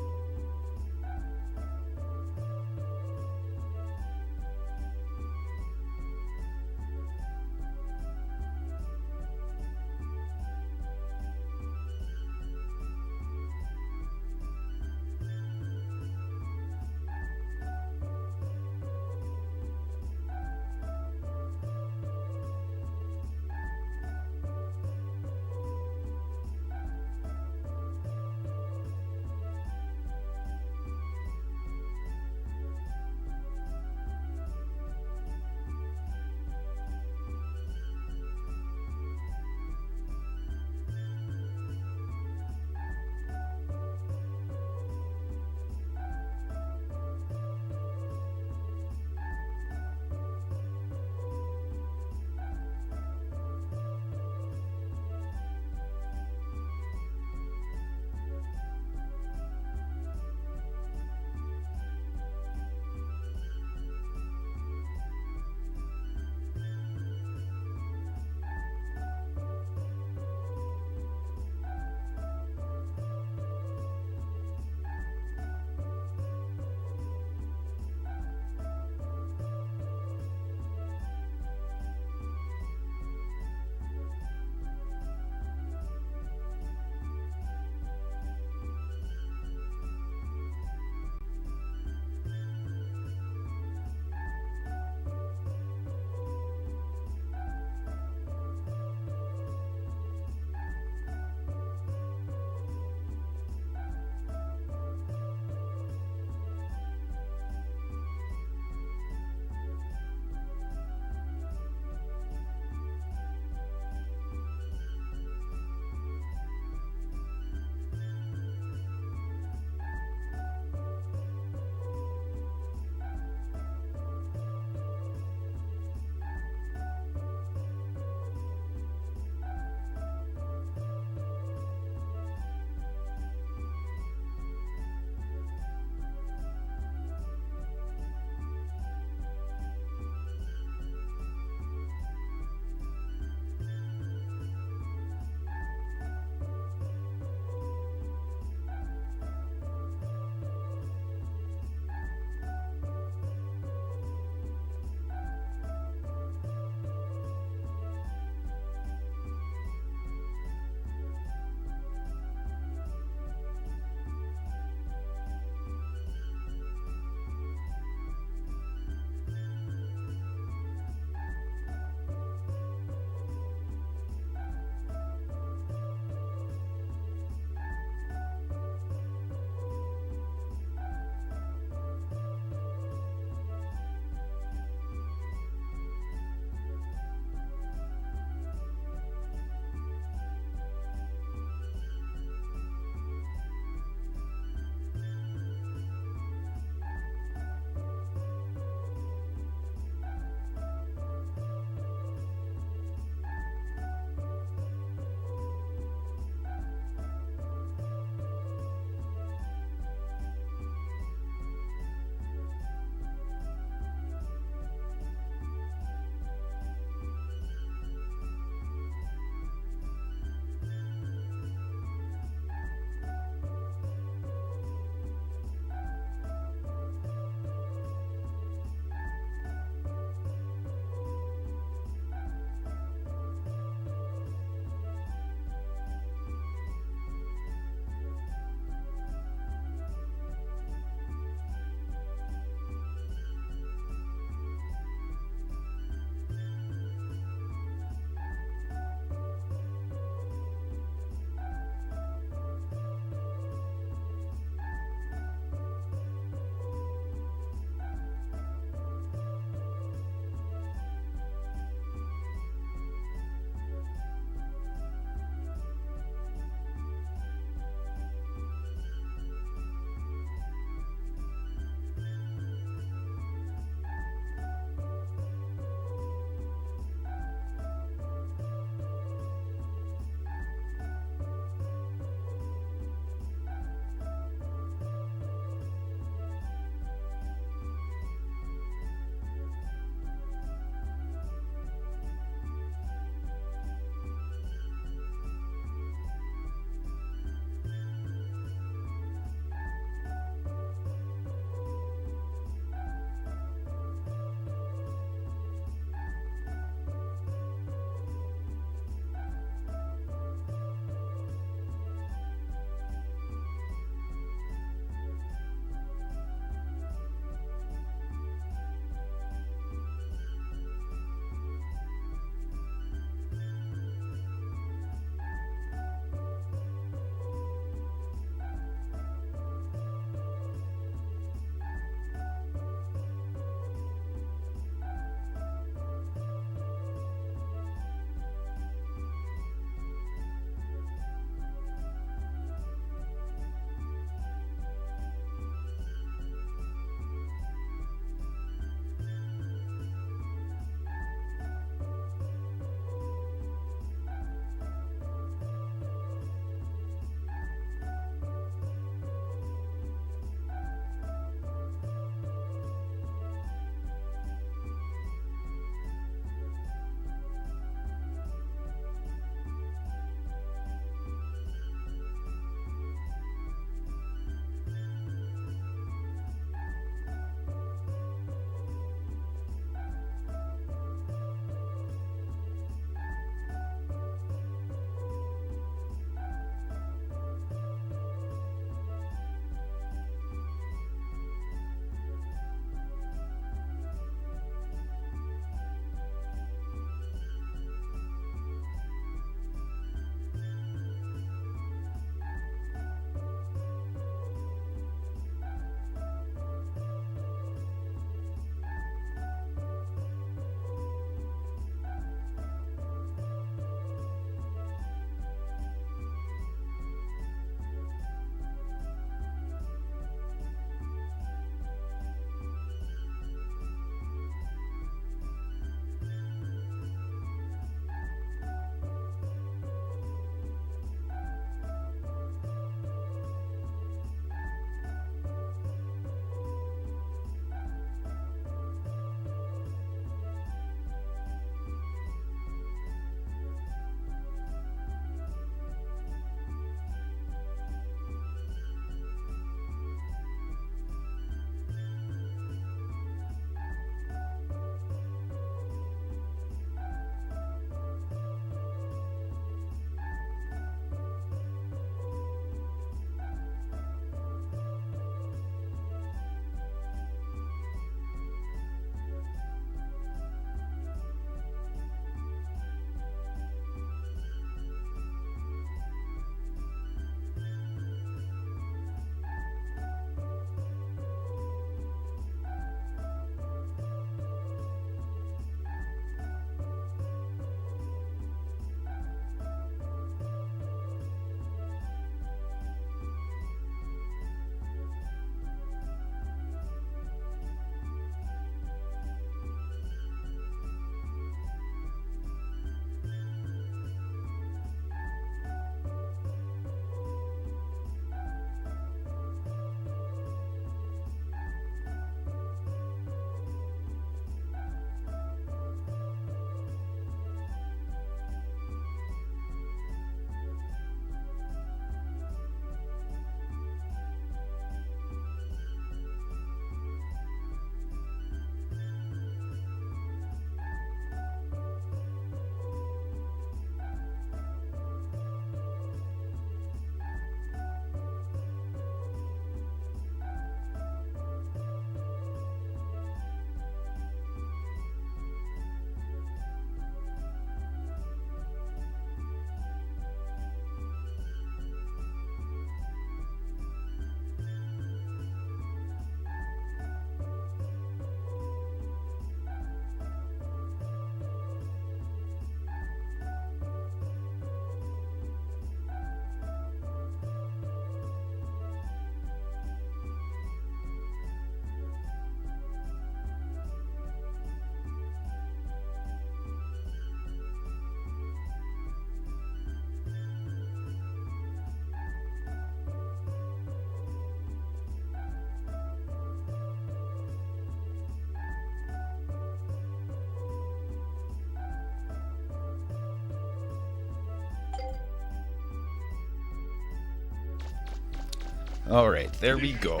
All right, there we go.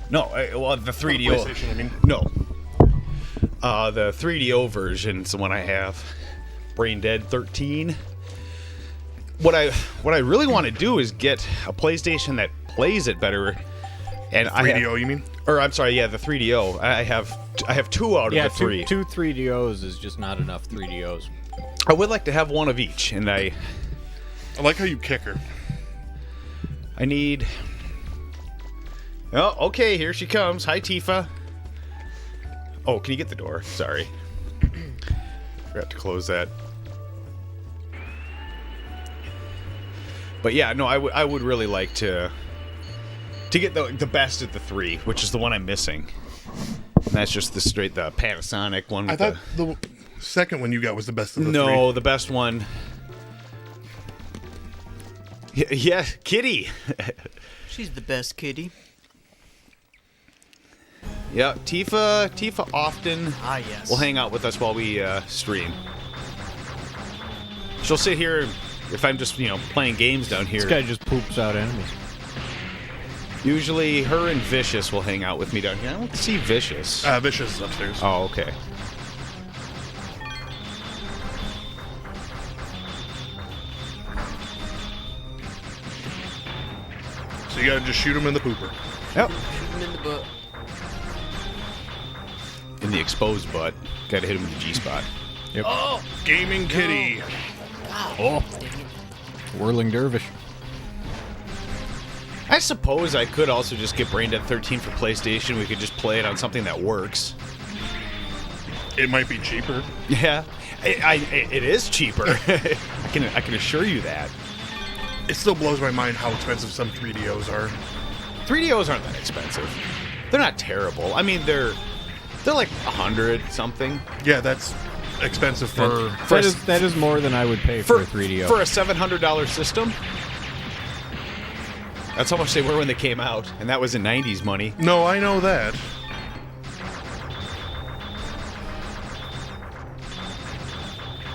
No, well, the 3DO. PlayStation, I mean. No. The 3DO version is the one I have. Brain Dead 13. What I really want to do is get a PlayStation that plays it better. And 3DO, you mean? Or I'm sorry, yeah, the 3DO. I have 2 out of the 3. Two 3DOs is just not enough 3DOs. I would like to have one of each, and I like how you kick her. I need. Oh, okay, here she comes. Hi, Tifa. Oh, can you get the door? Sorry. Forgot to close that. But yeah, no, I would really like to get the best of the 3, which is the one I'm missing. And that's just the Panasonic one. I thought the second one you got was the best of the 3. No, the best one. Yeah, Kitty. She's the best kitty. Yeah, Tifa often Yes. will hang out with us while we stream. She'll sit here if I'm just, playing games down here. This guy just poops out enemies. Usually her and Vicious will hang out with me down here. I don't see Vicious. Vicious is upstairs. Oh, okay. So you gotta just shoot him in the pooper. Yep. Shoot him in the butt. In the exposed butt. Gotta hit him in the G-spot. Yep. Oh! Gaming Kitty. Oh. Whirling Dervish. I suppose I could also just get Brain Dead 13 for PlayStation. We could just play it on something that works. It might be cheaper. Yeah. It is cheaper. I can assure you that. It still blows my mind how expensive some 3DOs are. 3DOs aren't that expensive. They're not terrible. I mean, they're like 100 something. Yeah, that's expensive for That is more than I would pay for a 3DO. For a $700 system. That's how much they were when they came out, and that was in 90s money. No, I know that.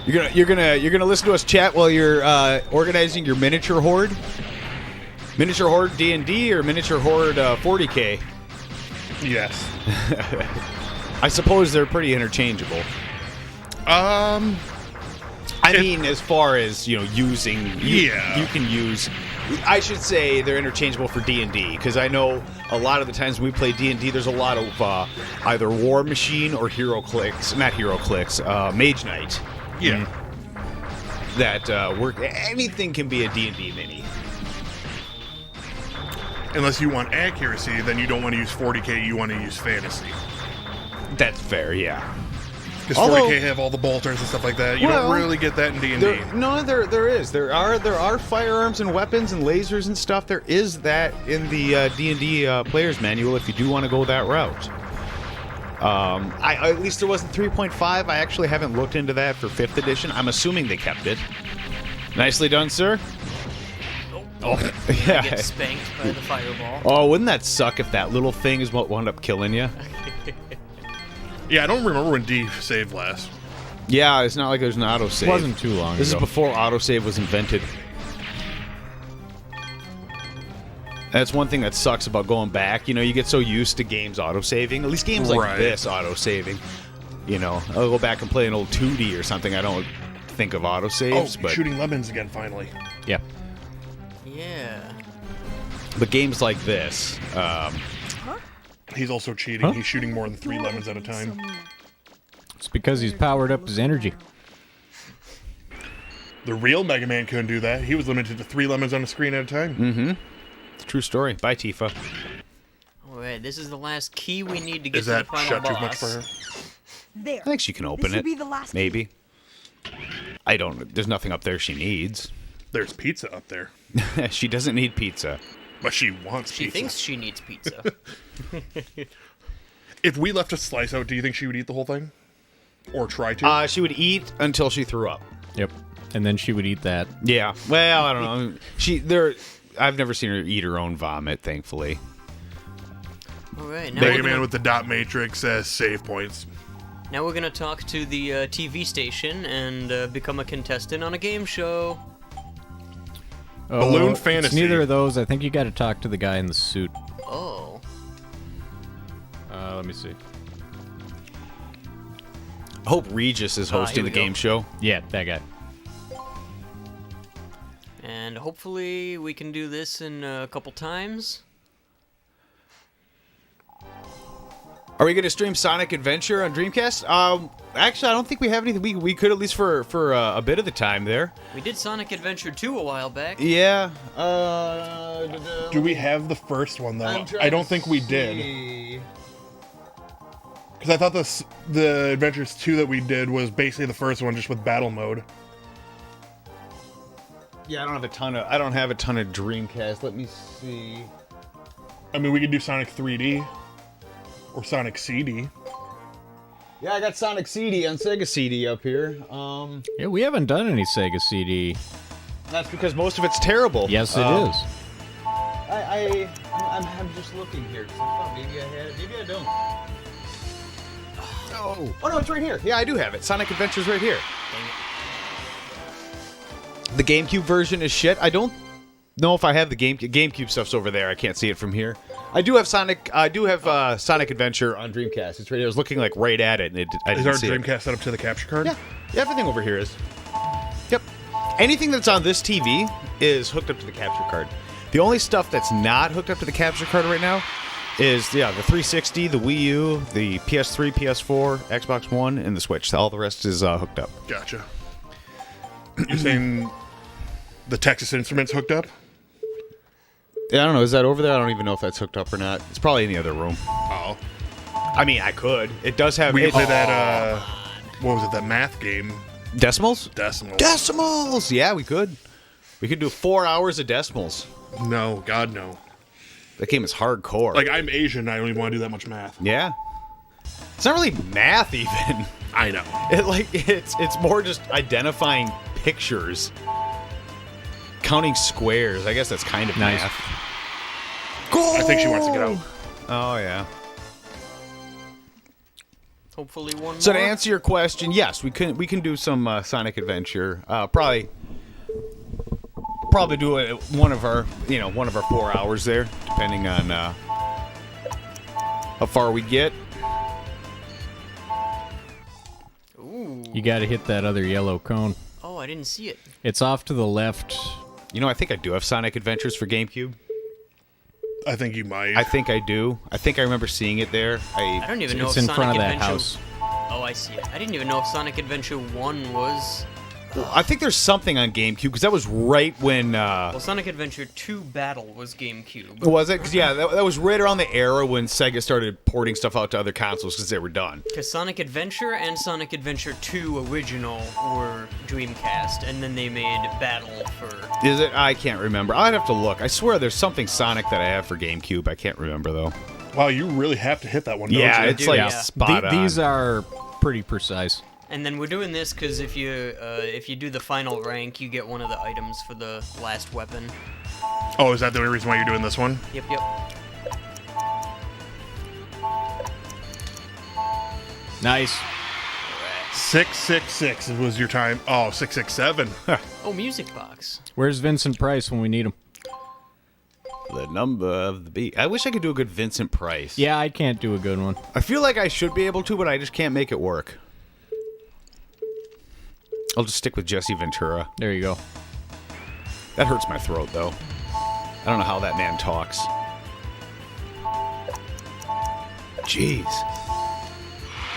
You're gonna listen to us chat while you're organizing your miniature horde. Miniature horde D&D or miniature horde 40K. Yes. I suppose they're pretty interchangeable. I mean, as far as using, you can use. I should say they're interchangeable for D&D because I know a lot of the times when we play D&D, there's a lot of either War Machine or Mage Knight. Yeah. That work. Anything can be a D&D mini. Unless you want accuracy, then you don't want to use 40K, you want to use fantasy. That's fair, yeah. Because Although- 40K have all the bolters and stuff like that. You don't really get that in D&D. There is. There are firearms and weapons and lasers and stuff. There is that in the D&D player's manual if you do want to go that route. At least there wasn't 3.5. I actually haven't looked into that for 5th edition. I'm assuming they kept it. Nicely done, sir. Oh, Yeah. get spanked by the fireball. Oh, wouldn't that suck if that little thing is what wound up killing you? Yeah, I don't remember when D saved last. Yeah, it's not like there's an autosave. It wasn't too long This is ago. before autosave was invented. That's one thing that sucks about going back. You get so used to games autosaving. At least games like Right. this autosaving. I'll go back and play an old 2D or something. I don't think of autosaves, Oh, but shooting lemons again, finally. Yeah. Yeah. but games like this, He's also cheating. Huh? He's shooting more than 3 lemons at a time. It's because he's powered up his energy. The real Mega Man couldn't do that. He was limited to 3 lemons on a screen at a time. it's a true story. Bye, Tifa. Alright, this is the last key we need to get Is to that the final shut boss. too much for her? There. I think she can open This will it. be the last Maybe. I don't. There's nothing up there she needs. There's pizza up there. She doesn't need pizza. But she wants She pizza. thinks she needs pizza. If we left a slice out, do you think she would eat the whole thing? Or try to? She would eat until she threw up. Yep. And then she would eat that. Yeah. Well, I don't know. I've never seen her eat her own vomit, thankfully. Alright, now, Mega we're Man gonna- with the dot matrix as save points. now we're gonna talk to the TV station and become a contestant on a game show. Balloon It's Fantasy. neither of those. I think you got to talk to the guy in the suit. Oh. Let me see. I hope Regis is hosting here the we go. game show. Yeah, that guy. And hopefully we can do this in a couple times. Are we going to stream Sonic Adventure on Dreamcast? Actually, I don't think we have anything. We could at least for a bit of the time there. We did Sonic Adventure 2 a while back. Yeah. Do we have the first one though? I don't think we did. Because I thought the Adventures 2 that we did was basically the first one, just with battle mode. Yeah, I don't have a ton of Dreamcast. Let me see. I mean, we could do Sonic 3D or Sonic CD. Yeah, I got Sonic CD on Sega CD up here. Yeah, we haven't done any Sega CD. That's because most of it's terrible. Yes, it is. I'm just looking here. 'Cause I thought maybe I had it. Maybe I don't. Oh no, it's right here. Yeah, I do have it. Sonic Adventure's right here. The GameCube version is shit. I don't know if I have the GameCube stuff's over there. I can't see it from here. I do have Sonic Adventure on Dreamcast. It's right here. I was looking like right at it, and I Is didn't our see it. Dreamcast set up to the capture card? Yeah, everything over here is. Yep. Anything that's on this TV is hooked up to the capture card. The only stuff that's not hooked up to the capture card right now is the 360, the Wii U, the PS3, PS4, Xbox One, and the Switch. All the rest is hooked up. Gotcha. You're saying the Texas Instruments hooked up? Yeah, I don't know. Is that over there? I don't even know if that's hooked up or not. It's probably in the other room. Oh. I mean, I could. It does have. We could play that, what was it, that math game? Decimals? Decimal. Decimals! Yeah, we could. We could do 4 hours of decimals. No, God, no. That game is hardcore. Like, I'm Asian, I don't even want to do that much math. Yeah. It's not really math, even. I know. It's more just identifying pictures, counting squares. I guess that's kind of Nice. math. Goal! I think she wants to get out. Oh yeah. Hopefully one more. So to answer your question, yes, we can do some Sonic Adventure. Probably do it one of our 4 hours there, depending on how far we get. Ooh. You got to hit that other yellow cone. Oh, I didn't see it. It's off to the left. You know, I think I do have Sonic Adventures for GameCube. I think you might. I think I do. I think I remember seeing it there. I don't even know It's if in Sonic front of that Adventure... house. Oh, I see it. I didn't even know if Sonic Adventure 1 was... I think there's something on GameCube because that was right when. Well, Sonic Adventure 2 Battle was GameCube. Was it? Because yeah, that was right around the era when Sega started porting stuff out to other consoles because they were done. Because Sonic Adventure and Sonic Adventure 2 Original were Dreamcast, and then they made Battle for... Is it? I can't remember. I'd have to look. I swear there's something Sonic that I have for GameCube. I can't remember though. Wow, you really have to hit that one, don't Yeah, you? it's like Yeah. spot on. These are pretty precise. And then we're doing this because if you do the final rank, you get one of the items for the last weapon. Oh, is that the only reason why you're doing this one? Yep. 666 was your time. Oh, 667. Oh, Music Box. Where's Vincent Price when we need him? The number of the beat. I wish I could do a good Vincent Price. Yeah, I can't do a good one. I feel like I should be able to, but I just can't make it work. I'll just stick with Jesse Ventura. There you go. That hurts my throat, though. I don't know how that man talks. Jeez.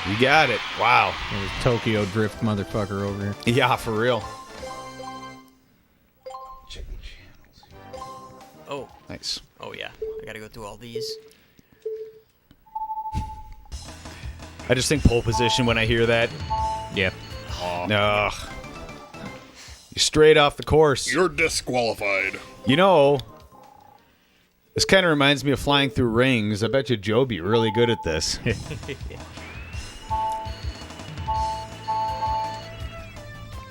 You got it. Wow. There's Tokyo Drift motherfucker over here. Yeah, for real. Check the channels. Oh. Nice. Oh, yeah. I gotta go through all these. I just think pole position when I hear that. Yeah. Ugh. You're straight off the course. You're disqualified. You know, this kind of reminds me of Flying Through Rings. I bet you Joe be really good at this. I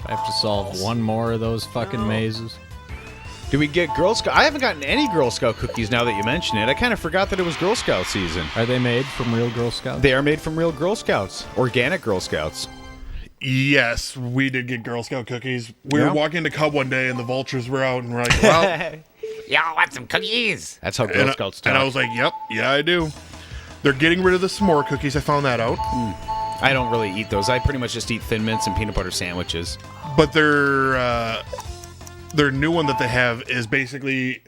have to solve one more of those fucking mazes. Do we get Girl Scout? I haven't gotten any Girl Scout cookies now that you mention it. I kind of forgot that it was Girl Scout season. Are they made from real Girl Scouts? They are made from real Girl Scouts. Organic Girl Scouts. Yes, we did get Girl Scout cookies. We Yeah? were walking into Cub one day, and the vultures were out, and we're like, well... Y'all want some cookies? That's how Girl Scouts talk. And I was like, yep, yeah, I do. They're getting rid of the s'more cookies. I found that out. I don't really eat those. I pretty much just eat Thin Mints and peanut butter sandwiches. But their new one that they have is basically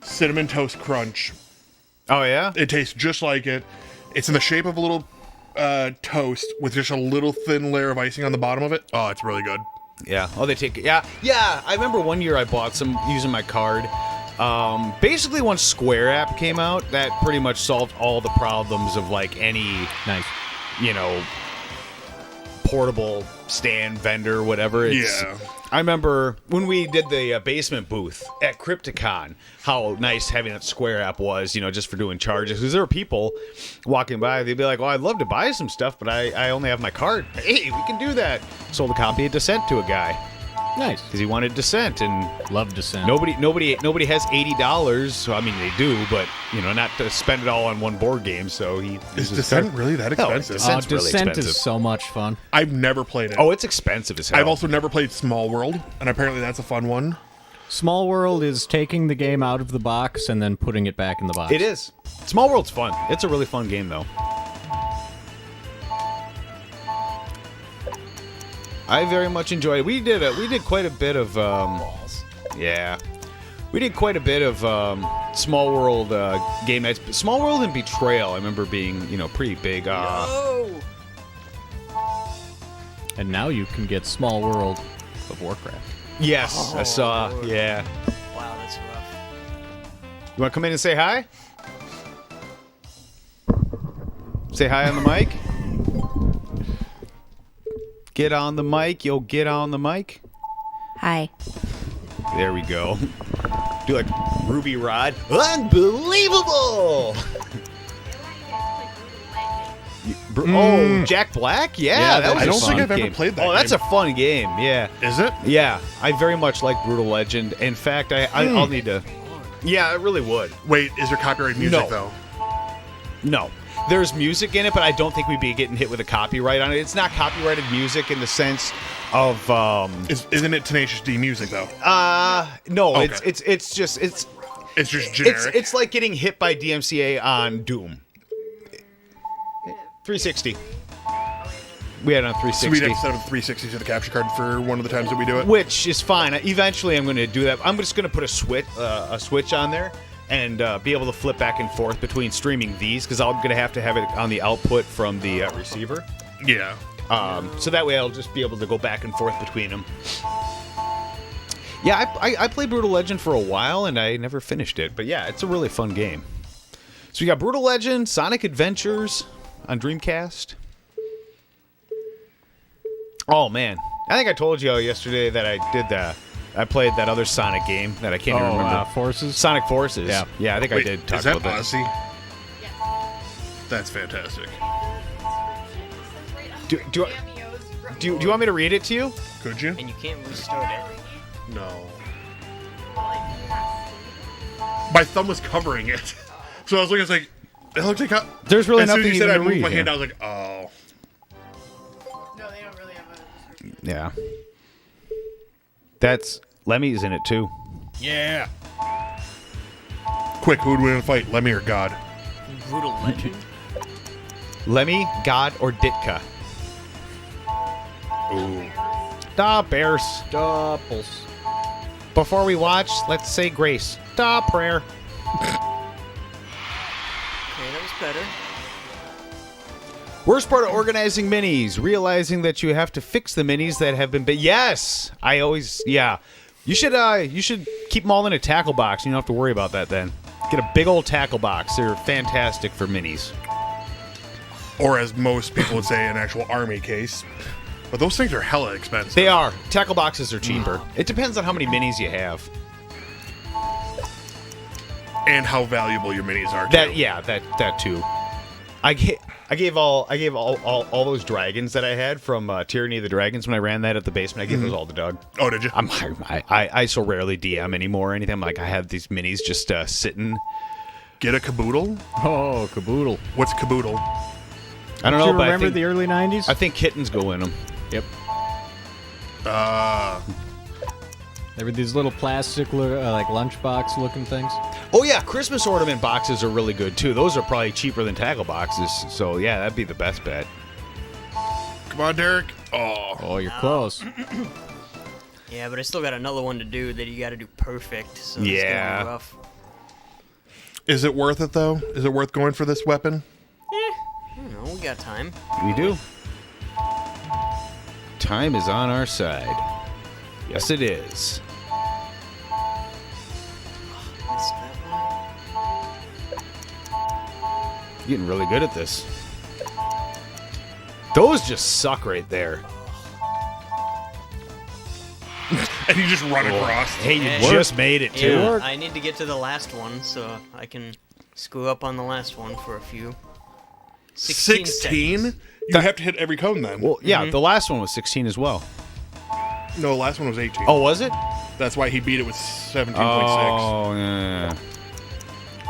Cinnamon Toast Crunch. Oh, yeah? It tastes just like it. It's in the shape of a little toast with just a little thin layer of icing on the bottom of it. Oh, it's really good. Yeah. Oh, they take it. Yeah. Yeah. I remember one year I bought some using my card. Basically, once Square app came out, that pretty much solved all the problems of like any, Nice. you know, portable stand vendor, whatever. Yeah. I remember when we did the basement booth at Crypticon, how nice having that Square app was, you know, just for doing charges. Because there were people walking by, they'd be like, well, I'd love to buy some stuff, but I only have my card. Hey, we can do that. Sold a copy of Descent to a guy Nice. because he wanted Descent, and Love Descent. nobody has $80. So I mean, they do, but you know, not to spend it all on one board game. So he Is uses Descent card. really that Hell, expensive? Descent's really Descent expensive. is so much fun. I've never played it. Oh, it's expensive as hell. I've also never played Small World, and apparently that's a fun one. Small World is taking the game out of the box and then putting it back in the box. It is. Small World's fun. It's a really fun game, though. I very much enjoyed it. We did quite a bit of yeah. We did quite a bit of Small World game nights. Small World and Betrayal, I remember being, you know, pretty big. And now you can get Small World of Warcraft. Yes, I saw. Yeah. Wow, that's rough. You want to come in and say hi? Say hi on the mic. Get on the mic. Yo, get on the mic. Hi. There we go. Do like Ruby Rod. Unbelievable! Oh, Jack Black? Yeah, that was I a don't think fun I've ever game. played that Oh, that's game. a fun game. Yeah. Is it? Yeah, I very much like Brutal Legend. In fact, I'll need to. Yeah, it really would. Wait, is there copyright music, No. though? No. There's music in it, but I don't think we'd be getting hit with a copyright on it. It's not copyrighted music in the sense of Isn't it Tenacious D music, though? no, Okay. it's just It's just generic. it's like getting hit by DMCA on Doom. 360. We had it on So we'd 360. have to set up a 360 to the capture card for one of the times that we do it. Which is fine. Eventually, I'm going to do that. I'm just going to put a switch on there and be able to flip back and forth between streaming these because I'm going to have it on the output from the receiver. Yeah. So that way I'll just be able to go back and forth between them. Yeah, I played Brutal Legend for a while and I never finished it. But yeah, it's a really fun game. So we got Brutal Legend, Sonic Adventures on Dreamcast. Oh man, I think I told you yesterday that I played that other Sonic game that I can't even remember. Forces? Sonic Forces. Yeah. I think I Wait, did talk is that about that. Odyssey? That's fantastic. Do you want me to read it to you? Could you? And you can't restart it. No. My thumb was covering it. So I was looking, I was like, it looks like... There's really as soon as nothing you said even I to moved read my hand, here. I was like, oh. No, they don't really have a description. Yeah. That's Lemmy's in it too. Yeah. Quick, who would win in a fight, Lemmy or God? Brutal Legend? Lemmy, God, or Ditka? Ooh. Da Bears. Doubles. Before we watch, let's say grace. Da prayer. Okay, that was better. Worst part of organizing minis, realizing that you have to fix the minis that have been. Yes, I always. Yeah, you should keep them all in a tackle box. You don't have to worry about that then. Get a big old tackle box. They're fantastic for minis. Or as most people would say, an actual army case. But those things are hella expensive. They are. Tackle boxes are cheaper. It depends on how many minis you have. And how valuable your minis are, too. That too. I gave all those dragons that I had from Tyranny of the Dragons when I ran that at the basement. I gave those all to Doug. Oh, did you? I so rarely DM anymore or anything. I'm like, I have these minis just sitting. Get a caboodle? Oh, Caboodle. What's caboodle? I don't Do know, you but remember the early 90s? I think kittens go in them. Yep. There were these little plastic, like lunchbox looking things. Oh yeah, Christmas ornament boxes are really good too. Those are probably cheaper than tackle boxes. So yeah, that'd be the best bet. Come on, Derek. Oh. Oh, you're close. Yeah, but I still got another one to do that you got to do perfect. So it's Yeah. gonna be rough. Is it worth it, though? Is it worth going for this weapon? I don't know. We got time. We do. Time is on our side. Yes, it is. Missed that one. You're getting really good at this. Those just suck right there. And you just run across. Hey, you Yeah. just made it too. Yeah, I need to get to the last one so I can screw up on the last one for a few. 16 16? seconds. You have to hit every cone then. Well, yeah, the last one was 16 as well. No, the last one was 18. Oh, was it? That's why he beat it with 17.6. Oh, yeah.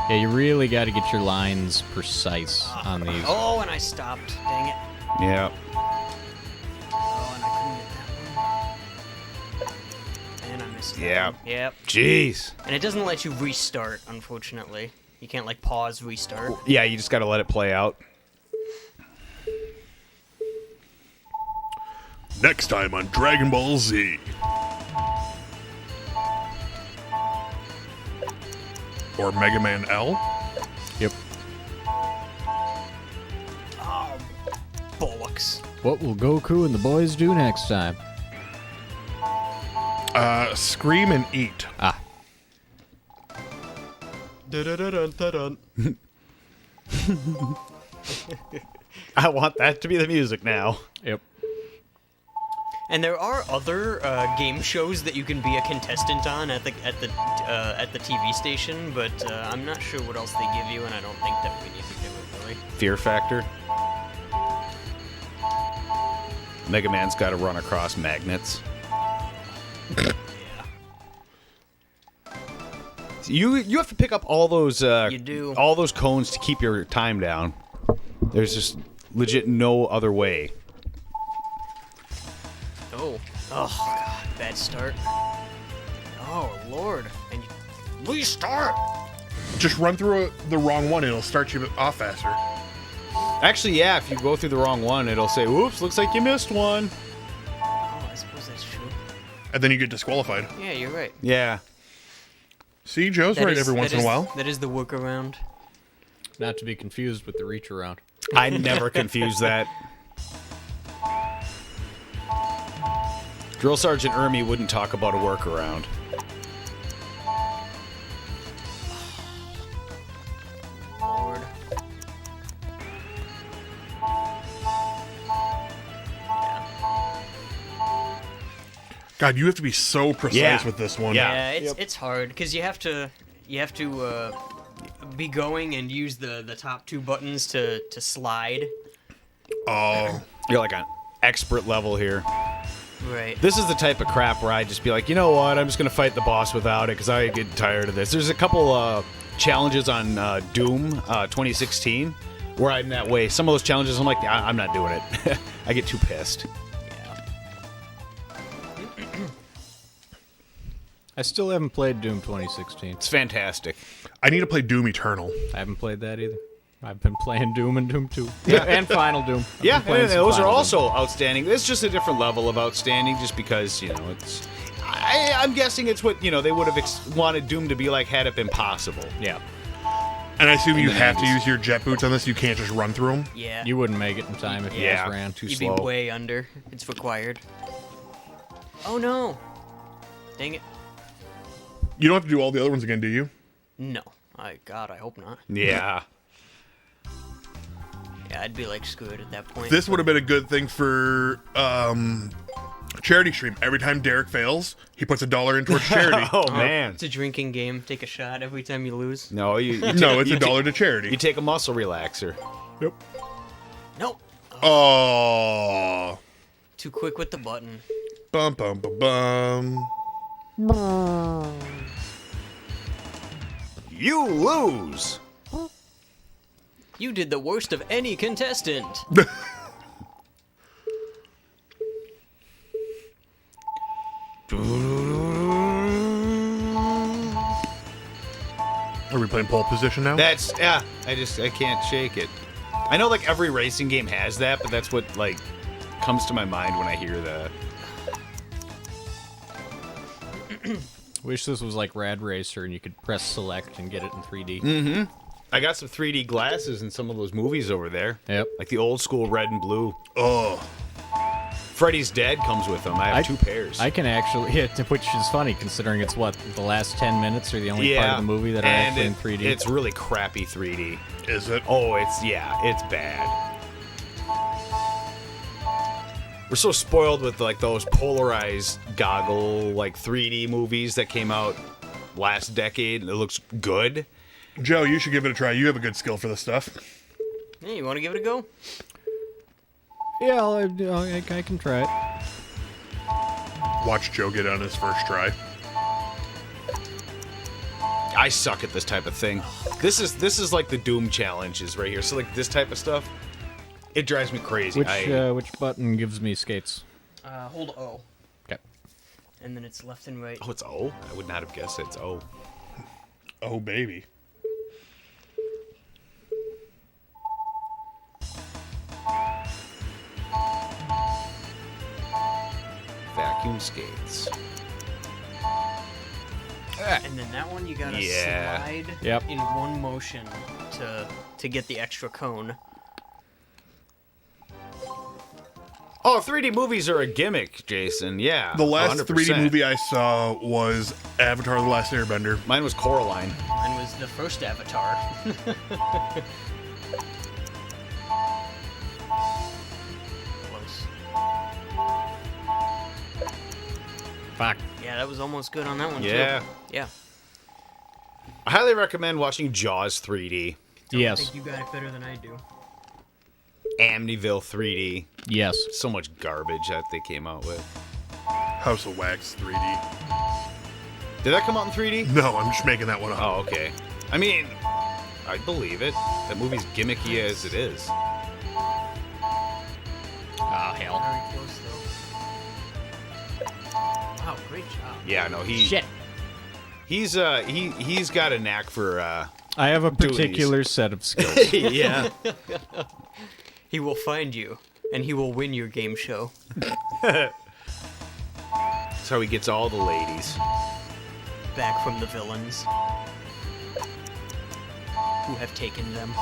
Yeah, you really got to get your lines precise on these. Oh, and I stopped. Dang it. Yeah. Oh, and I couldn't get that one. And I missed that Yeah. one. Yep. Jeez. And it doesn't let you restart, unfortunately. You can't, like, pause, restart. Yeah, you just got to let it play out. Next time on Dragon Ball Z. Or Mega Man L. Yep. Oh, bollocks. What will Goku and the boys do next time? Scream and eat. Ah. I want that to be the music now. Yep. And there are other game shows that you can be a contestant on at the TV station, but I'm not sure what else they give you, and I don't think that we need to do it really. Fear Factor. Mega Man's got to run across magnets. Yeah. You have to pick up all those You do. all those cones to keep your time down. There's just legit no other way. Oh. Oh God, bad start. Oh Lord, and you restart. Just run through the wrong one, it'll start you off faster. Actually, yeah, if you go through the wrong one, it'll say, "Oops, looks like you missed one." Oh, I suppose that's true. And then you get disqualified. Yeah, you're right. Yeah. See, Joe's That right is- every once that in a is- while. That is the workaround. Not to be confused with the reach around. I never confuse that. Drill Sergeant Ermy wouldn't talk about a workaround. Lord. God, you have to be so precise Yeah. with this one. Yeah. Yeah, it's hard because you have to be going and use the top two buttons to slide. Oh. You're like an expert level here. Right. This is the type of crap where I just be like, you know what? I'm just gonna fight the boss without it because I get tired of this. There's a couple challenges on Doom 2016 where I'm that way. Some of those challenges, I'm like, I'm not doing it. I get too pissed. Yeah. I still haven't played Doom 2016. It's fantastic. I need to play Doom Eternal. I haven't played that either. I've been playing Doom and Doom 2. Yeah, and Final Doom. I've Yeah, been playing and some those are Final Doom. also outstanding. It's just a different level of outstanding, just because it's. I'm guessing it's what they would have wanted Doom to be like had it been possible. Yeah. And I assume you the have to 90s. use your jet boots on this. You can't just run through them. Yeah. You wouldn't make it in time if you Yeah. just ran. Too You'd slow. be way under. It's required. Oh no! Dang it. You don't have to do all the other ones again, do you? No. God, I hope not. Yeah. Yeah, I'd be like screwed at that point. This would have been a good thing for charity stream. Every time Derek fails, he puts $1 in towards charity. Oh man. It's a drinking game. Take a shot every time you lose. No, you No, it's you $1 to charity. You take a muscle relaxer. Yep. Nope. Oh. Too quick with the button. Bum bum bum bum. You lose. You did the worst of any contestant. Are we playing pole position now? That's yeah. I can't shake it. I know like every racing game has that, but that's what like comes to my mind when I hear that. Wish this was like Rad Racer and you could press select and get it in 3D. Mm-hmm. I got some 3D glasses in some of those movies over there. Yep. Like the old school red and blue. Oh. Freddy's Dead comes with them. I have 2 pairs. I can actually, yeah, which is funny considering it's what, the last 10 minutes are the only part of the movie that are actually in 3D. It's really crappy 3D. Is it? Oh, it's bad. We're so spoiled with like those polarized goggle like 3D movies that came out last decade. It looks good. Joe, you should give it a try. You have a good skill for this stuff. Hey, you want to give it a go? Yeah, I can try it. Watch Joe get it on his first try. I suck at this type of thing. This is like the Doom challenges right here. So like this type of stuff, it drives me crazy. Which button gives me skates? Hold O. Okay. And then it's left and right. Oh, it's O? I would not have guessed it's O. Oh, baby. Vacuum skates. And then that one you gotta slide Yep. in one motion to get the extra cone. Oh, 3D movies are a gimmick, Jason. Yeah. The last 100%. 3D movie I saw was Avatar: The Last Airbender. Mine was Coraline. Mine was the first Avatar. Close. Fuck. Yeah, that was almost good on that one, Yeah. too. Yeah. I highly recommend watching Jaws 3D. I Yes. think you got it better than I do. Amityville 3D. Yes. So much garbage that they came out with. House of Wax 3D. Did that come out in 3D? No, I'm just making that one up. Oh, okay. I mean, I believe it. That movie's gimmicky as it is. Oh, hell. Very close, though. Wow, great job. Yeah, no, Shit. he's got a knack for I have a doing these. particular set of skills. yeah. He will find you, and he will win your game show. That's how he gets all the ladies. Back from the villains who have taken them.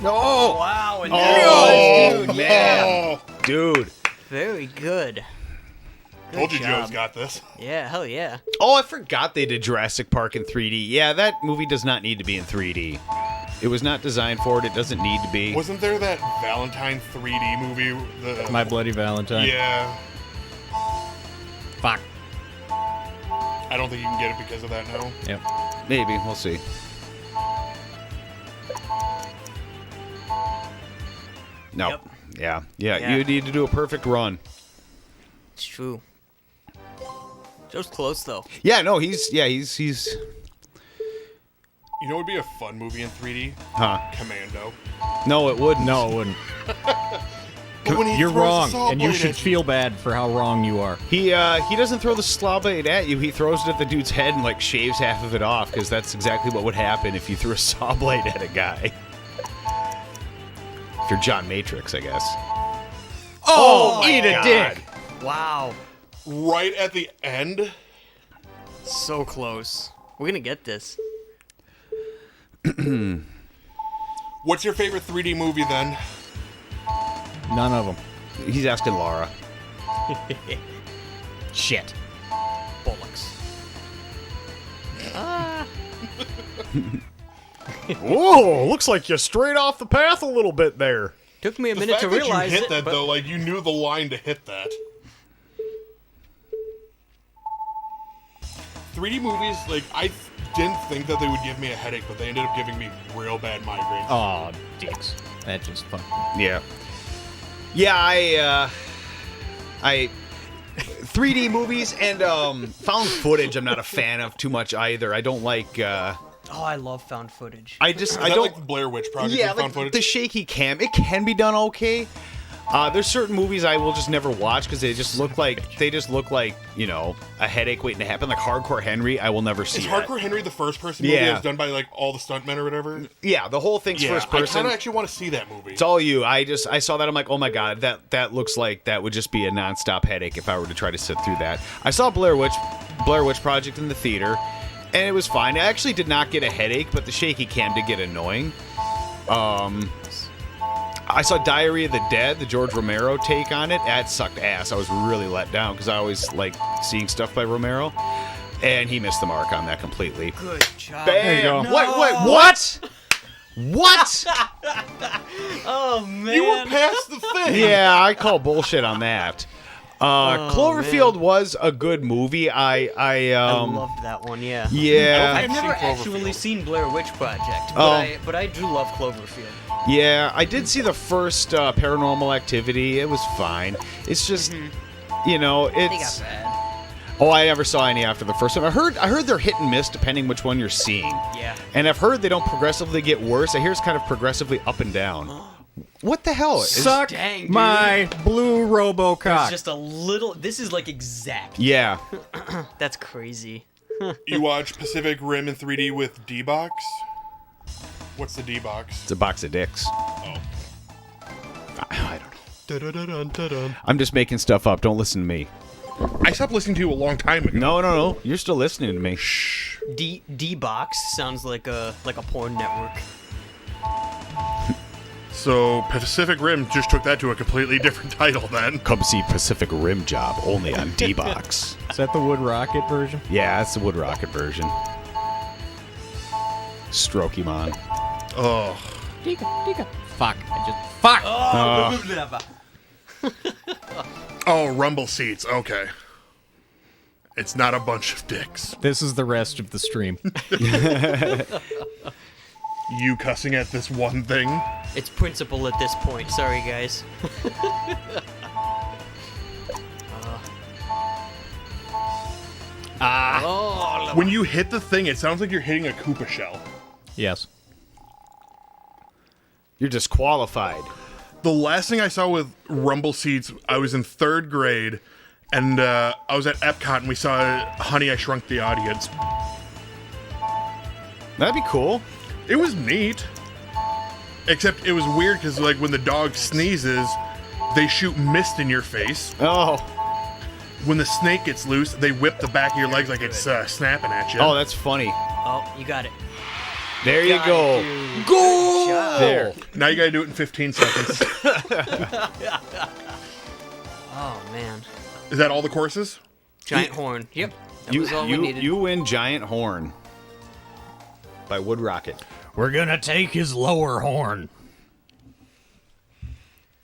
No! Wow, and Oh, dude, man. Dude. very good. Good Told you job. Joe's got this. Yeah, hell yeah. Oh, I forgot they did Jurassic Park in 3D. Yeah, that movie does not need to be in 3D. It was not designed for it. It doesn't need to be. Wasn't there that Valentine 3D movie? My Bloody Valentine. Yeah. Fuck. I don't think you can get it because of that now. Yep. Maybe. We'll see. No. Yep. Yeah. Yeah. You need to do a perfect run. It's true. Joe's close, though. Yeah, no, he's You know what would be a fun movie in 3D? huh. Commando. No, it wouldn't. No, it wouldn't. But when he You're throws a wrong, saw and you blade should at feel bad for how wrong you are. He doesn't throw the slaw blade at you. He throws it at the dude's head and like shaves half of it off because that's exactly what would happen if you threw a saw blade at a guy. If you're John Matrix, I guess. Oh, my eat a God. dick! Wow. right at the end. So close. We're gonna get this. What's your favorite 3D movie then? None of them. He's asking Laura. Shit. Bollocks. Whoa, looks like you strayed off the path a little bit there. Took me a The minute fact to that realize you hit it, that but though, like you knew the line to hit that. 3D movies, like I didn't think that they would give me a headache, but they ended up giving me real bad migraines. Oh, dicks. That just fucking... Yeah. Yeah, I 3D movies and found footage I'm not a fan of too much either. I don't like Oh, I love found footage. I Is don't that like the Blair Witch Project? Yeah, with like found footage? the shaky cam, it can be done okay. There's certain movies I will just never watch because they just look like you know, a headache waiting to happen. Like Hardcore Henry, I will never see. Is that. Hardcore Henry the first person movie Yeah. that's done by like all the stuntmen or whatever? Yeah, the whole thing's Yeah, first I person. kind of actually want to see that movie. It's all you. I saw that. I'm like, oh my god, that looks like that would just be a nonstop headache if I were to try to sit through that. I saw Blair Witch Project in the theater, and it was fine. I actually did not get a headache, but the shaky cam did get annoying. I saw Diary of the Dead, the George Romero take on it. That sucked ass. I was really let down because I always like seeing stuff by Romero, and he missed the mark on that completely. Good job. Bam! There you go. Wait, what? What? Oh man. You were past the thing. Yeah, I call bullshit on that. Cloverfield was a good movie. I loved that one. Yeah. yeah, I've never seen Cloverfield. actually seen Blair Witch Project, but Oh. but I do love Cloverfield. yeah. I did see the first Paranormal Activity. It was fine. It's just, you know, They got it's. bad. Oh, I never saw any after the first one. I heard they're hit and miss depending which one you're seeing. Yeah. And I've heard they don't progressively get worse. I hear it's kind of progressively up and down. What the hell? Suck Dang, dude. my blue RoboCop. It's just a little. This is like exact. Yeah. That's crazy. You watch Pacific Rim in 3D with D-Box? What's the D-Box? It's a box of dicks. Oh. I don't know. Dun-dun-dun-dun-dun. I'm just making stuff up. Don't listen to me. I stopped listening to you a long time ago. No. You're still listening to me. D box sounds like a porn network. So Pacific Rim just took that to a completely different title then. Come see Pacific Rim Job only on D-Box. Is that the Wood Rocket version? Yeah, that's the Wood Rocket version. Strokemon. Oh. Fuck. Fuck. Oh, rumble seats. Okay. It's not a bunch of dicks. This is the rest of the stream. You cussing at this one thing? It's principle at this point. Sorry, guys. When you hit the thing, it sounds like you're hitting a Koopa shell. Yes. You're disqualified. The last thing I saw with rumble seats, I was in 3rd grade, and I was at Epcot, and we saw Honey, I Shrunk the Audience. That'd be cool. It was neat. Except it was weird because, like, when the dog sneezes, they shoot mist in your face. Oh. When the snake gets loose, they whip the back of your legs like it's snapping at you. Oh, that's funny. Oh, you got it. There you go. Good job. There. Now you gotta do it in 15 seconds. Oh man. Is that all the courses? Giant horn. Yep. That was all we needed. You win Giant Horn by Wood Rocket. We're gonna take his lower horn.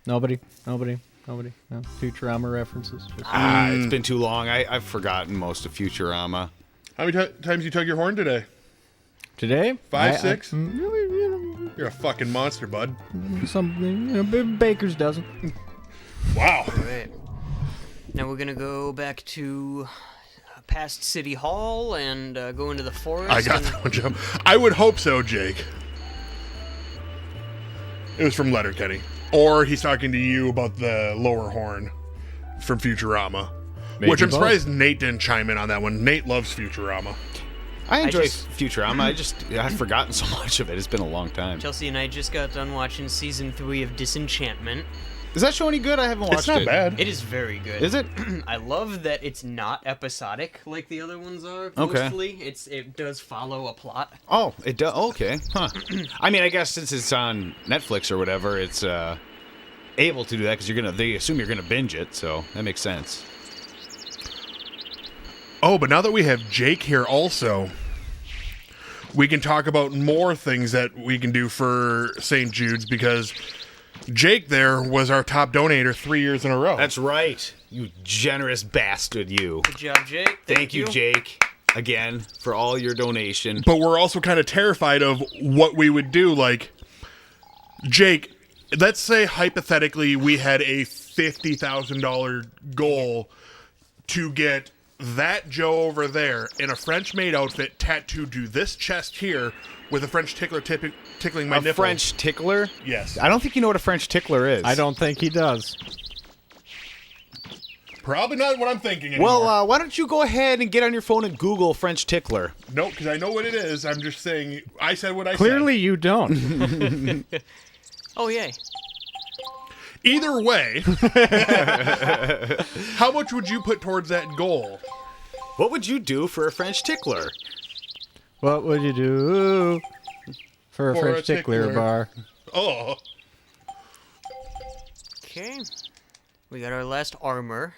Nobody. No Futurama references. Just- It's been too long. I've forgotten most of Futurama. How many times you took your horn today? Today? 5, 6? You're a fucking monster, bud. Some Baker's dozen. Wow. All right. Now we're gonna go back to past City Hall and go into the forest. I got and- that one, Joe. I would hope so, Jake. It was from Letterkenny. Or he's talking to you about the lower horn from Futurama. Maybe Which I'm both. surprised Nate didn't chime in on that one. Nate loves Futurama. I enjoy just- Futurama. I've forgotten so much of it. It's been a long time. Chelsea and I just got done watching season 3 of Disenchantment. Is that show any good? I haven't watched It's not it. bad. It is very good. Is it? I love that it's not episodic like the other ones are. Okay. Mostly, it does follow a plot. Oh, it does. Okay. Huh. I mean, I guess since it's on Netflix or whatever, it's able to do that because they assume you're gonna binge it, so that makes sense. Oh, but now that we have Jake here also, we can talk about more things that we can do for St. Jude's because Jake there was our top donator 3 years in a row. That's right. You generous bastard, you. Good job, Jake. Thank you, Jake, again for all your donation. But we're also kind of terrified of what we would do. Like, Jake, let's say hypothetically we had a $50,000 goal to get that Joe over there in a French maid outfit tattooed to this chest here with a French tickler tickling my A nipple. French tickler? Yes. I don't think you know what a French tickler is. I don't think he does. Probably not what I'm thinking anymore. Well, why don't you go ahead and get on your phone and Google French tickler? No, because I know what it is. I'm just saying, I said what I Clearly you don't. Oh, yay. said. Either way, how much would you put towards that goal? What would you do for a French tickler? What would you do for a French tickler bar? Oh. Okay. We got our last armor.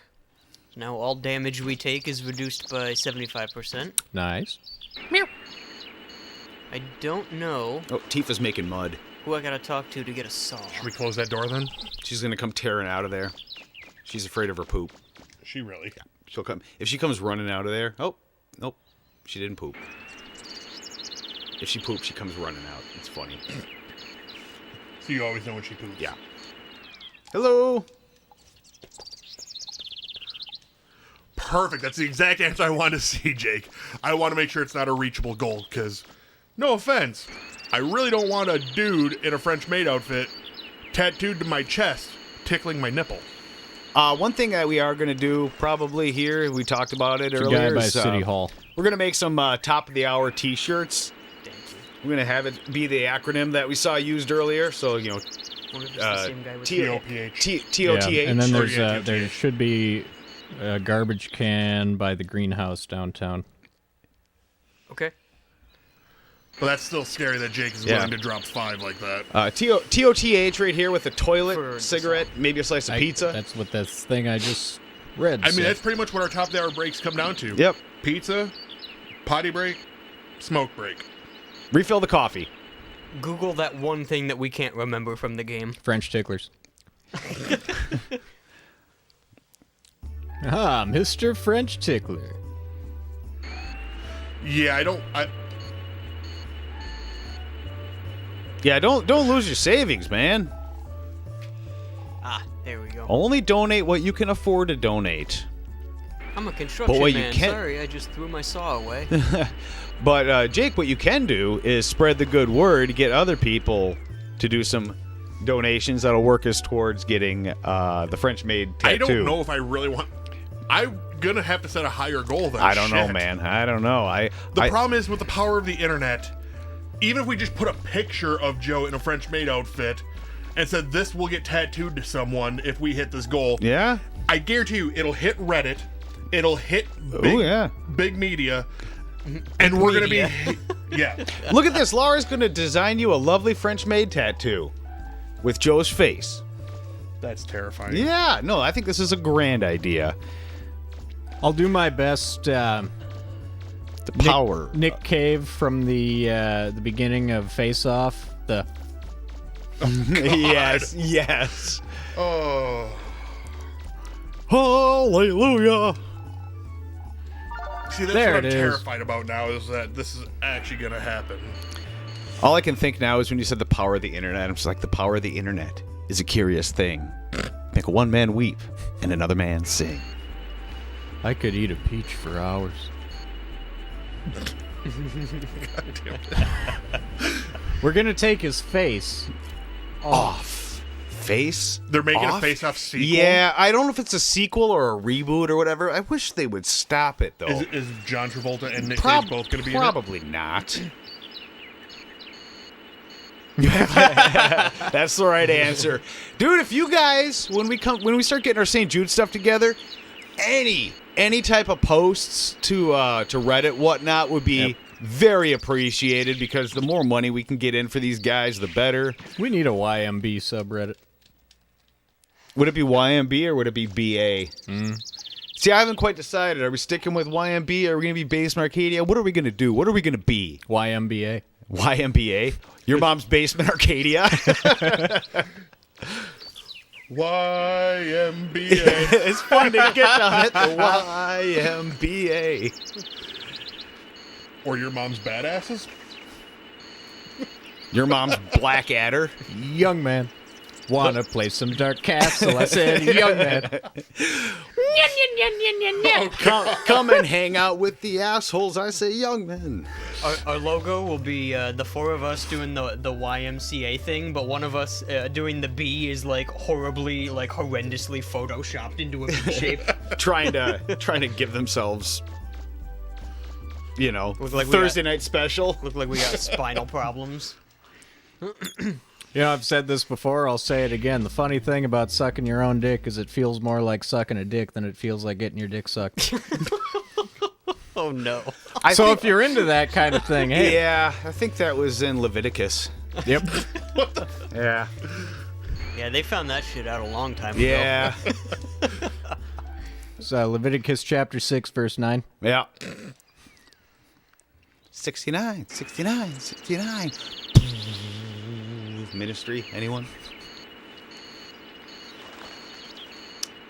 Now all damage we take is reduced by 75%. Nice. I don't know Oh, Tifa's making mud. who I gotta talk to get a saw. Should we close that door then? She's gonna come tearing out of there. She's afraid of her poop. She really. She'll come if she comes running out of there. Oh, nope, she didn't poop. If she poops, she comes running out. It's funny. So you always know when she poops. Yeah. Hello. Perfect. That's the exact answer I want to see, Jake. I want to make sure it's not a reachable goal, because, no offense, I really don't want a dude in a French maid outfit tattooed to my chest tickling my nipple. One thing that we are gonna do probably here, we talked about it It's a earlier. guy by is, City Hall. We're gonna make some top of the hour T-shirts. Thank you. We're gonna have it be the acronym that we saw used earlier. So you know, Wonder if it's the same guy with TOPH. TOTH. Yeah, and then or there's yeah, there should be a garbage can by the greenhouse downtown. Okay. But that's still scary that Jake is Yeah. willing to drop 5 like that. TOTH right here with a toilet, For the cigarette, maybe a slice of pizza. That's what this thing I just read I mean, said. that's pretty much what our top of the hour breaks come down to. Yep. Pizza, potty break, smoke break. Refill the coffee. Google that one thing that we can't remember from the game. French ticklers. Ah, Mr. French Tickler. Yeah, Yeah, don't lose your savings, man. Ah, there we go. Only donate what you can afford to donate. I'm a construction what you man. can't- Sorry, I just threw my saw away. But Jake, what you can do is spread the good word, get other people to do some donations that'll work us towards getting the French maid tattoo. I don't know if I really want... I'm going to have to set a higher goal than I don't know, shit. man. I don't know. The problem is with the power of the internet, even if we just put a picture of Joe in a French maid outfit and said this will get tattooed to someone if we hit this goal, Yeah? I guarantee you it'll hit Reddit, it'll hit big, Oh, yeah. big media, and we're going to be... Yeah. Look at this. Laura's going to design you a lovely French maid tattoo with Joe's face. That's terrifying. Yeah. No, I think this is a grand idea. I'll do my best. The power. Nick Cave from the beginning of Face Off. The Yes. Yes. Oh. Hallelujah. See, that's There what I'm it is. terrified about now, is that this is actually going to happen. All I can think now is when you said the power of the internet, I'm just like, the power of the internet is a curious thing. Make one man weep and another man sing. I could eat a peach for hours. We're gonna take his face Off. Face? They're making off? a face-off sequel? Yeah, I don't know if it's a sequel or a reboot or whatever. I wish they would stop it, though. Is John Travolta and Nick Cage both going to be in it? Probably not. That's the right answer, dude. If you guys, when we start getting our St. Jude stuff together, any type of posts to Reddit, whatnot, would be very appreciated, because the more money we can get in for these guys, the better. We need a YMB subreddit. Would it be YMB or would it be BA? See, I haven't quite decided. Are we sticking with YMB? Are we going to be Basement Arcadia? What are we going to do? What are we going to be? YMBA. YMBA? Your mom's Basement Arcadia? YMBA. It's fun to get on it. The YMBA. Or your mom's badasses? Your mom's Blackadder. Young man. Wanna play some Dark Castle? I said, young man. Come and hang out with the assholes. I say, young men. Our logo will be the four of us doing the YMCA thing, but one of us doing the B is like horribly, like horrendously photoshopped into a B shape. trying to give themselves, Look like Thursday night special. Look like we got spinal problems. I've said this before, I'll say it again. The funny thing about sucking your own dick is it feels more like sucking a dick than it feels like getting your dick sucked. Oh no. If you're into that kind of thing, hey. Yeah, I think that was in Leviticus. Yep. Yeah. Yeah, they found that shit out a long time ago. Yeah. It's Leviticus chapter 6, verse 9. Yeah. 69. Ministry, anyone?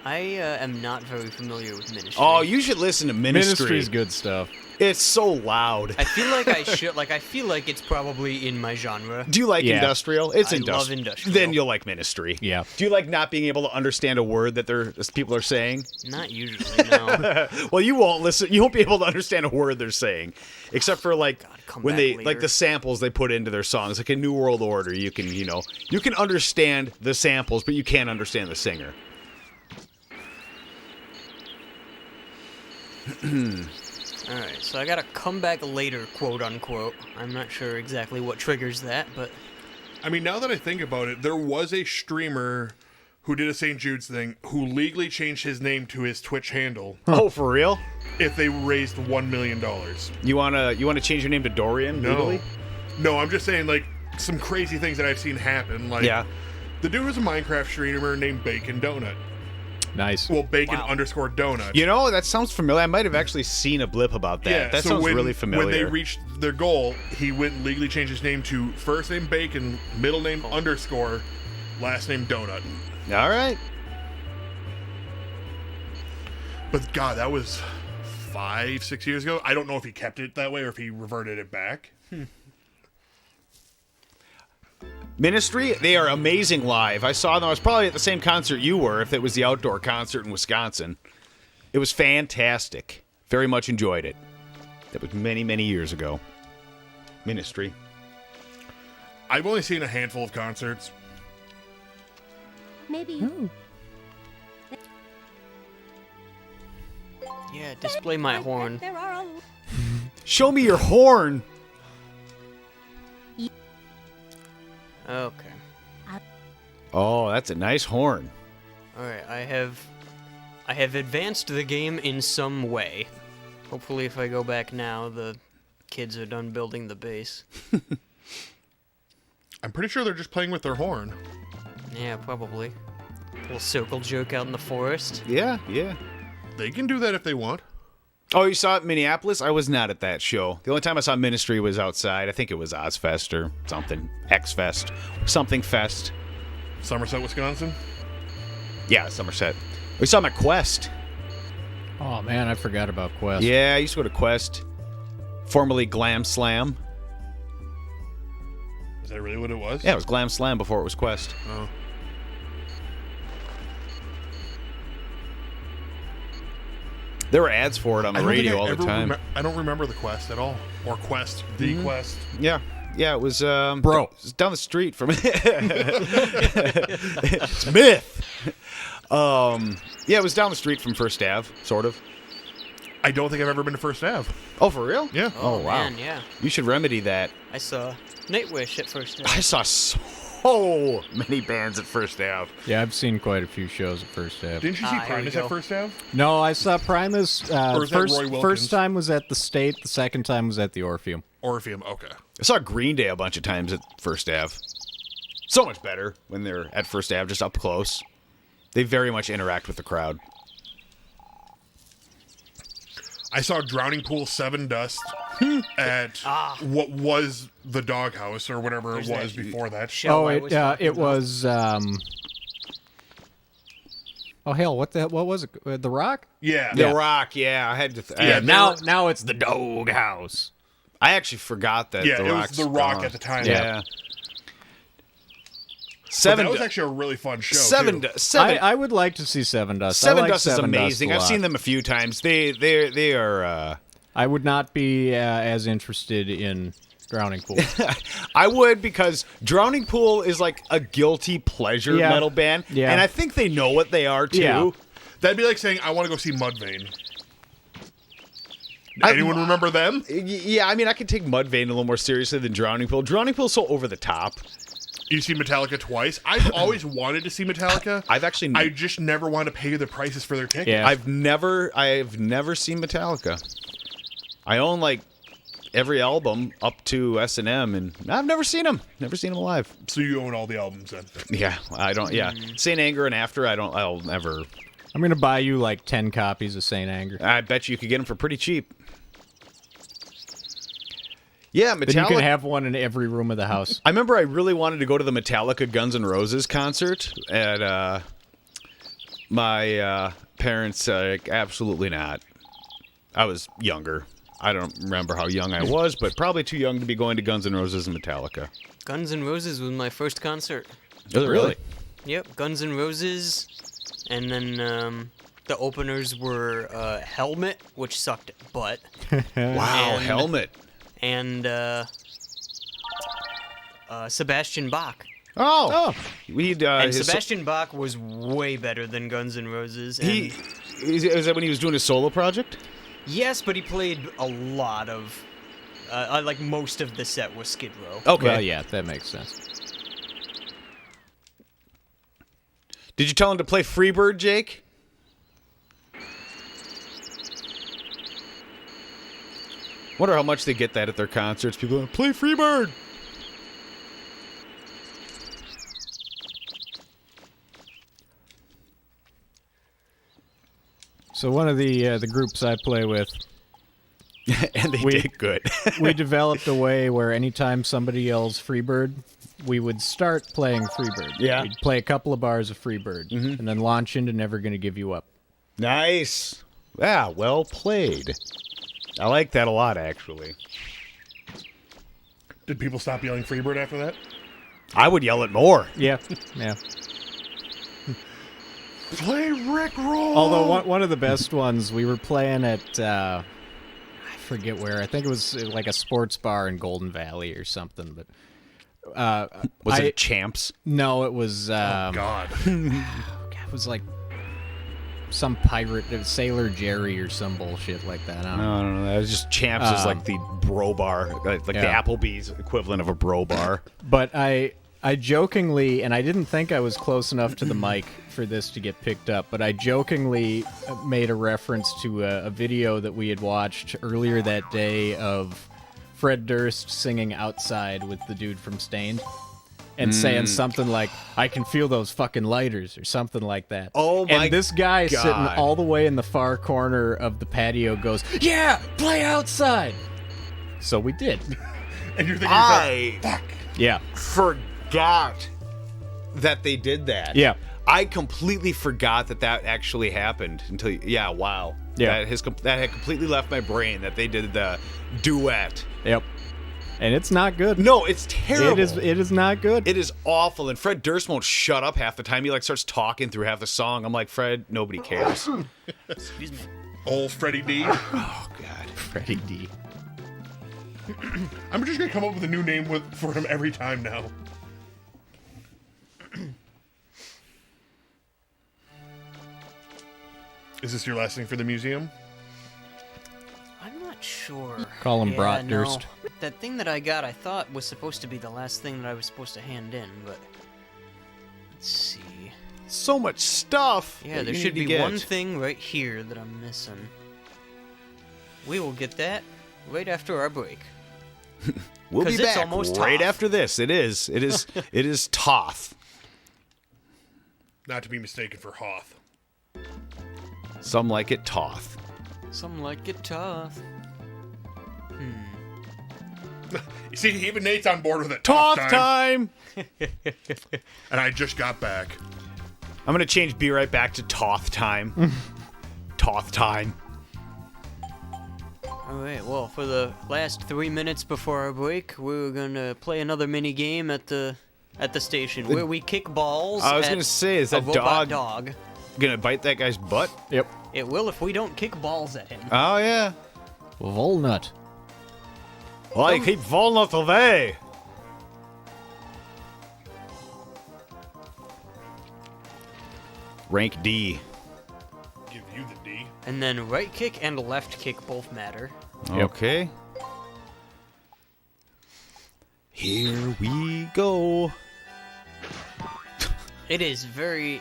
I am not very familiar with Ministry. Oh, you should listen to Ministry. Ministry's good stuff. It's so loud. I feel like I should. I feel like it's probably in my genre. Do you like industrial? It's I industrial. love industrial. Then you'll like Ministry. Yeah. Do you like not being able to understand a word that people are saying? Not usually, no. Well, you won't listen. You won't be able to understand a word they're saying, except for come when back they later. like the samples they put into their songs, like a New World Order. You can understand the samples, but you can't understand the singer. Alright, so I gotta come back later, quote unquote. I'm not sure exactly what triggers that, but I mean, now that I think about it, there was a streamer who did a St. Jude's thing who legally changed his name to his Twitch handle Oh, for real? if they raised $1 million. You wanna change your name to Dorian? legally? No, I'm just saying, like, some crazy things that I've seen happen. Like, Yeah. the dude was a Minecraft streamer named Bacon Donut. Nice. Well, Bacon _ Donut. That sounds familiar. I might have actually seen a blip about that. Yeah, that so sounds when, really familiar. When they reached their goal, he went and legally changed his name to first name Bacon, middle name _ last name Donut. All right. But God, that was 5-6 years ago. I don't know if he kept it that way or if he reverted it back. Ministry, they are amazing live. I saw them. I was probably at the same concert you were, if it was the outdoor concert in Wisconsin. It was fantastic. Very much enjoyed it. That was many, many years ago. Ministry. I've only seen a handful of concerts. Maybe. yeah, display my horn. There are a Show me your horn. Okay. Oh, that's a nice horn. Alright, I have advanced the game in some way. Hopefully if I go back now, the kids are done building the base. I'm pretty sure they're just playing with their horn. Yeah, probably. Little circle jerk out in the forest. Yeah. They can do that if they want. Oh, you saw it in Minneapolis? I was not at that show. The only time I saw Ministry was outside. I think it was Ozfest or something. X-Fest. Something Fest. Somerset, Wisconsin. Yeah, Somerset. We saw them at Quest. Oh, man, I forgot about Quest. Yeah, I used to go to Quest. Formerly Glam Slam. Is that really what it was? Yeah, it was Glam Slam before it was Quest. Oh. There were ads for it on the radio all the time. I don't remember the Quest at all. Or Quest. The Quest. Yeah, it was Bro. it was down the street from it's myth. Yeah, it was down the street from First Ave, sort of. I don't think I've ever been to First Ave. Oh, for real? Yeah. Oh, wow. Man, yeah. You should remedy that. I saw Nightwish at first. I saw so many bands at First Ave. Yeah, I've seen quite a few shows at First Ave. Didn't you see Here we Primus go. at First Ave? No, I saw Primus. Or is that Roy Wilkins? First time was at the State. The second time was at the Orpheum. Orpheum, okay. I saw Green Day a bunch of times at First Ave. So much better when they're at First Ave, just up close. They very much interact with the crowd. I saw Drowning Pool 7 Dust at what was the Doghouse or whatever There's it was that before that. show Oh, I was talking it about. was. Oh hell, what was it? The Rock? Yeah. The Rock, yeah. I had to. Yeah, Now it's the Dog House. I actually forgot that. Yeah, the it was Rock's The Rock gone. at the time. Yeah. Seven. That was actually a really fun show. Seven. too. Seven. I would like to see Seven Dust. I Seven like Dust is Seven Dust amazing. a I've lot. seen them a few times. They are. I would not be as interested in Drowning Pool. I would, because Drowning Pool is like a guilty pleasure Yeah. metal band, Yeah. and I think they know what they are too. Yeah. That'd be like saying I want to go see Mudvayne. Anyone remember them? Yeah, I mean, I could take Mudvayne a little more seriously than Drowning Pool. Drowning Pool's so over the top. You see Metallica twice. I've always wanted to see Metallica. I just never want to pay the prices for their tickets. Yeah. I've never seen Metallica. I own like every album up to S&M, and I've never seen them. Never seen them live. So you own all the albums then? Yeah, I don't. Yeah, Saint Anger and After. I'll never. I'm gonna buy you like 10 copies of Saint Anger. I bet you could get them for pretty cheap. Yeah, Metallica. Then you can have one in every room of the house. I remember I really wanted to go to the Metallica Guns N' Roses concert, and my parents absolutely not. I was younger. I don't remember how young I was, but probably too young to be going to Guns N' Roses and Metallica. Guns N' Roses was my first concert. Oh, really? Yep, Guns N' Roses, and then the openers were Helmet, which sucked butt, Wow, And- Helmet. and Sebastian Bach. Oh, we And Sebastian Bach was way better than Guns N' Roses. And is that when he was doing his solo project? yes, but he played a lot of, like most of the set was Skid Row. Okay. Well, yeah, that makes sense. Did you tell him to play Freebird, Jake? Wonder how much they get that at their concerts. People go, play Freebird. So one of the groups I play with, And they We- did good. we developed a way where anytime somebody yells Freebird, we would start playing Freebird. Yeah. We'd play a couple of bars of Freebird, and then launch into Never Gonna Give You Up. Nice. Yeah, well played. I like that a lot, actually. Did people stop yelling Freebird after that? I would yell it more. Yeah, yeah. Play Rick Roll. Although one of the best ones, we were playing at I forget where. I think it was like a sports bar in Golden Valley or something. But Was it Champs? No, it was. God. It was like some pirate, Sailor Jerry or some bullshit like that. I don't know. No. It was just Champs is like the bro bar, like the Yeah. Applebee's equivalent of a bro bar. But I jokingly, and I didn't think I was close enough to the mic for this to get picked up, but I jokingly made a reference to a video that we had watched earlier that day of Fred Durst singing Outside with the dude from Stained and saying something like, I can feel those fucking lighters or something like that. Oh my And this guy sitting God. all the way in the far corner of the patio goes, yeah, play Outside. So we did. And you're thinking, I Yeah. forgot that they did that. Yeah. I completely forgot that actually happened until yeah, wow. Yeah. That had completely left my brain that they did the duet. Yep. And it's not good. No, it's terrible. It is not good. It is awful, and Fred Durst won't shut up half the time. He like starts talking through half the song. I'm like, Fred, nobody cares. Excuse me. old Freddie D. Oh God. Freddie D. I'm just gonna come up with a new name for him every time now. Is this your last thing for the museum? I'm not sure. Call him Yeah, Brat no. Durst. That thing that I got, I thought was supposed to be the last thing that I was supposed to hand in, but let's see. So much stuff. Yeah, that there you should need to be get. one thing right here that I'm missing. We will get that right after our break. We'll be 'Cause it's back almost right Toth. after this. It is. It is Toth. Not to be mistaken for Hoth. Some like it Toth. Some like it tough. You see, even Nate's on board with it. Toth time. And I just got back. I'm gonna change Be Right Back to Toth time. Toth time. Alright, well, for the last 3 minutes before our break, we're gonna play another mini game at the at the station where we kick balls. I was at gonna say, is a that robot dog dog? gonna bite that guy's butt? Yep. It will if we don't kick balls at him. Oh yeah. Walnut. Well, I keep walnut away. Rank D. Give you the D. And then right kick and left kick both matter. Okay. Here we go. It is very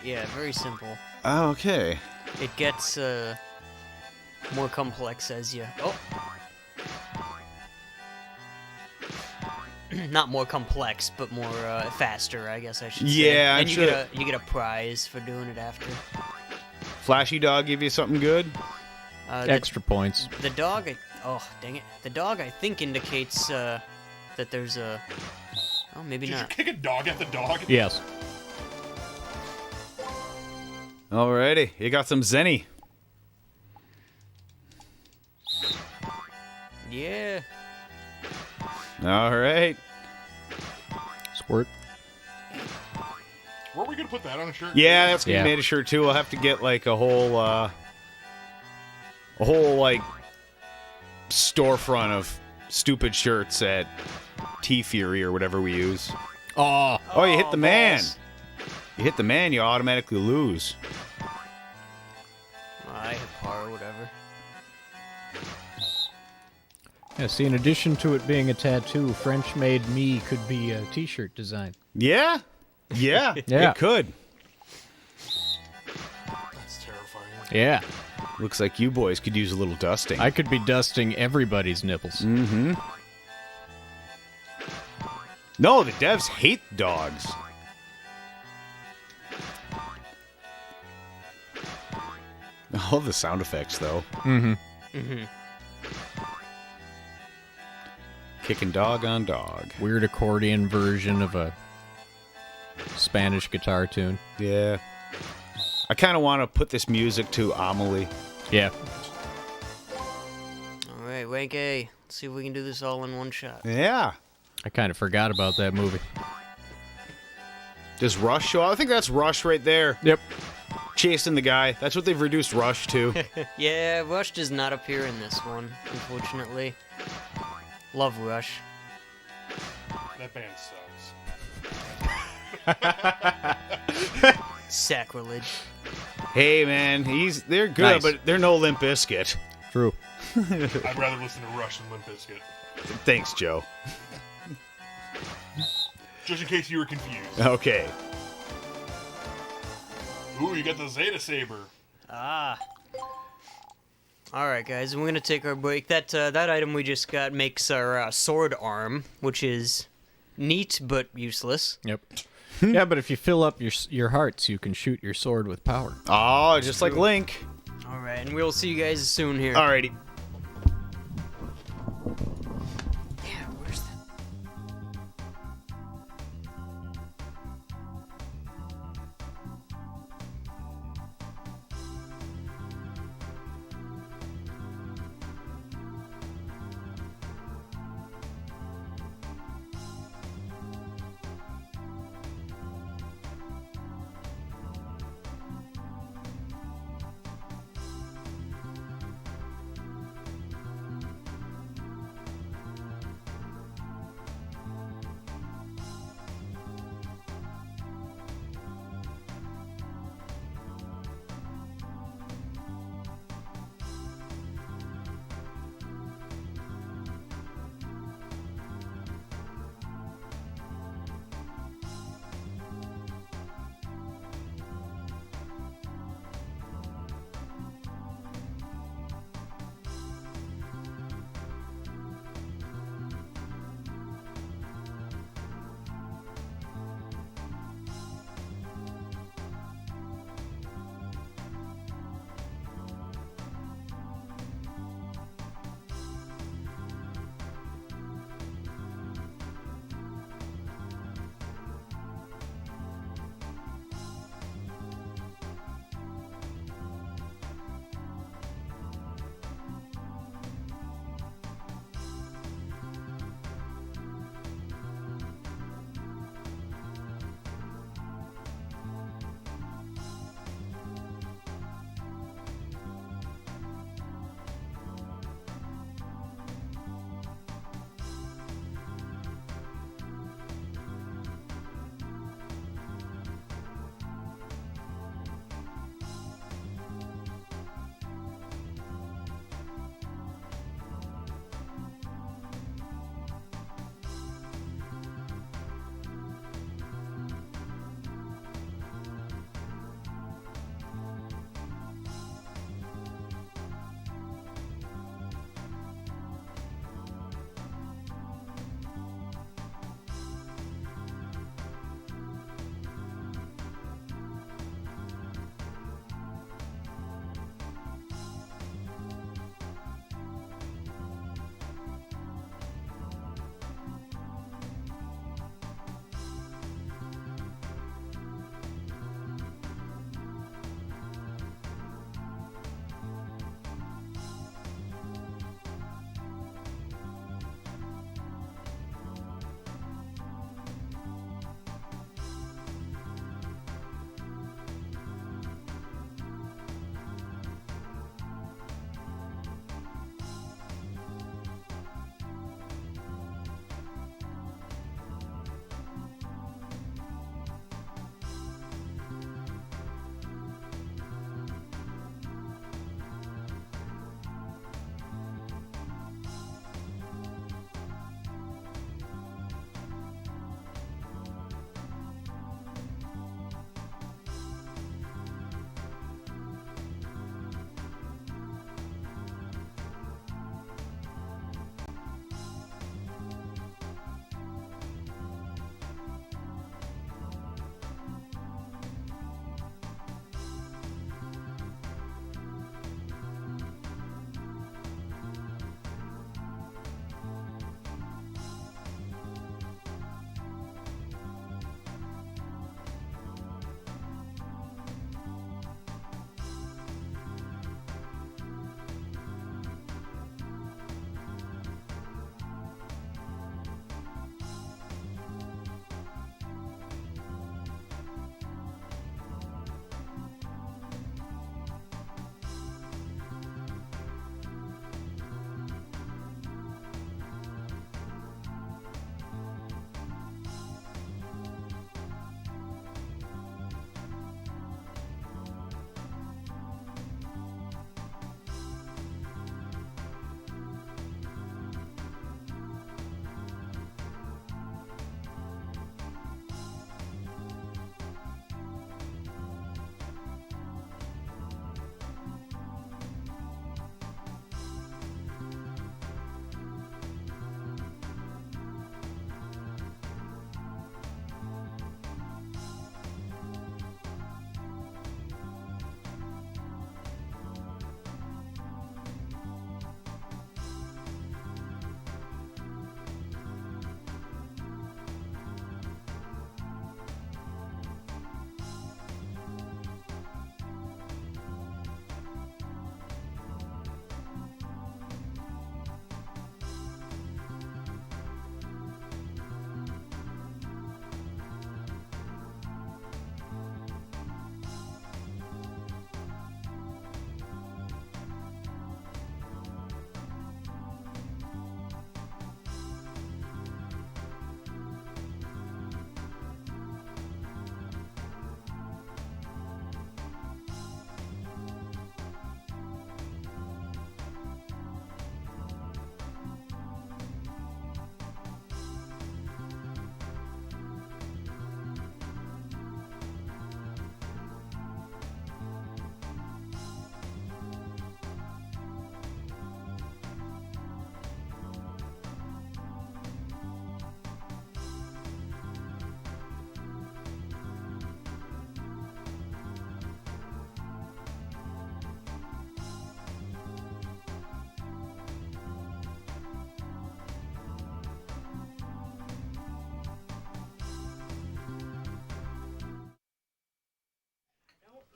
simple. Okay. It gets more complex as you. Oh. Not more complex, but more faster, I guess I should say. Yeah, and I'm you get a prize for doing it after. Flashy dog give you something good? Extra points. The dog. Oh, dang it! The dog I think indicates that there's a. Oh, maybe Did you not. kick a dog at the dog? Yes. Alrighty, you got some Zenny. Yeah. Alright. Squirt. Were we gonna put that on a shirt? Yeah, that's gonna Yeah. be made a shirt too. I'll have to get like a whole like storefront of stupid shirts at T-Fury or whatever we use. Oh. Oh, you hit the man. balls. You hit the man, you automatically lose. I hit par or whatever. Yeah, see, in addition to it being a tattoo, French-made me could be a T-shirt design. Yeah. Yeah, Yeah. it could. That's terrifying. Yeah. Looks like you boys could use a little dusting. I could be dusting everybody's nipples. Mm-hmm. No, the devs hate dogs. All the sound effects, though. Mm-hmm. Mm-hmm. Kicking dog on dog. Weird accordion version of a Spanish guitar tune. Yeah. I kind of want to put this music to Amelie. Yeah. All right, Wanky. Let's see if we can do this all in one shot. Yeah. I kind of forgot about that movie. Does Rush show up? I think that's Rush right there. Yep. Chasing the guy. That's what they've reduced Rush to. Yeah, Rush does not appear in this one, unfortunately. Love Rush. That band sucks. Sacrilege. Hey, man. They're good, Nice. but they're no Limp Bizkit. True. I'd rather listen to Rush than Limp Bizkit. Thanks, Joe. Just in case you were confused. Okay. Ooh, you got the Zeta Saber. Ah. Alright, guys, we're gonna take our break. That item we just got makes our sword arm, which is neat but useless. Yep. Yeah, but if you fill up your hearts, you can shoot your sword with power. Oh, just like Link. Alright, and we'll see you guys soon here. Alrighty. Yeah, where's that?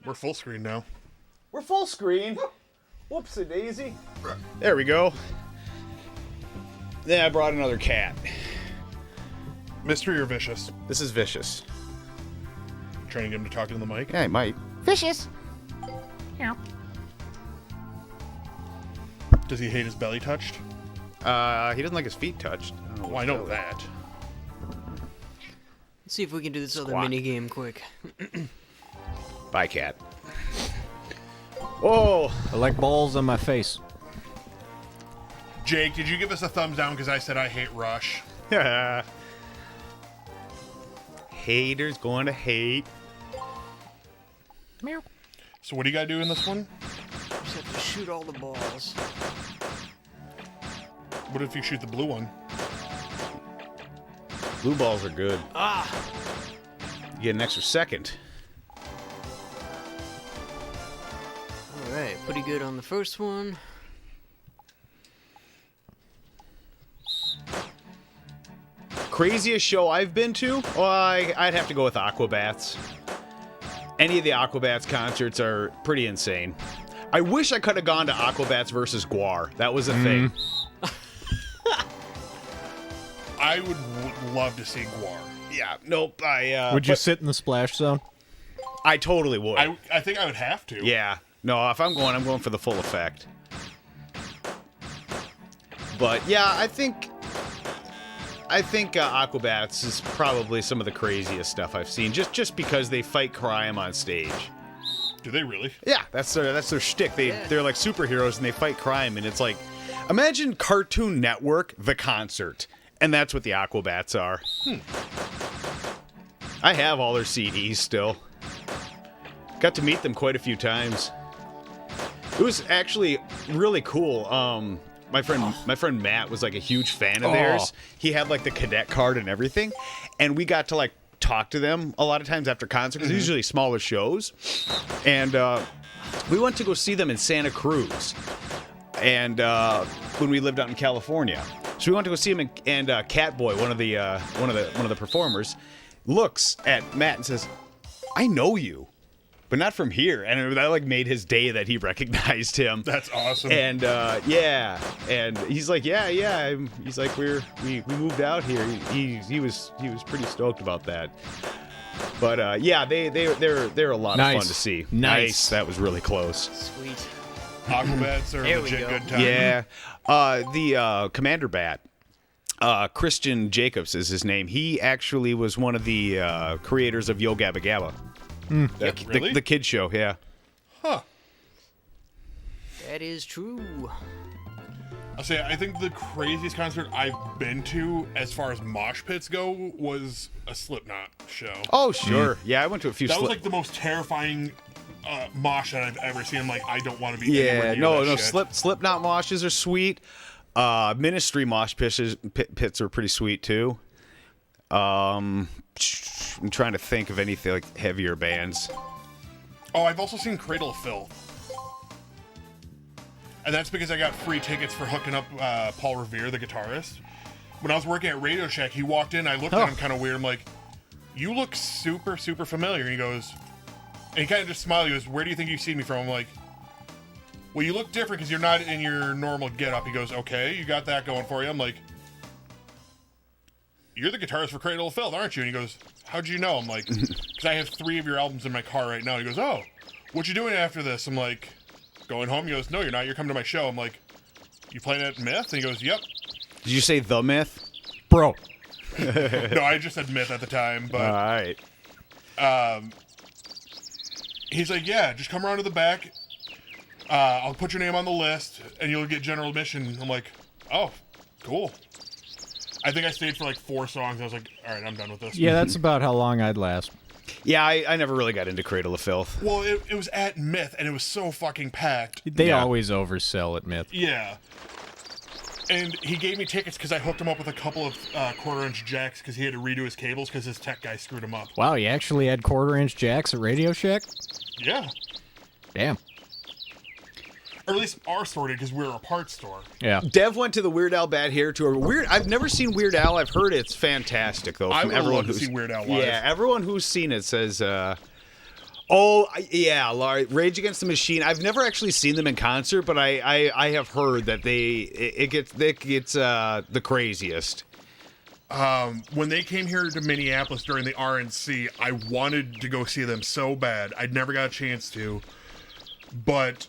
We're full screen now. We're full screen. Whoopsie daisy. There we go. Then I brought another cat. Mystery or vicious? This is Vicious. Trying to get him to talk into the mic. Yeah, I might. Vicious. Does he hate his belly touched? He doesn't like his feet touched. Well, I know that. Let's see if we can do this other Squawk. mini game quick. Bye, cat. Whoa. I like balls on my face. Jake, did you give us a thumbs down because I said I hate Rush? Haters going to hate. So what do you got to do in this one? Just have to shoot all the balls. What if you shoot the blue one? Blue balls are good. Ah! You get an extra second. Alright, pretty good on the first one. Craziest show I've been to? Well, I'd have to go with Aquabats. Any of the Aquabats concerts are pretty insane. I wish I could have gone to Aquabats versus Guar. That was a thing. I would love to see Guar. Yeah, nope. Would you sit in the splash zone? I totally would. I think I would have to. Yeah. No, if I'm going for the full effect. But yeah, I think Aquabats is probably some of the craziest stuff I've seen. Just because they fight crime on stage. Do they really? Yeah, that's their shtick. They're like superheroes and they fight crime, and it's like, imagine Cartoon Network the concert, and that's what the Aquabats are. I have all their CDs still. Got to meet them quite a few times. It was actually really cool. My friend Matt was like a huge fan of theirs. He had like the cadet card and everything, and we got to like talk to them a lot of times after concerts. Because usually smaller shows, and we went to go see them in Santa Cruz, and when we lived out in California, so we went to go see him. And Catboy, one of the performers, looks at Matt and says, "I know you." But not from here, and that like made his day that he recognized him. That's awesome. And yeah, and he's like, yeah. He's like, we moved out here. He was pretty stoked about that. But yeah, they're a lot of fun to see. Nice. That was really close. Sweet. Aquabats are There we legit go. good time. Yeah, the Commander Bat. Christian Jacobs is his name. He actually was one of the creators of Yo Gabba Gabba. Really? The kid show, yeah. Huh. That is true. I'll say, I think the craziest concert I've been to, as far as mosh pits go, was a Slipknot show. Oh, sure. Yeah, I went to a few. That was like the most terrifying mosh that I've ever seen. I'm like, I don't want to be anywhere near that shit. Slipknot moshes are sweet. Ministry mosh pits are pretty sweet too. I'm trying to think of anything like heavier bands. Oh, I've also seen Cradle of Filth. And that's because I got free tickets for hooking up Paul Revere, the guitarist. When I was working at Radio Shack, he walked in, I looked at him kind of weird. I'm like, you look super, super familiar. And he goes, and he kind of just smiled. He goes, where do you think you've seen me from? I'm like, well, you look different because you're not in your normal getup. He goes, okay, you got that going for you. I'm like, you're the guitarist for Cradle of Filth, aren't you? And he goes, how'd you know? I'm like, because I have 3 of your albums in my car right now. He goes, oh, what you doing after this? I'm like, going home. He goes, no, you're not. You're coming to my show. I'm like, you playing at Myth? And he goes, yep. Did you say The Myth? Bro. No, I just said Myth at the time. But All right. he's like, yeah, just come around to the back. I'll put your name on the list, and you'll get general admission. I'm like, oh, cool. I think I stayed for like 4 songs. I was like, all right, I'm done with this. Yeah, that's about how long I'd last. Yeah, I never really got into Cradle of Filth. Well, it was at Myth, and it was so fucking packed. They Yeah. always oversell at Myth. Yeah. And he gave me tickets because I hooked him up with a couple of quarter-inch jacks because he had to redo his cables because his tech guy screwed him up. Wow, you actually had quarter-inch jacks at Radio Shack? Yeah. Damn. Or at least our store did because we were a parts store. Yeah. Dev went to the Weird Al Bad Hair Tour. I've never seen Weird Al. I've heard it's fantastic though. I From would everyone love to who's see Weird Al live. Yeah, everyone who's seen it says Oh, yeah, Rage Against the Machine. I've never actually seen them in concert, but I have heard that it gets the craziest. When they came here to Minneapolis during the RNC, I wanted to go see them so bad. I'd never got a chance to. But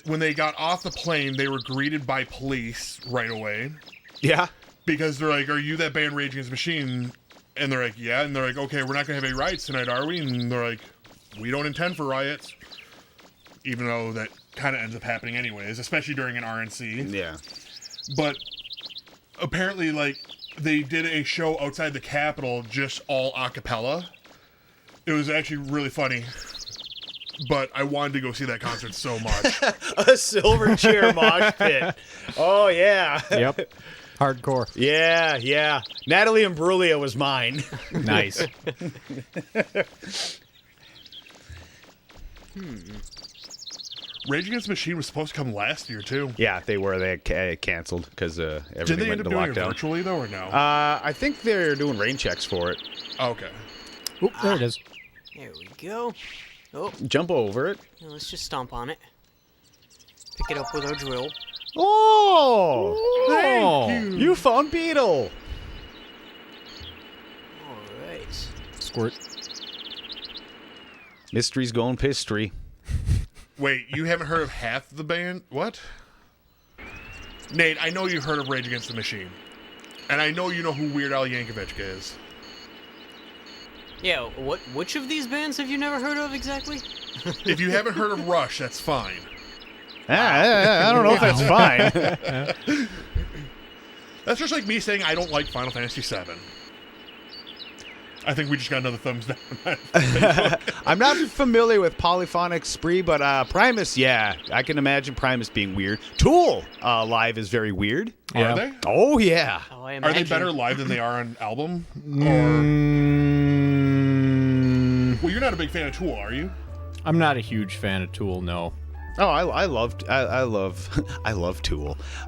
when they got off the plane, they were greeted by police right away. Yeah. Because they're like, "Are you that band Rage Against the Machine?" And they're like, "Yeah." And they're like, "Okay, we're not going to have any riots tonight, are we?" And they're like, "We don't intend for riots." Even though that kind of ends up happening anyways, especially during an RNC. Yeah. But apparently, like, they did a show outside the Capitol just all a cappella. It was actually really funny. But I wanted to go see that concert so much. A silver chair mosh pit. Oh, yeah. Yep. Hardcore. Yeah. Natalie Imbruglia was mine. Nice. Rage Against the Machine was supposed to come last year, too. Yeah, they were. They canceled because everything Did they went end into up doing it lockdown. virtually, though, or no? I think they're doing rain checks for it. Okay. Oop, there it is. There we go. Oh, Jump over it. now let's just stomp on it. Pick it up with our drill. Oh! You found Beetle. All right. Squirt. Mystery's going pistry. Wait, you haven't heard of half the band? What? Nate, I know you've heard of Rage Against the Machine. And I know you know who Weird Al Yankovic is. Yeah, which of these bands have you never heard of exactly? If you haven't heard of Rush, that's fine. I don't know if that's fine. That's just like me saying I don't like Final Fantasy VII. I think we just got another thumbs down. I'm not familiar with Polyphonic Spree, but Primus, yeah. I can imagine Primus being weird. Tool live is very weird. Are they? Oh, yeah. Oh, I Are imagine. they better live than they are on album? Well, you're not a big fan of Tool, are you? I'm not a huge fan of Tool, no. Oh, I love Tool.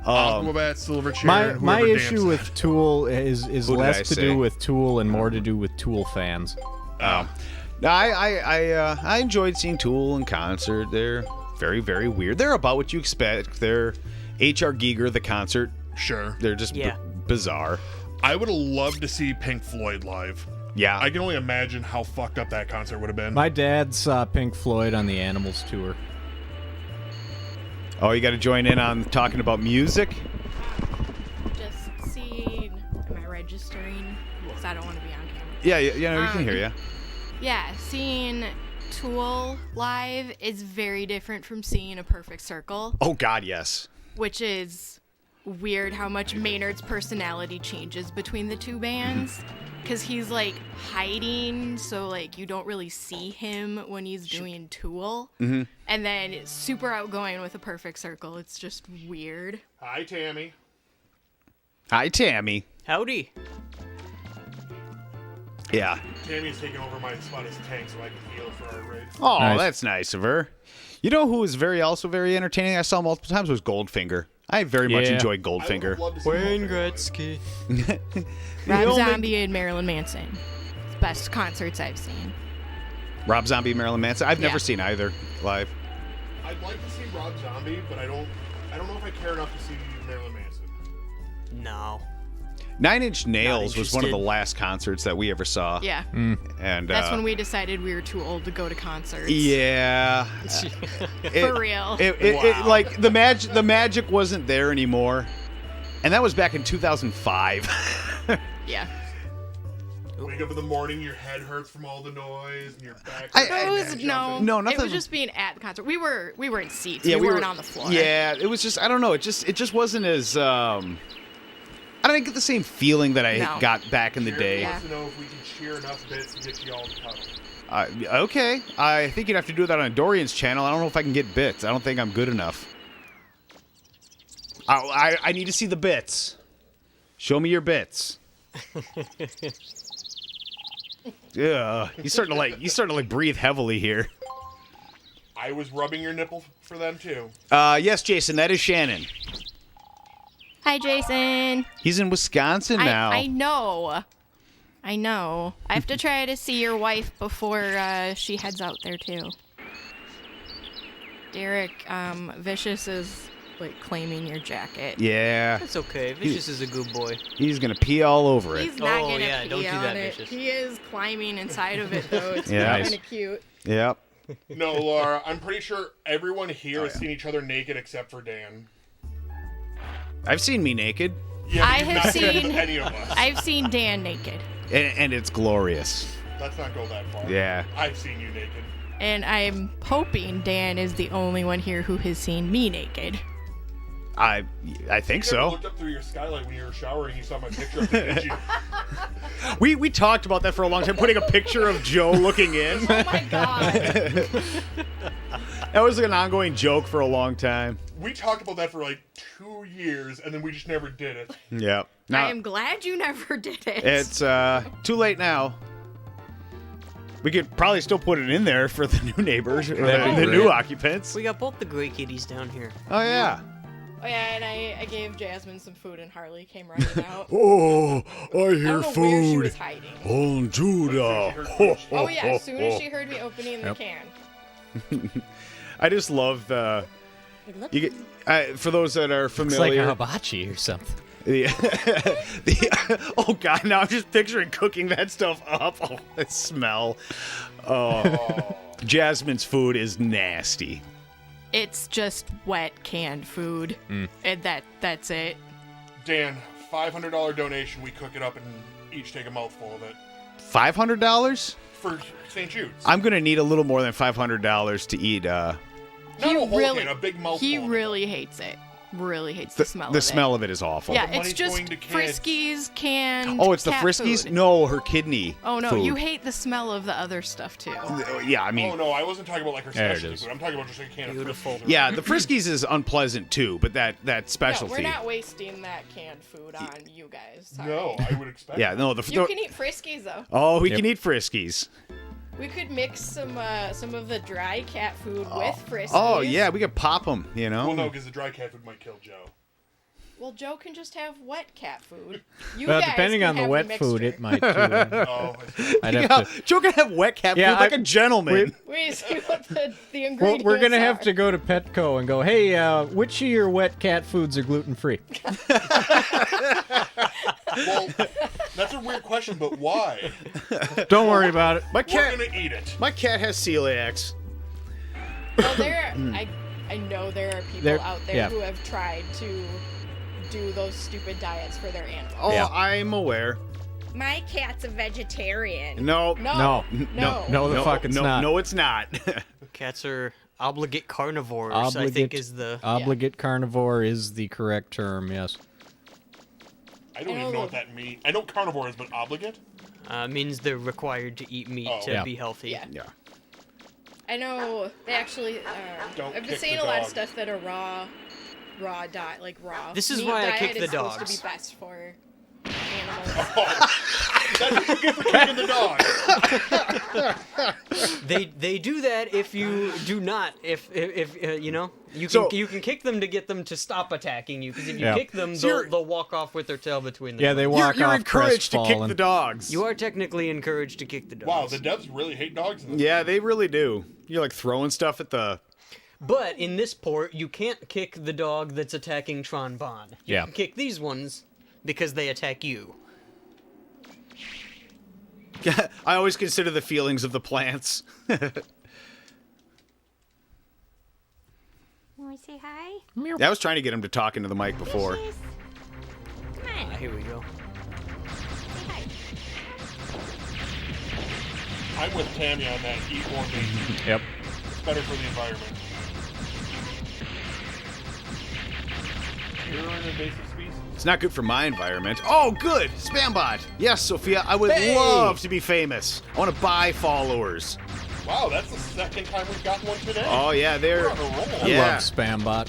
Aquabat, Silverchair, My whoever issue danced with Tool is Who did I less to say? do with Tool and more to do with Tool fans. No, I enjoyed seeing Tool in concert. They're very, very weird. They're about what you expect. They're H.R. Giger, the concert. Sure. They're just Yeah. bizarre. I would have loved to see Pink Floyd live. Yeah. I can only imagine how fucked up that concert would have been. My dad saw Pink Floyd on the Animals tour. Oh, you got to join in on talking about music? Just seeing. Am I registering? Because I don't want to be on camera. Yeah, we can hear you. Yeah, seeing Tool live is very different from seeing A Perfect Circle, Oh, God, yes. which is weird how much Maynard's personality changes between the two bands. Because he's like hiding, so like you don't really see him when he's doing Tool. Mm-hmm. And then it's super outgoing with A Perfect Circle. It's just weird. Hi, Tammy. Hi, Tammy. Howdy. Yeah. Tammy's taking over my spot as tank so I can heal for our raid. Oh, Nice. that's nice of her. You know who was also very entertaining? I saw multiple times was Goldfinger. I very much Yeah. enjoyed I would Goldfinger. have loved to see Goldfinger live. Rob only- Zombie and Marilyn Manson. Best concerts I've seen. Rob Zombie, Marilyn Manson. I've never Yeah. seen either live. I'd like to see Rob Zombie, but I don't know if I care enough to see Marilyn Manson. No. Nine Inch Nails was one of the interested. last concerts that we ever saw. Yeah. And That's when we decided we were too old to go to concerts. Yeah. For real. It like the magic wasn't there anymore. And that was back in 2005. Yeah. Wake up in the morning, your head hurts from all the noise, and your back. No, No, It nothing- was just being at the concert. We were in seats. Yeah, we weren't were on the floor. Yeah, it was just I don't know. It just wasn't as I didn't get the same feeling that I No. got back in the day. Yeah. wants to know if we can cheer enough bits to get you all to cuddle. Okay, I think you'd have to do that on Dorian's channel. I don't know if I can get bits. I don't think I'm good enough. I need to see the bits. Show me your bits. Yeah, you starting to breathe heavily here. I was rubbing your nipple for them too. Yes, Jason, that is Shannon. Hi, Jason. He's in Wisconsin now. I know. I know. I have to try to see your wife before she heads out there too. Derek, Vicious is like claiming your jacket. Yeah. That's okay. Vicious is a good boy. He's gonna pee all over it. He's not Oh, gonna yeah, pee don't do on that, it. Vicious. He is climbing inside of it though. It's Yeah. kind of cute. Yep. No, Laura, I'm pretty sure everyone here has seen each other naked except for Dan. I've seen me naked, Yeah, I you've have not seen- any of us. I've seen Dan naked, and it's glorious. Let's not go that far. Yeah. I've seen you naked. and I'm hoping Dan is the only one here who has seen me naked. I think You never so. looked up through your skylight when you were showering. You saw my picture of it, did you? We talked about that for a long time, putting a picture of Joe looking in. Oh my god! That was an ongoing joke for a long time. We talked about that for like 2 years, and then we just never did it. Yep. I Now am glad you never did it. it's too late now. We could probably still put it in there for the new neighbors, or That'd be the great. new occupants. We got both the gray kitties down here. Oh yeah. Oh yeah, and I gave Jasmine some food, and Harley came running out. Oh, I I don't know where she was hiding. Oh, Judah. Oh yeah, as soon as she heard me opening the can. I just love the. You get, for those that are It's like familiar. a hibachi or something. Oh god, now I'm just picturing cooking that stuff up. Oh, that smell. Oh. Jasmine's food is nasty. It's just wet canned food, and that's it. Dan, $500 donation. We cook it up and each take a mouthful of it $500? for St. Jude's. I'm gonna need a little more than $500 to eat. Not a whole can, a big mouthful. He of it. really hates it. Really hates the smell of it. The smell of it is awful. Yeah, The it's money's just going to kids. Friskies canned. Oh, it's the cat Friskies? food. No, her kidney. Oh no, food. you hate the smell of the other stuff too. Yeah, I mean, Oh no, I wasn't talking about like her There it specialty is. food. I'm talking about just like a can Beautiful. of Friskies. yeah, the Friskies is unpleasant too, but that No, specialty. we're not wasting that canned food on you guys. Sorry. No, I would expect. Yeah, no, You can eat Friskies though. Oh, we Yep. can eat Friskies. We could mix some of the dry cat food with Friskies. Oh yeah, we could pop them. You know. Well, no, because the dry cat food might kill Joe. Well, Joe can just have wet cat food. You Well, guys depending can on the have wet mixture. food, it might too. Oh, I see. I'd Yeah, have to. Joe can have wet cat Yeah, food like I- a gentleman. We see what the Well, ingredients we're gonna have are. to go to Petco and go. Hey, which of your wet cat foods are gluten free? Well, that's a weird question, but why? Don't worry about it. My We're cat, gonna eat it. my cat has celiacs. Well, I know there are people There- out there yeah. who have tried to do those stupid diets for their animals. Oh, Yeah. I'm aware. My cat's a vegetarian. No. No, No, the fuck it's no, not. No, it's not. Cats are obligate carnivores, I think Obligate- is the... Obligate carnivore is the correct term. Yes. I don't even know what that means. I know carnivore is, but obligate? means they're required to eat meat Oh. to Yeah. be healthy. Yeah. yeah. I know they actually. Don't I've been kick seeing the a lot of dog. stuff that are raw diet, like raw. This is meat why I diet kick the is supposed dogs. to be best for animals. That's what you get for kicking the dog. They do that if you do not. If you know, you can So- you can kick them to get them to stop attacking you. Because if you Yeah. kick them, So you're- they'll walk off with their tail between them. Yeah, they walk You're off encouraged to kick crestfallen. the dogs. You are technically encouraged to kick the dogs. Wow, the devs really hate dogs in this. Yeah, they really do. You're like throwing stuff at the. But in this port, you can't kick the dog that's attacking Tron Bon. You Yeah. can kick these ones because they attack you. I always consider the feelings of the plants. Want to say hi? I was trying to get him to talk into the mic before. Vicious. Come on. Here we go. Say hi. I'm with Tammy on that. Eat more meat. Yep. It's better for the environment. You're an invasive species. It's not good for my environment. Oh, good! Spambot! Yes, Sophia, I would love to be famous. I want to buy followers. Wow, that's the second time we've gotten one today. Oh, yeah, they're. We're on a roll. I Yeah. love Spambot.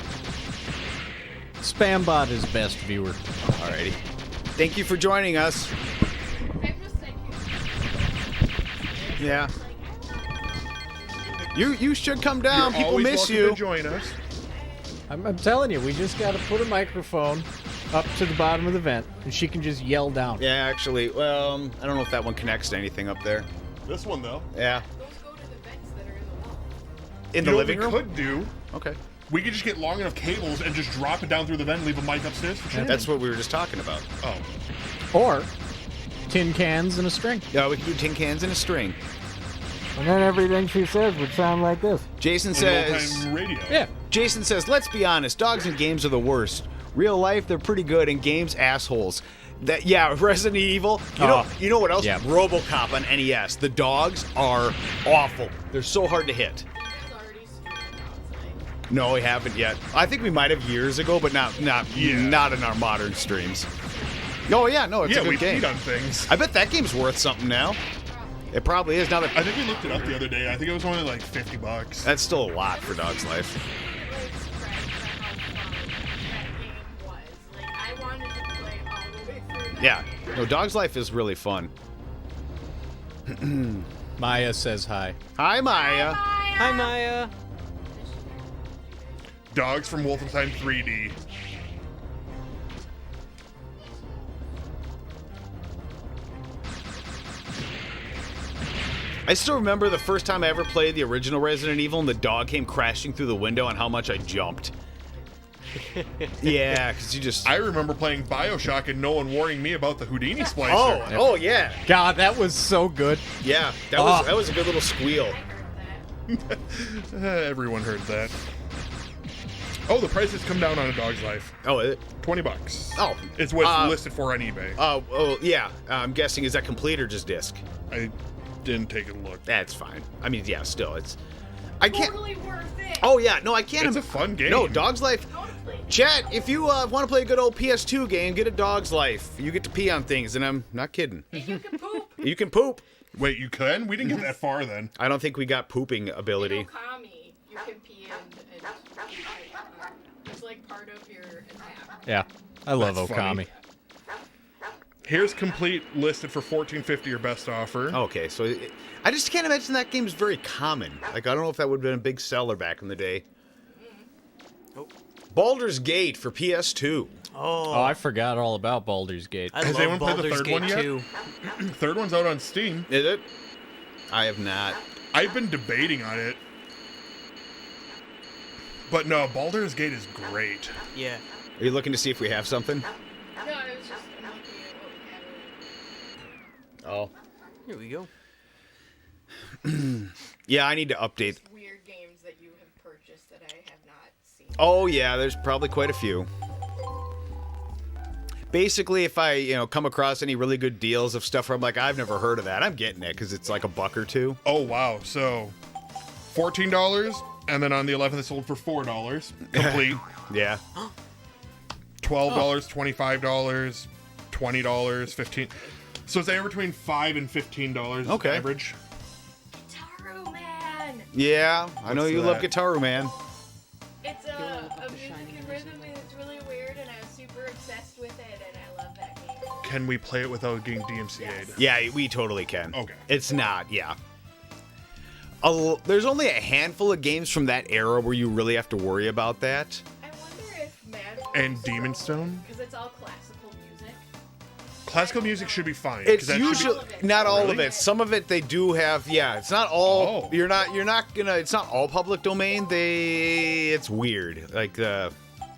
Spambot is best viewer. Alrighty. Thank you for joining us. I'm just thinking. Yeah. You should come down. You're People always miss welcome you. to join us. I'm telling you, we just got to put a microphone up to the bottom of the vent, and she can just yell down. Yeah, actually, well, I don't know if that one connects to anything up there. This one though. Yeah. Those go to the vents that are in the wall. In the You know living what room? we could do? Okay. We could just get long enough cables and just drop it down through the vent and leave a mic upstairs for shit. That's what we were just talking about. Oh. Or tin cans and a string. Yeah, we can do tin cans and a string. And then everything she says would sound like this. Jason And says... old-time radio. Yeah. Jason says, let's be honest, dogs in games are the worst. Real life, they're pretty good, and games, assholes. That Resident Evil. You know what else? Yeah. RoboCop on NES. The dogs are awful. They're so hard to hit. No, we haven't yet. I think we might have years ago, but not in our modern streams. Oh yeah, no, it's a we good game. feed on things. I bet that game's worth something now. It probably is now that. I think we looked it up the other day. I think it was only like $50. That's still a lot for Dog's Life. Yeah, no, Dog's Life is really fun. Maya says hi. Hi, Maya. Hi, Maya. Dogs from Wolfenstein 3D. I still remember the first time I ever played the original Resident Evil and the dog came crashing through the window and how much I jumped. Yeah, because you just... I remember playing Bioshock and no one warning me about the Houdini splicer. Oh yeah. God, that was so good. Yeah, that was a good little squeal. Everyone heard that. Oh, the price has come down on A Dog's Life. Oh, it, $20. Oh. It's what's listed for on eBay. oh yeah. I'm guessing, is that complete or just disc? I didn't take a look. That's fine. I mean, yeah, still, it's... I can't... Totally worth it. Oh yeah, no, I can't... It's a fun game. No, Dog's Life... Chat, if you want to play a good old PS2 game, get A Dog's Life. You get to pee on things, and I'm not kidding. You can poop. You can poop. Wait, you can? We didn't get that far then. I don't think we got pooping ability. In Okami, you can pee and it's like part of your attack. Yeah, I love That's Okami. funny. Here's complete listed for $14.50 your best offer. Okay, so I just can't imagine that game is very common. Like, I don't know if that would have been a big seller back in the day. Oh. Baldur's Gate for PS2. Oh, I forgot all about Baldur's Gate. I Has love anyone played the Baldur's third Gate one yet? 2. Third one's out on Steam. Is it? I have not. I've been debating on it. But no, Baldur's Gate is great. Yeah. Are you looking to see if we have something? No, I was just looking at what we had. Oh. Here we go. Yeah, I need to update. Weird games that you have purchased that I have not seen. Oh, yeah, there's probably quite a few. Basically, if I, come across any really good deals of stuff where I'm like, I've never heard of that, I'm getting it because it's like $1 or $2. Oh, wow. So, $14, and then on the 11th it sold for $4. Complete. Yeah. $12, $25, $20, $15. So it's anywhere between $5 and $15 Okay. average. Guitaru Man! Yeah, I know What's you love that? Guitaru Man. It's a music and rhythm, and it's really weird, and I was super obsessed with it, and I love that game. Can we play it without getting DMCA'd? Yeah, we totally can. Okay. It's not, yeah. There's only a handful of games from that era where you really have to worry about that. I wonder if Mad And Demon's Stone? because it's all classical music. Classical music should be fine. 'cause It's that should be- usually not all of Really? it. Some of it they do have. Yeah, it's not all. Oh. You're not gonna. It's not all public domain. It's weird. Like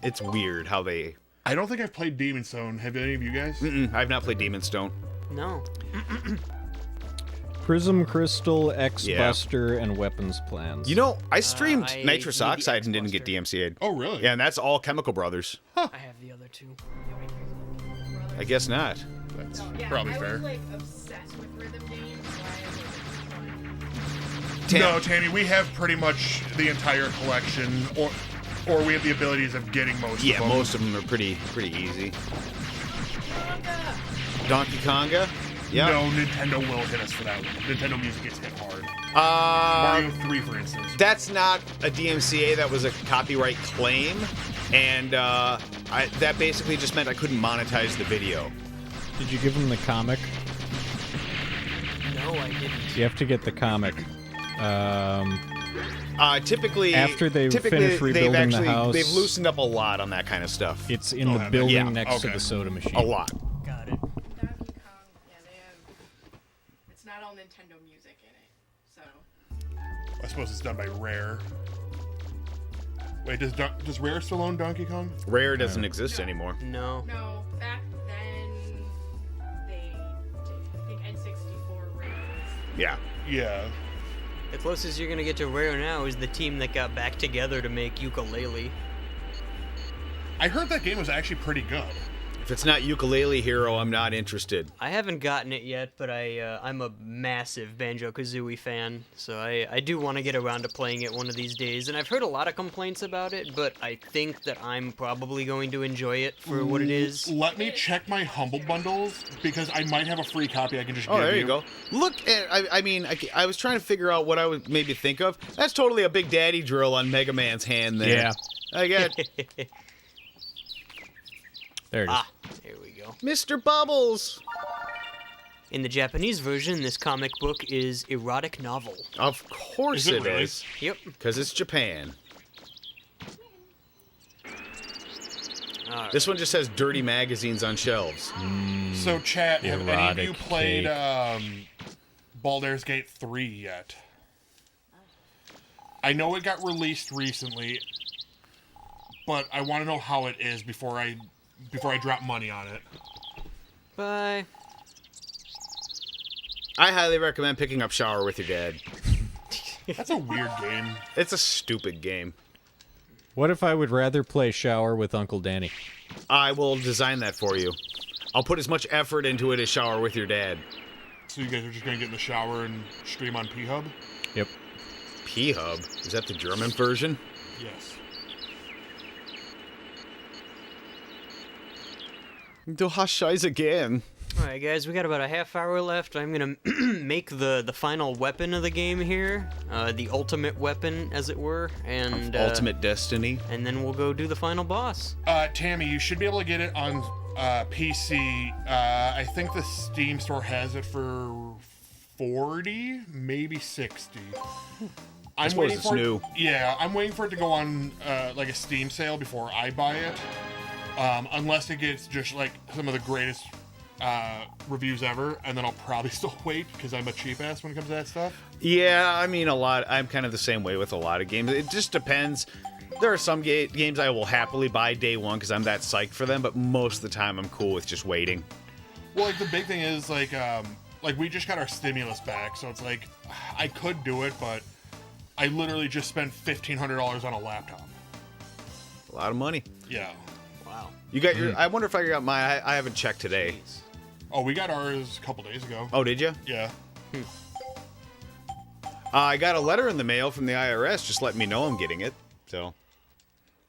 it's weird how they. I don't think I've played Demon's Stone. Have any of you guys? I've not played Demon's Stone. No. Prism Crystal, X Yeah. Buster, and Weapons Plans. You know, I streamed I Nitrous need the Oxide and didn't get X-Buster. DMCA'd. Oh, really? Yeah, and that's all Chemical Brothers. I have the other two. I guess not. That's Yeah, probably I fair. was like obsessed with rhythm games. So I was No, Tammy, we have pretty much the entire collection, or we have the abilities of getting most Yeah, of them. most of them are pretty easy. Donkey Konga. Yeah. No, Nintendo will hit us for that one. Nintendo music gets hit hard. Mario 3, for instance. That's not a DMCA. That was a copyright claim, and that basically just meant I couldn't monetize the video. Did you give him the comic? No, I didn't. You have to get the comic. Typically, After they've typically finished rebuilding the actually, house. they've loosened up a lot on that kind of stuff. It's in the have they? building Yeah, next to okay. the soda machine. A lot. Got it. Donkey Kong, yeah, they have. It's not all Nintendo music in it, so. I suppose it's done by Rare. Wait, does Rare still own Donkey Kong? Rare doesn't exist anymore. No. No, back then they did. I think N64 Rare was. Yeah. Yeah. The closest you're gonna get to Rare now is the team that got back together to make Yooka-Laylee. I heard that game was actually pretty good. If it's not Ukulele Hero, I'm not interested. I haven't gotten it yet, but I'm a massive Banjo-Kazooie fan, so I do want to get around to playing it one of these days. And I've heard a lot of complaints about it, but I think that I'm probably going to enjoy it for what it is. Let me check my Humble Bundles, because I might have a free copy I can just Oh, give there you go. Look at, I was trying to figure out what I would maybe think of. That's totally a Big Daddy drill on Mega Man's hand there. Yeah. I got There it is. Ah, there we go. Mr. Bubbles. In the Japanese version, this comic book is erotic novel. Of course Is it really? is. Yep. Because it's Japan. Alright. This one just has dirty magazines on shelves. So, chat, have any of you Erotic played cake. Baldur's Gate 3 yet? I know it got released recently, but I want to know how it is before I drop money on it. Bye. I highly recommend picking up Shower with Your Dad. That's a weird game. It's a stupid game. What if I would rather play Shower with Uncle Danny? I will design that for you. I'll put as much effort into it as Shower with Your Dad. So you guys are just going to get in the shower and stream on P-Hub? Yep. P-Hub? Is that the German version? Yes. Du hast Scheiße again. Alright guys, we got about a half hour left. I'm gonna make the final weapon of the game here. The ultimate weapon, as it were. And Ultimate Destiny. and then we'll go do the final boss. Tammy, you should be able to get it on PC. I think the Steam store has it for 40, maybe 60. I'm suppose it's new. Yeah, I'm waiting for it to go on like a Steam sale before I buy it. Unless it gets just like some of the greatest reviews ever, and then I'll probably still wait because I'm a cheap ass when it comes to that stuff. Yeah, I mean, I'm kind of the same way with a lot of games. It just depends. There are some games I will happily buy day one because I'm that psyched for them, but most of the time I'm cool with just waiting. Well, like the big thing is like we just got our stimulus back, so it's like I could do it, but I literally just spent $1,500 on a laptop. A lot of money. Yeah. Wow. You got your. I wonder if I got mine. I haven't checked today. Jeez. Oh, we got ours a couple days ago. Oh, did you? Yeah. I got a letter in the mail from the IRS just letting me know I'm getting it. So.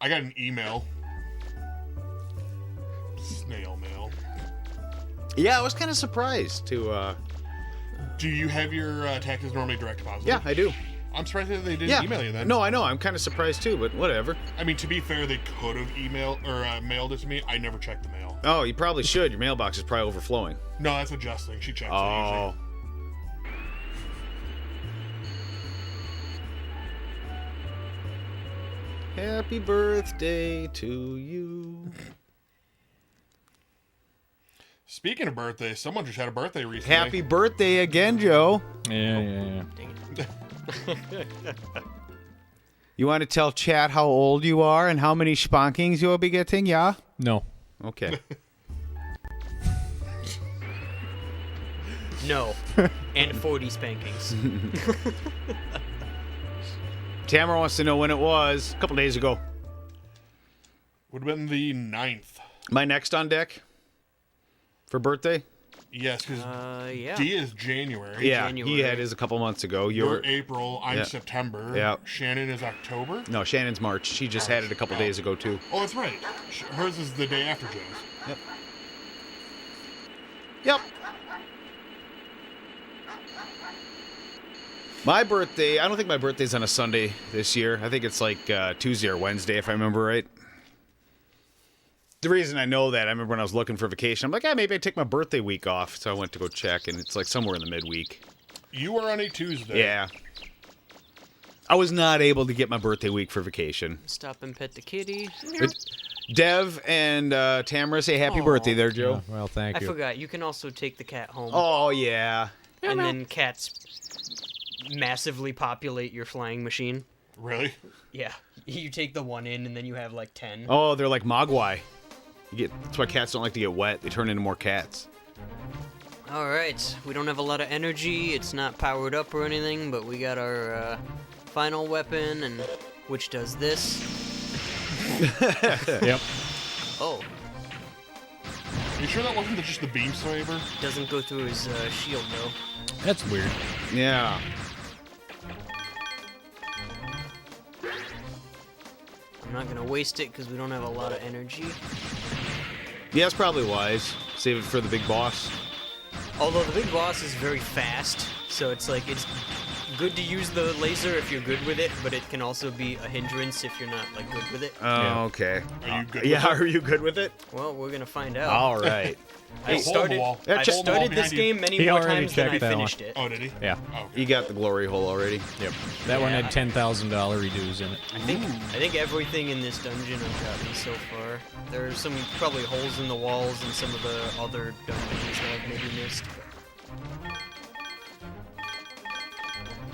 I got an email. Snail mail. Yeah, I was kind of surprised to. Do you have your taxes normally direct deposit? Yeah, I do. I'm surprised that they didn't Yeah. email you then. No, I know. I'm kind of surprised too, but whatever. I mean, to be fair, they could have emailed or mailed it to me. I never checked the mail. Oh, you probably should. Your mailbox is probably overflowing. No, that's what Justin. She checks it Oh. usually. Happy birthday to you. Speaking of birthdays, someone just had a birthday recently. Happy birthday again, Joe. Yeah. Dang it. You want to tell chat how old you are and how many spankings you'll be getting, yeah? No. Okay. No. And 40 spankings. Tamara wants to know when it was. A couple days ago. Would have been the 9th. My next on deck for birthday? Yes, because Yeah. D is January. Yeah, he January. had his a couple months ago. You're April. I'm Yeah. September. Yeah. Shannon is October. No, Shannon's March. She just had it a couple days ago, too. Oh, that's right. Hers is the day after Joe's. Yep. My birthday, I don't think my birthday's on a Sunday this year. I think it's like Tuesday or Wednesday, if I remember right. The reason I know that, I remember when I was looking for vacation, I'm like, maybe I take my birthday week off. So I went to go check, and it's like somewhere in the midweek. You are on a Tuesday. Yeah. I was not able to get my birthday week for vacation. Stop and pet the kitty. Dev and Tamara say happy Aw. birthday there, Joe. Well, thank I you. forgot. You can also take the cat home. Oh, yeah. And then cats massively populate your flying machine. Really? Yeah. You take the one in, and then you have like 10. Oh, they're like Mogwai. That's why cats don't like to get wet. They turn into more cats. Alright. We don't have a lot of energy. It's not powered up or anything, but we got our final weapon, and which does this. Yep. Oh. Are you sure that wasn't just the beam saber? Doesn't go through his shield, though. That's weird. Yeah. I'm not gonna waste it, because we don't have a lot of energy. Yeah, it's probably wise. Save it for the big boss. Although the big boss is very fast, so it's like it's good to use the laser if you're good with it, but it can also be a hindrance if you're not like good with it. Oh, okay. Are you good? Yeah, with it? are you good with it? Well, we're gonna find out. All right. I Hey, hole in the wall. Yeah, I've check- Hole in the wall started this behind you. game many He more already times than I checked that one. finished it. Oh, did he? Yeah. Oh, okay. You got the glory hole already. Yep. That one Yeah, had $10,000 redos in it. I think everything in this dungeon I've gotten so far. There's some probably holes in the walls and some of the other dungeons that I've maybe missed.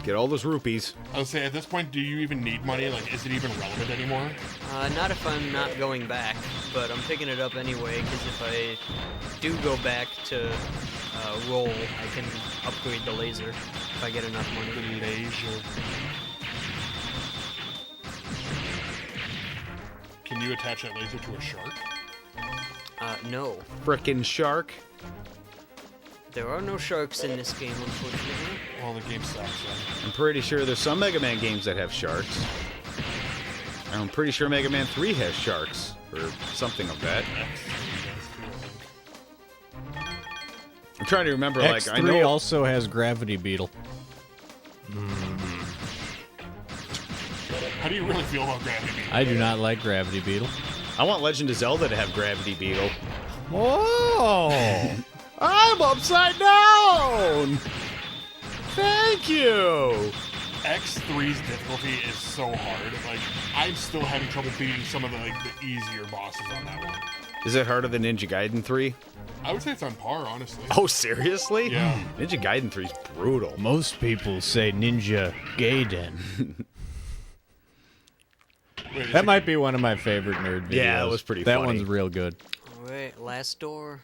Get all those rupees. I would say at this point, do you even need money? Like, is it even relevant anymore? Not if I'm not going back, but I'm picking it up anyway, because if I do go back to roll, I can upgrade the laser if I get enough The money. laser. Can you attach that laser to a shark? No. Frickin' shark. There are no sharks in this game, unfortunately. Well, the game sucks. I'm pretty sure there's some Mega Man games that have sharks. I'm pretty sure Mega Man 3 has sharks, or something of that. I'm trying to remember, like, I X3 know... also has Gravity Beetle. How do you really feel about Gravity Beam? I do not like Gravity Beetle. I want Legend of Zelda to have Gravity Beetle. Whoa! I'm upside down! Thank you! X3's difficulty is so hard. Like, I'm still having trouble beating some of the easier bosses on that one. Is it harder than Ninja Gaiden 3? I would say it's on par, honestly. Oh, seriously? Yeah. Ninja Gaiden 3 is brutal. Most people say Ninja Gaiden. Wait, is That it- might be one of my favorite nerd videos. Yeah, that was pretty That funny. one's real good. Alright, last door.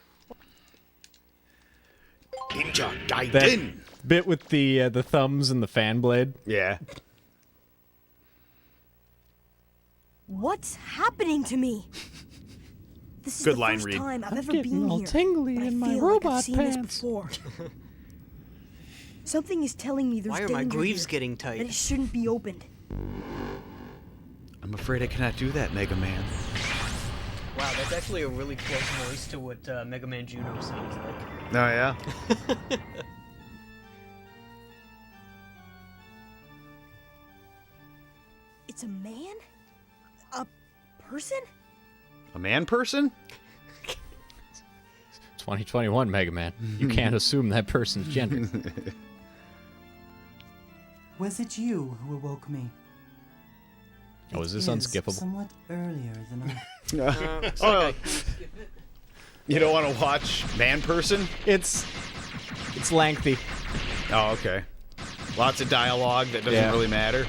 Ninja That Gaiden! bit with the thumbs and the fan blade. Yeah. What's happening to me? This is Good the line first read. time I've ever getting been all here. tingly but I in my feel like robot I've seen pants. This before. Something is telling me there's Why are my danger greaves here, getting that tight? it shouldn't be opened. I'm afraid I cannot do that, Mega Man. Wow, that's actually a really close voice to what Mega Man Juno sounds like. Oh, yeah? It's a man? A person? A man person? 2021 Mega Man. You can't assume that person's gender. Was it you who awoke me? Oh, is this It unskippable? Somewhat earlier than I. Oh, you don't want to watch Man Person? It's lengthy. Oh, okay. Lots of dialogue that doesn't Yeah. really matter.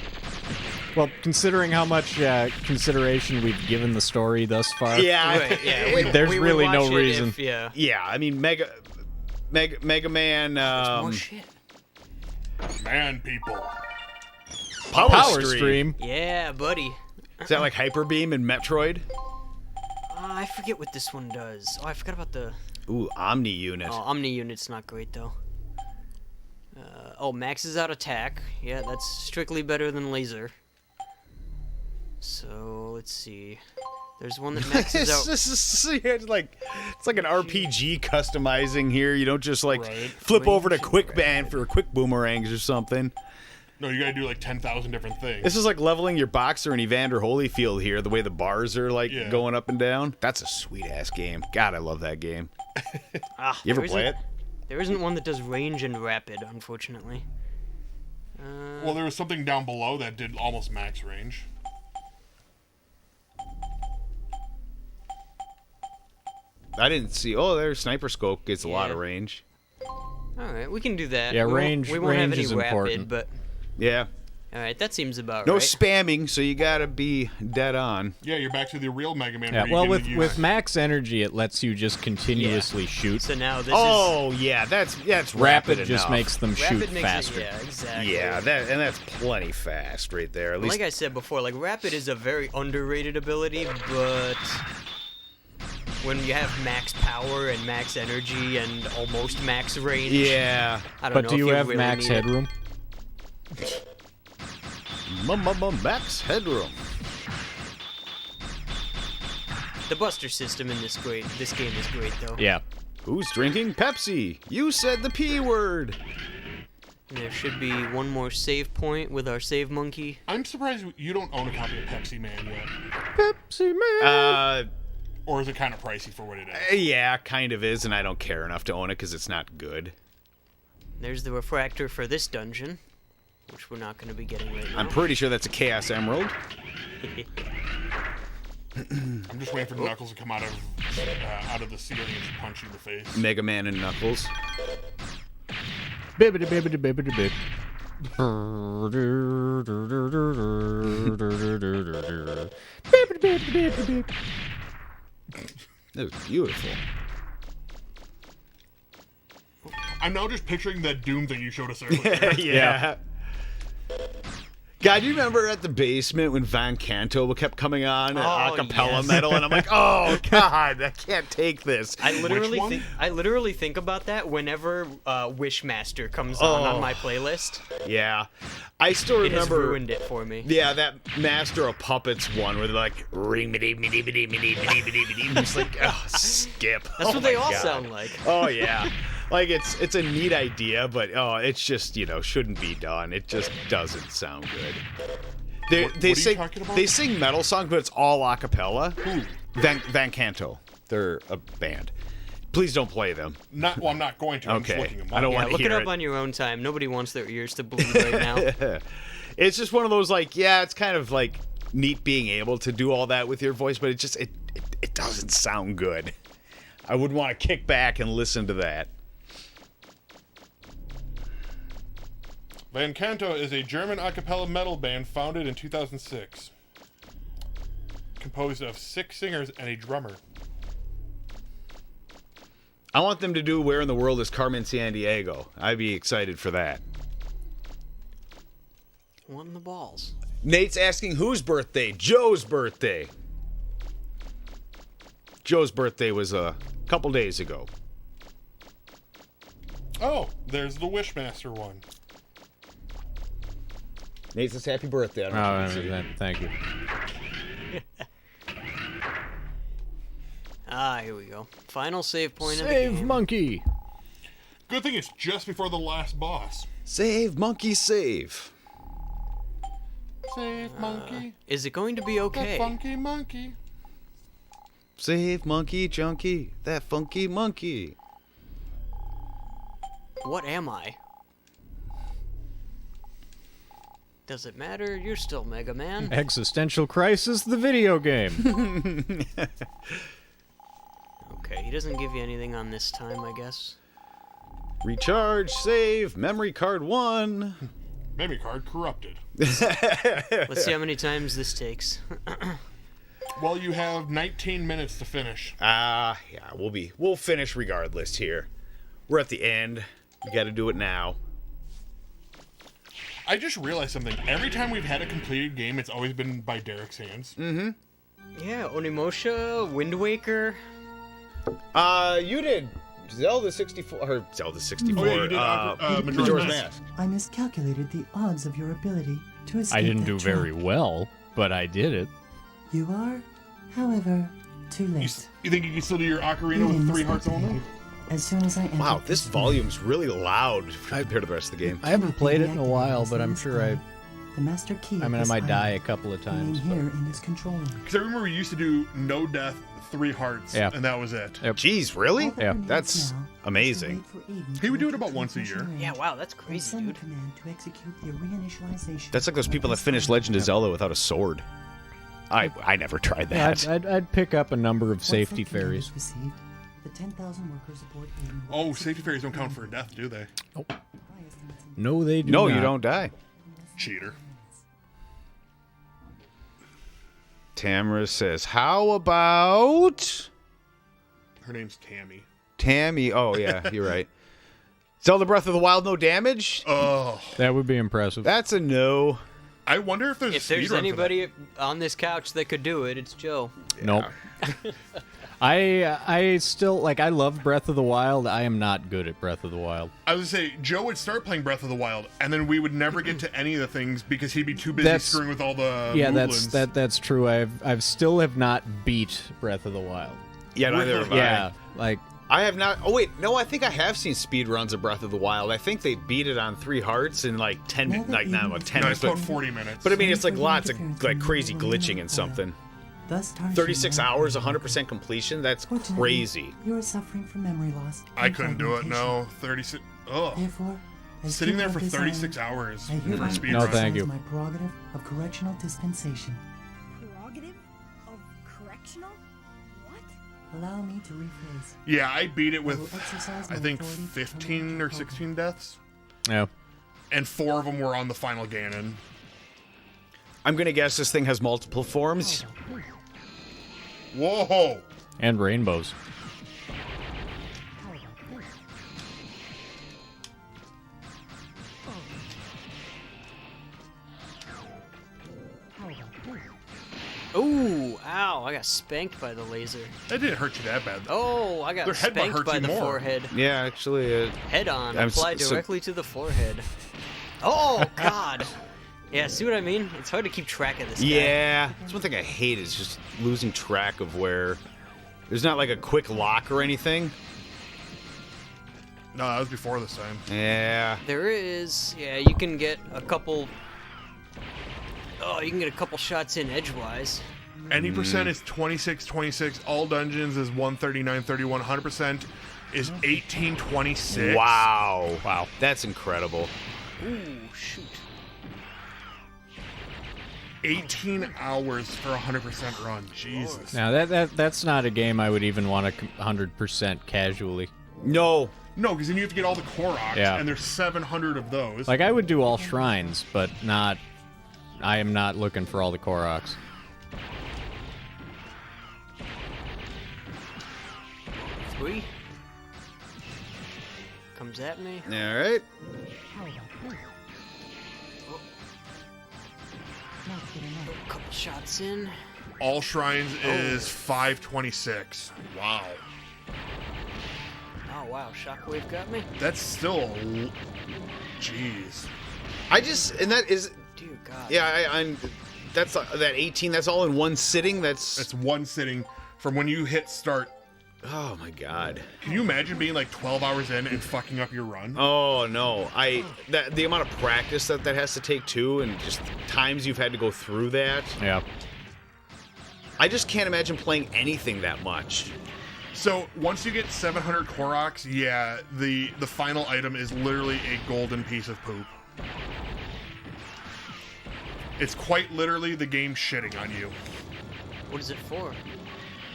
Well, considering how much consideration we've given the story thus far, Yeah. Right, yeah, There's we would really no watch it reason. If, yeah. Yeah, I mean, Mega Man, More shit. Man, people. Power Stream. Yeah, buddy. Is that like Hyper Beam in Metroid? I forget what this one does. Oh, I forgot about the... Ooh, Omni Unit. Oh, Omni Unit's not great, though. Maxes out attack. Yeah, that's strictly better than laser. So, let's see. There's one that maxes out... It's like an RPG customizing here. You don't just like Right. flip over to Range and quick band for quick boomerangs or something. No, you gotta do like 10,000 different things. This is like leveling your boxer in Evander Holyfield here, the way the bars are like Yeah. going up and down. That's a sweet ass game. God, I love that game. Ah, You ever there play it? isn't- There isn't one that does range and rapid, unfortunately. Well, there was something down below that did almost max range. I didn't see. Oh, their sniper scope gets a lot Yeah. of range. Alright, we can do that. Yeah, We won't- range- We won't have range any is rapid, important. but... Yeah. Alright, that seems about No right. spamming, so you gotta be dead on. Yeah, you're back to the real Mega Man. Yeah, where you well, get with to use- with max energy, it lets you just continuously shoot. So now this is... Oh yeah, that's Rapid rapid just enough. makes them shoot Rapid makes faster. It, yeah, exactly. Yeah, that's plenty fast right there. At least Like I said before, like Rapid is a very underrated ability, but when you have max power and max energy and almost max range, yeah. I don't But know do if you have really max need it. headroom? Max headroom. The Buster system in this game is great though. Yeah. Who's drinking Pepsi? You said the P word. And there should be one more save point with our save monkey. I'm surprised you don't own a copy of Pepsi Man yet. Pepsi Man. Or is it kind of pricey for what it is? Yeah, kind of is, and I don't care enough to own it because it's not good. There's the refractor for this dungeon, which we're not going to be getting right now. I'm pretty sure that's a Chaos Emerald. I'm just waiting for Knuckles to come out of the ceiling and punch you in the face. Mega Man and Knuckles. Bibbidi bibbidi bibbidi bib. Bibbidi bibbidi bibbidi bib. That was beautiful. I'm now just picturing that Doom thing you showed us earlier. Yeah. God, you remember at the basement when Van Canto kept coming on at acapella yes. metal, and I'm like, oh God, I can't take this. I literally one? think think about that whenever Wishmaster comes on my playlist. Yeah, I still It has remember. ruined it for me. Yeah, that Master of Puppets one where they're like ring me dee me dee me dee me dee me dee me dee me dee. Just like skip. That's Oh what they my all God. sound like. Oh yeah, like it's a neat idea, but it's just shouldn't be done. It just doesn't sound good. What are you sing talking about? they sing metal songs, but it's all a cappella. Who? Van Canto, they're a band. Please don't play them. Well, I'm not going to. I'm just Okay. looking them up. I don't Yeah, want to look hear it up on your own time. Nobody wants their ears to bleed right now. It's just one of those it's kind of like neat being able to do all that with your voice, but it doesn't sound good. I wouldn't want to kick back and listen to that. Van Canto is a German a cappella metal band founded in 2006. Composed of 6 singers and a drummer. I want them to do Where in the World is Carmen Sandiego. I'd be excited for that. What in the balls? Nate's asking whose birthday? Joe's birthday. Joe's birthday was a couple days ago. Oh, there's the Wishmaster one. Nate says happy birthday. I don't know if you can see. Thank you. Here we go. Final save point of the Save game. monkey. Good thing it's just before the last boss. Save, monkey, save. Save monkey, Is it going to be the okay? funky monkey. Save, monkey, junkie, that funky monkey. What am I? Does it matter? You're still Mega Man. Existential Crisis, the video game. Okay, he doesn't give you anything on this time, I guess. Recharge, save, memory card 1. Memory card corrupted. Let's see how many times this takes. Well, you have 19 minutes to finish. Yeah, we'll finish regardless here. We're at the end. We got to do it now. I just realized something. Every time we've had a completed game, it's always been by Derek's hands. Yeah, Onimusha, Wind Waker. You did Zelda 64 or Zelda 64. Oh, yeah, you did Majora's Mask. I miscalculated the odds of your ability to escape I didn't that do trap. very well, but I did it. You are, however, too You, late. you think you can still do your You ocarina didn't with 3 hearts only? miscalculate. As soon as I entered Wow, this room, volume's really loud compared to the rest of the game. I haven't played it in a while, but I'm sure I The master key. I mean, I might die a couple of times. Here in this control room. Because I remember we used to do no death, 3 hearts, Yeah. and that was it. Yep. Jeez, really? All that Yeah. remains That's now is to amazing. wait for Aiden He would to do it about enter once a year. transmission Yeah, range wow, that's and crazy, send dude. the command to execute the reinitialization. That's like those of people that this finish room. Legend of Zelda without a sword. I never tried Yeah, that. I'd pick up a number of Once safety that command fairies. is received, the 10,000 workers aboard Aiden will Oh, execute safety fairies the don't count for command. death, do they? High estimates in No, they do No, not. you don't die. Cheater. Tamara says, "How about Her name's Tammy. Tammy?" Oh yeah, you're right. Zelda Breath of the Wild, no damage. Oh, That would be impressive. That's a no. I wonder if there's a If there's speedrun for that. anybody on this couch that could do it, it's Joe. Nope. I still like. I love Breath of the Wild. I am not good at Breath of the Wild. I was gonna say Joe would start playing Breath of the Wild, and then we would never get to any of the things because he'd be too busy That's- screwing with all the Yeah, movelands. that's true. I've still have not beat Breath of the Wild. Yeah, neither have Yeah, like I have not. Oh wait, no. I think I have seen speed runs of Breath of the Wild. I think they beat it on 3 hearts in like 10 minutes. Like not about 10 No, minutes, it's but, about 40 minutes. but I mean it's like Further lots of interference like in crazy the glitching file. and something. Thus tarnishing 36 the hours, memory. 100% completion. That's Fortunately, crazy. You are suffering from memory loss. I and couldn't do it. fragmentation. No, 36. Oh, Therefore, as sitting you there have for desired, 36 hours I hereby for a speed No, run. thank you. exercise my prerogative of correctional dispensation. Prerogative of correctional? What? Allow me to rephrase. Yeah, I beat it I will with exercise I my think authority to 15 terminate or the 16 deaths, yeah. and 4 of them were on the final Ganon. I'm gonna guess this thing has multiple forms. Whoa! And rainbows. Ooh, ow, I got spanked by the laser. That didn't hurt you that bad. Oh, I got Their headbutt spanked hurts by you the more. forehead. Yeah, actually, Head on, I'm applied so- directly to the forehead. Oh, God. Yeah, see what I mean? It's hard to keep track of this guy. yeah. That's one thing I hate is just losing track of where. There's not like a quick lock or anything. No, that was before this time. Yeah. There is, yeah, you can get a couple. Oh, you can get a couple shots in edgewise. Any percent is 26. All dungeons is 139.31. 100% is 18.26. Wow. Wow. That's incredible. Ooh, shoot. 18 hours for a 100% run. Jesus. Now that's not a game I would even want to 100% casually. No. No, because then you have to get all the Koroks, Yeah. and there's 700 of those. Like I would do all shrines, but not. I am not looking for all the Koroks. Three. Comes at me. All right. Couple shots in. All shrines is 526. Wow. Oh, wow, Shockwave got me. That's still. Jeez. I just and that is Dear God. yeah. I'm. That's that 18. That's all in one sitting. That's one sitting from when you hit start. Oh my god. Can you imagine being like 12 hours in and fucking up your run? Oh no. The amount of practice that has to take too, and just times you've had to go through that. Yeah. I just can't imagine playing anything that much. So once you get 700 Koroks, yeah, the final item is literally a golden piece of poop. It's quite literally the game shitting on you. What is it for?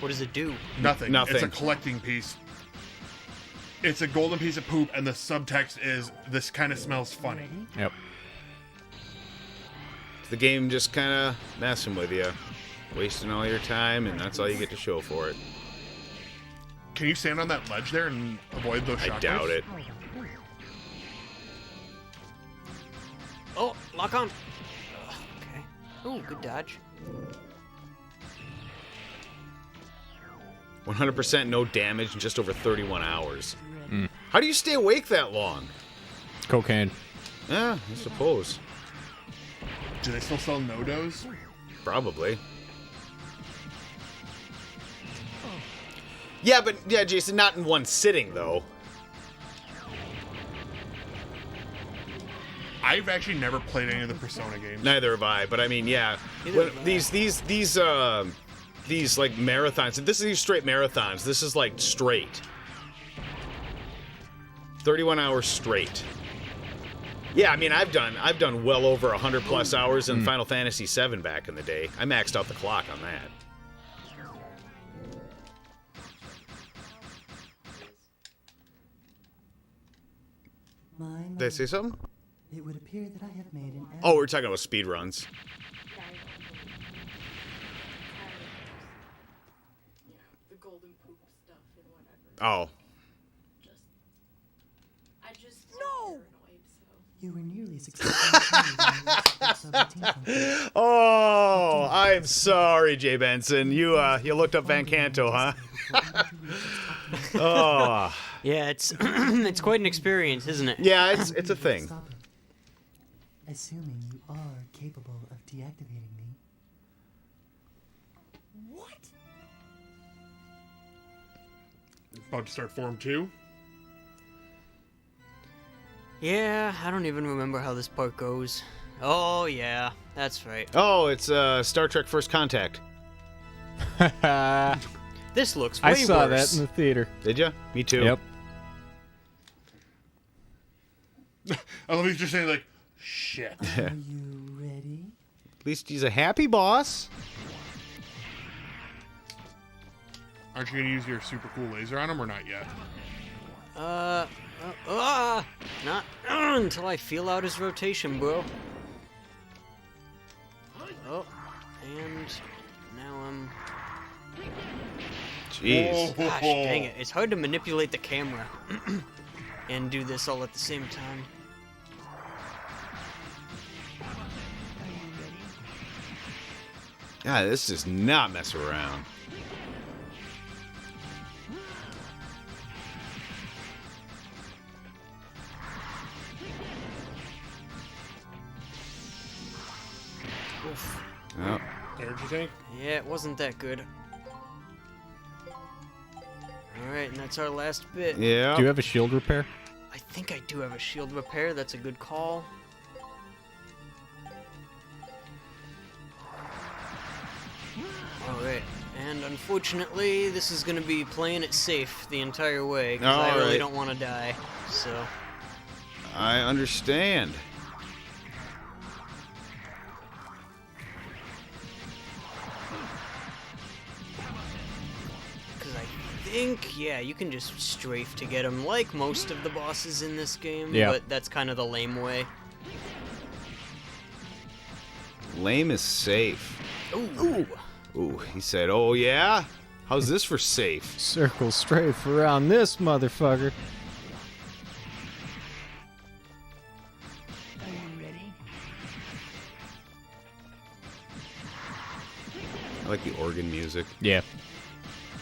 What does it do? Nothing. Nothing. It's a collecting piece. It's a golden piece of poop, and the subtext is, this kind of smells funny. Yep. The game just kind of messing with you, wasting all your time, and that's all you get to show for it. Can you stand on that ledge there and avoid those shockwaves? I doubt it. Oh, lock on. Ugh, okay. Oh, good dodge. 100% no damage in just over 31 hours. How do you stay awake that long? Cocaine. Yeah, I suppose. Do they still sell no-dos? Probably. Yeah, but yeah, Jason, not in one sitting though. I've actually never played any of the Persona games. Neither have I, but I mean, yeah. When, these like marathons. This is these straight marathons. This is like straight. 31 hours straight. Yeah, I mean, I've done well over 100+ hours in Final Fantasy VII back in the day. I maxed out the clock on that. Did I say something? It would appear that I have made an error. Oh, we're talking about speed runs. The golden poop stuff and whatever. Oh. I just No! paranoid, so. You were nearly successful. Oh, I'm sorry, Jay Benson. You looked up Van Canto, huh? Oh. Yeah, it's it's quite an experience, isn't it? Yeah, it's a thing. Stop it. Assuming you are capable of deactivating me. What? About to start Form 2. Yeah, I don't even remember how this part goes. Oh yeah, that's right. Oh, it's Star Trek First Contact. This looks way I saw worse. that in the theater. Did ya? Me too. Yep. I love he's just saying like, shit. Are you ready? At least he's a happy boss. Aren't you gonna use your super cool laser on him or not yet? Not until I feel out his rotation, bro. Oh, and now I'm... Jeez. Gosh, dang it. It's hard to manipulate the camera and do this all at the same time. God, this does not mess around. Oof. Oh. Energy tank? Yeah, it wasn't that good. Alright, and that's our last bit. Yeah. Do you have a shield repair? I think I do have a shield repair. That's a good call. Alright, and unfortunately, this is going to be playing it safe the entire way, because I really Alright. don't want to die, so... I understand. Because I think, yeah, you can just strafe to get them, like most of the bosses in this game, Yeah. but that's kind of the lame way. Lame is safe. Ooh. Ooh, he said, oh yeah? How's this for safe? Circle strafe around this motherfucker. Are you ready? I like the organ music. Yeah.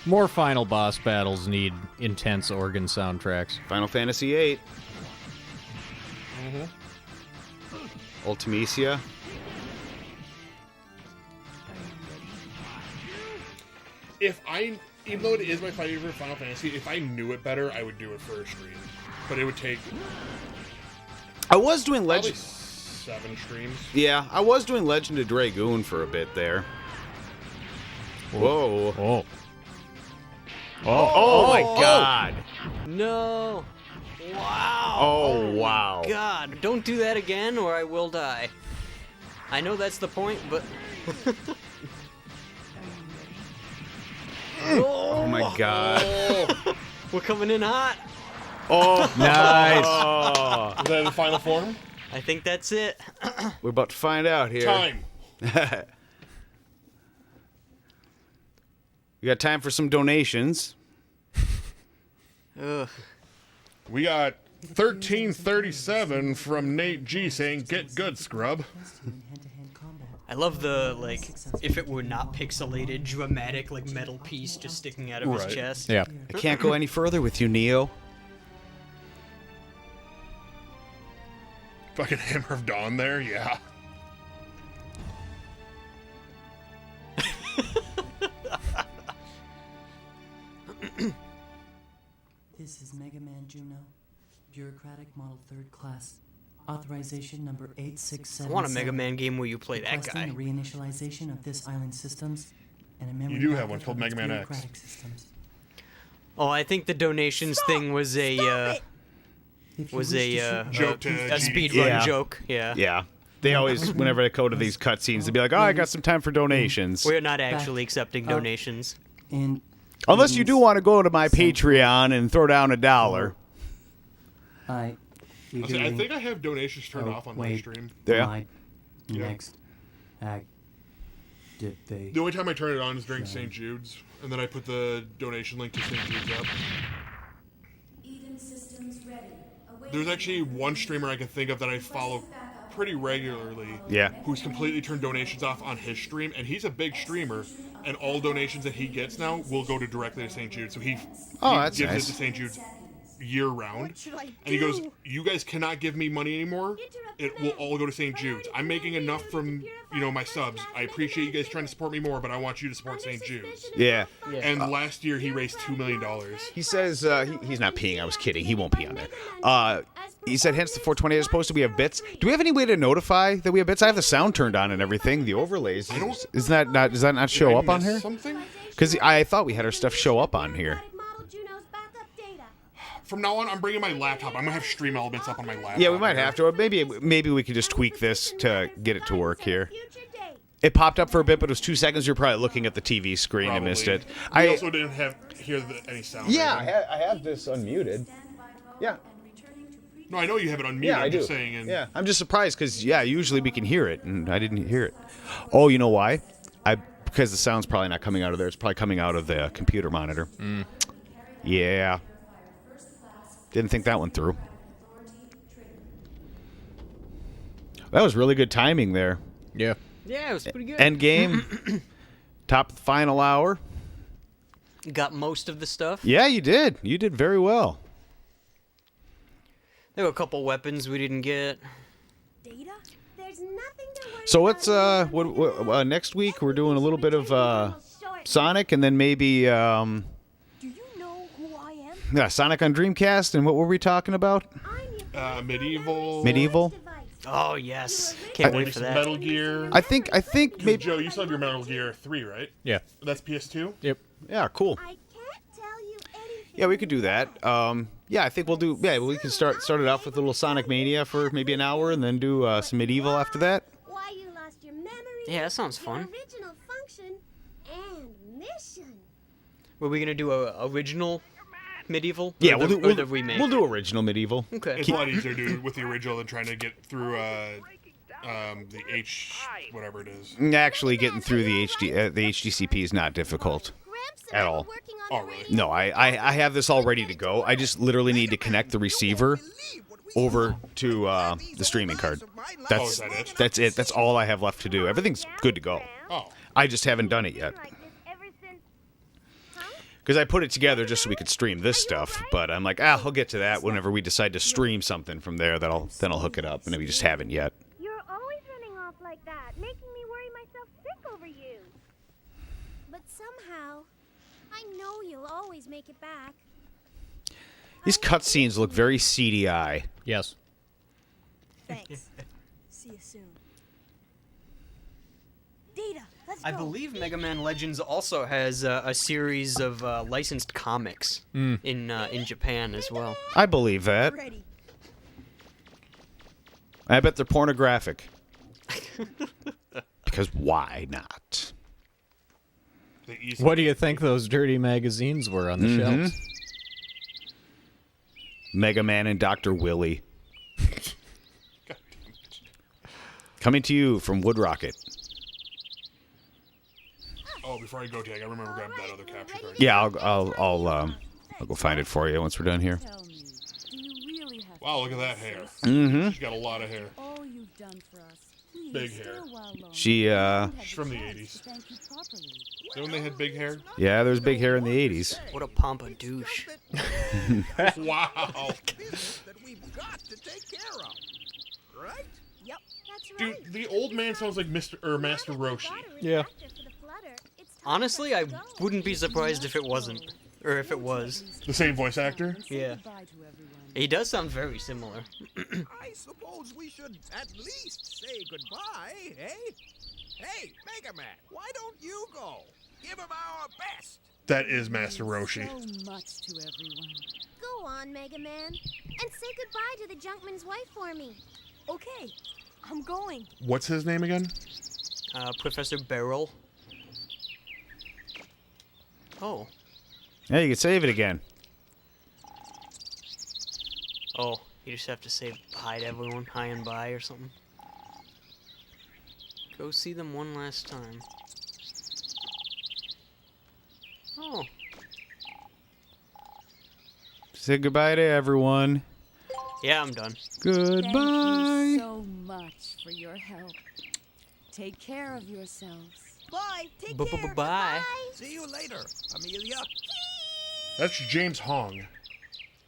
More final boss battles need intense organ soundtracks. Final Fantasy VIII. Ultimecia. Even though it is my favorite Final Fantasy, if I knew it better, I would do it for a stream. But it would take I was doing probably Legend. 7 streams. Yeah, I was doing Legend of Dragoon for a bit there. Whoa. Oh. Oh my god. No! Wow! Oh, wow. God, don't do that again or I will die. I know that's the point, but... Oh my god. We're coming in hot. Oh, Nice. oh. Is that the final form? I think that's it. We're about to find out here. Time. We got time for some donations. Ugh. We got 1337 from Nate G saying, "Get good, scrub." Hand-to-hand combat. I love the, like, if it were not pixelated, dramatic, like, metal piece just sticking out of his Right. chest. Yeah. I can't go any further with you, Neo. Fucking Hammer of Dawn there, yeah. This is Mega Man Juno, bureaucratic model 3rd class. Authorization number I 8677. want a Mega Man game where you play that Requesting guy. the reinitialization of this island systems and a memory You do have backup one called of its Mega Man X. bureaucratic systems. Oh, I think the donations thing was a If you was wish a to shoot- Joke to a GD. speedrun Yeah. joke. Yeah. Yeah. They always, whenever they go to these cutscenes, they'd be like, "Oh, I got some time for donations." We're not actually accepting donations. in Unless you do meetings, want to go to my Patreon and throw down $1. I I think I have donations turned off on my stream. Yeah. My next activate. The only time I turn it on is during St. Jude's, and then I put the donation link to St. Jude's up. There's actually one streamer I can think of that I follow pretty regularly. Yeah. Who's completely turned donations off on his stream, and he's a big streamer, and all donations that he gets now will go directly to St. Jude. So he that's gives nice. it to St. Jude's year round. What should I And he goes, do? "You guys cannot give me money anymore. It will all go to St. Jude's. I'm making enough from, my subs. I appreciate you guys trying to support me more, but I want you to support St. Jude's." Yeah. And last year he raised $2 million. He says he's not peeing. I was kidding. He won't pee on there. He said, hence the 420 is posted. We have bits. Do we have any way to notify that we have bits? I have the sound turned on and everything. The overlays. Does that not show up on here? Something? Because I thought we had our stuff show up on here. From now on, I'm bringing my laptop. I'm gonna have stream elements up on my laptop. Yeah, we might have to. Or maybe we could just tweak this to get it to work here. It popped up for a bit, but it was 2 seconds. You're probably looking at the TV screen and missed it. I also didn't hear any sound. Yeah, I have this unmuted. Yeah. No, I know you have it unmuted. Yeah, I I'm do. just saying. And Yeah, I'm just surprised because usually we can hear it, and I didn't hear it. Oh, you know why? Because the sound's probably not coming out of there. It's probably coming out of the computer monitor. Yeah. Didn't think that one through. That was really good timing there. Yeah. Yeah, it was pretty good. End game. Top of the final hour. Got most of the stuff. Yeah, you did. You did very well. There were a couple weapons we didn't get. Data? There's nothing to worry So what's about. what next week we're doing a little bit of Sonic and then maybe Do you know who I am? yeah, Sonic on Dreamcast, and what were we talking about? medieval. Oh yes, can't Maybe wait for some that. Metal Gear. I think maybe Joe, you still have your Metal Gear 3, right? Yeah. That's PS2. Yep. yeah, cool. I can't tell you anything. Yeah, we could do that. Yeah, I think we'll do. Yeah, we can start it off with a little Sonic Mania for maybe an hour, and then do some Medieval after that. Why you lost your memory? Yeah, that sounds your fun. original function and mission. Were we gonna do a original medieval? Yeah, Or we'll the, do or the remake. We'll do original Medieval. Okay. It's a lot easier to do with the original than trying to get through the whatever it is. Actually, getting through the HDCP is not difficult Gramps and at I were all. working on Oh, the really? radio. No, I have this all ready to go. I just literally need to connect the receiver over to the streaming card. Oh, is that it? That's it. That's all I have left to do. Everything's good to go. Oh. I just haven't done it yet. Like this ever since. Because I put it together just so we could stream this stuff, but I'm like, I'll get to that whenever we decide to stream something from there. Then I'll hook it up, and we just haven't yet. You're always running off like that, making me worry myself sick over you. But somehow, I know you'll always make it back. These cutscenes look very CDI. Yes. Thanks. See you soon. Data, let's go. I believe Mega Man Legends also has a series of licensed comics in Japan as well. I believe that. Ready. I bet they're pornographic. Because why not? They easily- What do you think those dirty magazines were on the shelves? Mega Man and Dr. Willy. Coming to you from Wood Rocket. Oh, before I go, Tag, I remember grabbing that other capture card. Yeah, I'll go find it for you once we're done here. Tell me, do you really have Wow, look at that hair. Mm-hmm. She's got a lot of hair. all you've done for us? Please Big stay hair. a while longer. She She's from the 80s. To thank you properly. You know when they had big hair? yeah, there's big hair in the 80s. What a pompa douche. Wow. that we've got to take care of. Right? Yep. That's Dude, right. the old man sounds like Master Roshi. Yeah. Honestly, I wouldn't be surprised if it wasn't. Or if it was. The same voice actor? Yeah. Goodbye to everyone. He does sound very similar. I suppose we should at least say goodbye, eh? Hey, Mega Man, why don't you go? Give him our best. That is Master Roshi. So much to everyone. Go on, Mega Man, and say goodbye to the Junkman's wife for me. Okay, I'm going. What's his name again? Professor Beryl. Oh. Yeah, you can save it again. Oh, you just have to say hi to everyone, hi and bye or something. Go see them one last time. Oh. Say goodbye to everyone. Yeah, I'm done. Goodbye. Thank you so much for your help. Take care of yourselves. Bye. Take care. Bye. See you later, Amelia. That's James Hong.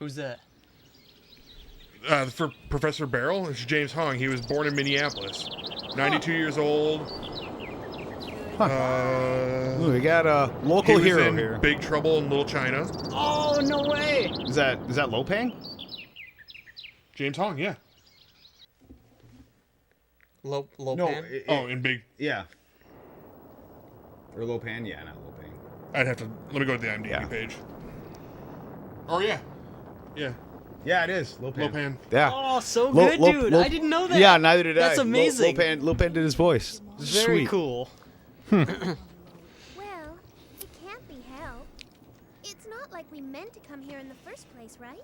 Who's that? For Professor Beryl, it's James Hong. He was born in Minneapolis. 92 years old. Ooh, we got a local he was hero in here. Big Trouble in Little China. Oh, no way! Is that Lopang? James Hong, yeah. Lopan? In Big... Yeah. Or Lopan? Yeah, not Lopang. I'd have to... Let me go to the IMDb page. Oh, yeah. Yeah. Yeah, it is. Lopan. Lopan. Yeah. Oh, so good, dude. I didn't know that. Yeah, neither did I. That's amazing. Lopan did his voice. Very Sweet. cool. Well, it can't be helped. It's not like we meant to come here in the first place, right?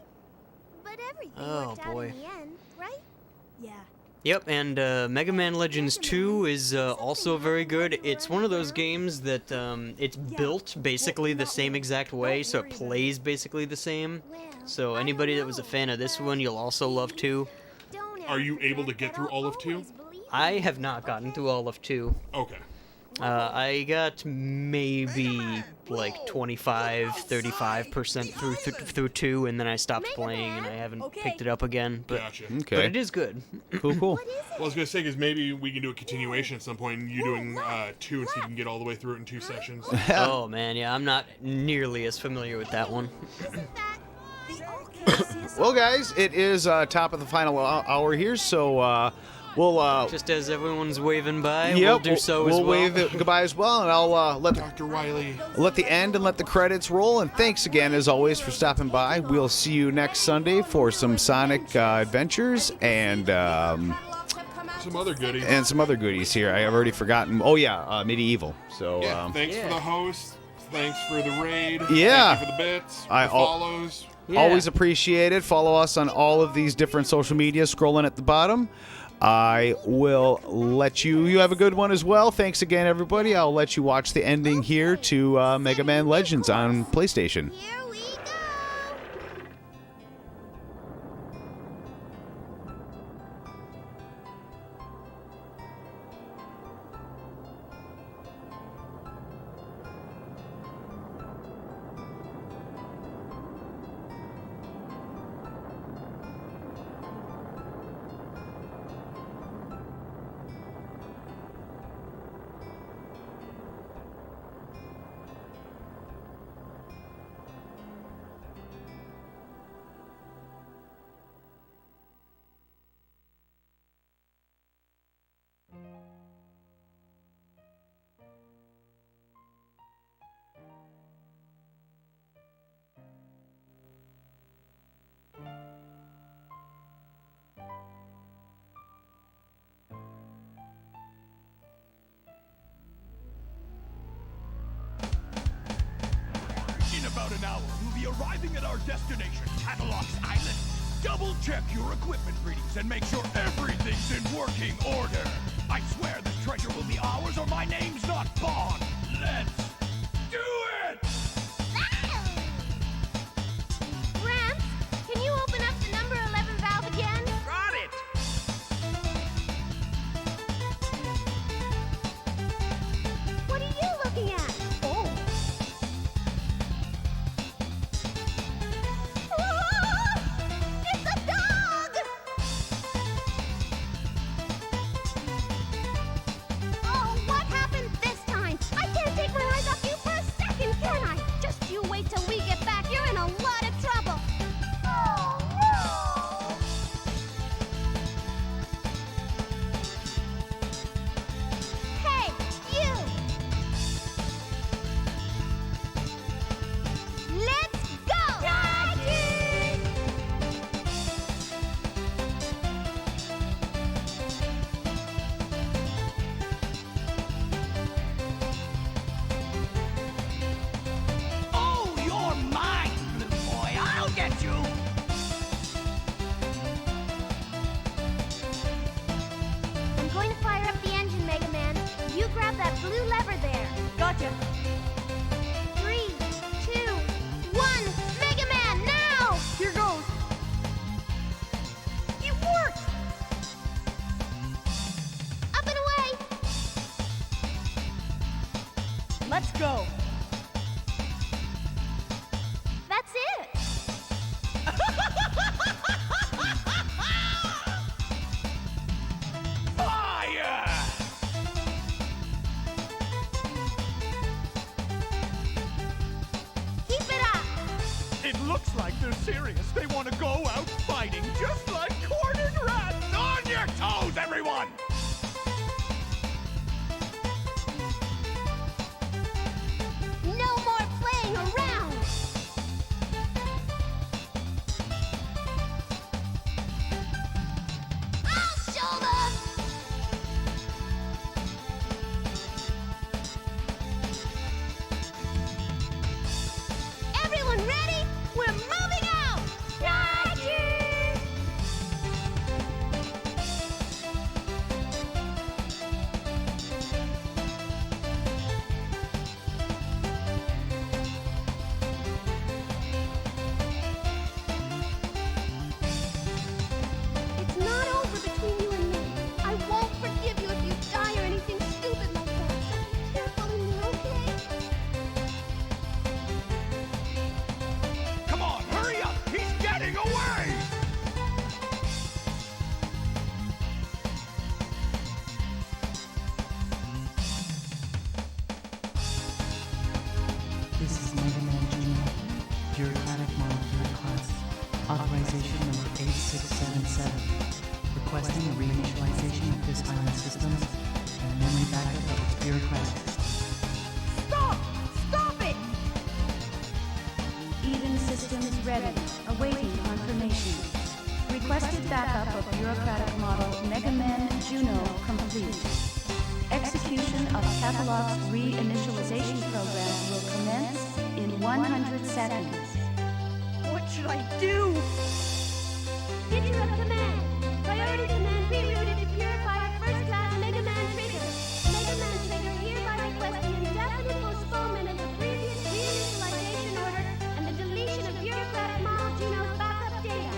But everything worked out in the end, right? Yeah. Yep, and Mega Man Legends 2 is also very good. It's one of those games that it's built basically the same exact way, so it plays basically the same. So anybody that was a fan of this one, you'll also love 2. Are you able to get through all of 2? I have not gotten through all of 2. Okay. I got maybe like 25-35% through 2, and then I stopped playing, and I haven't picked it up again. But, Gotcha. Okay. but it is good. Cool. Well, I was going to say, because maybe we can do a continuation at some point, and you doing 2, and so you can get all the way through it in 2 sessions. Oh man, yeah, I'm not nearly as familiar with that one. Well, guys, it is top of the final hour here, so we'll Just as everyone's waving by, yep, we'll do so as well. We'll wave it goodbye as well, and I'll let Dr. Wiley. the end and let the credits roll. And thanks again, as always, for stopping by. We'll see you next Sunday for some Sonic adventures and Some other goodies. and some other goodies here. I have already forgotten. Oh yeah, Medieval. So Yeah, thanks for the host. Thanks for the raid. Yeah. Thank you for the bits. I- The follows. Yeah. always appreciate it. Follow us on all of these different social media, scrolling at the bottom. I will let you have a good one as well. Thanks again, everybody. I'll let you watch the ending here to Mega Man Legends on PlayStation. Here we go. In about an hour, we'll be arriving at our destination, Tatalox Island. Double check your equipment readings and make sure everything's in working order. I swear this treasure will be ours or my name's not Bond. Let's do it! Gramps, can you open up the number 11 valve again? Got it! What are you looking at? Oh. It's a dog! Oh, what happened this time? I can't take my eyes Let's go. That's it. Fire! Keep it up. It looks like they're serious. They want to go out fighting just like cornered rats. On your toes, everyone! No more playing around. I'll show them. Everyone ready? We're moving out. Roger. It's not over between you and me. I won't forgive you if you die or anything stupid like that. So be careful in there, okay? Come on, hurry up! He's getting away! This is Mega Man Jr. Bureaucratic Model 3rd Class. Authorization number 8677. Requesting a reinitialization of this island systems and a memory backup of its bureaucratic. Stop! Stop it! Eden systems ready, awaiting confirmation. Requested backup of bureaucratic model Mega Man Juno complete. Execution of Catalog's reinitialization program will commence in 100 seconds. What should I do? Interrupt command. Priority command rerouted to purify first class Mega Man Trigger. Mega Man Trigger hereby requests the indefinite postponement of the previous reinitialization order and the deletion of bureaucratic model Juno's backup data.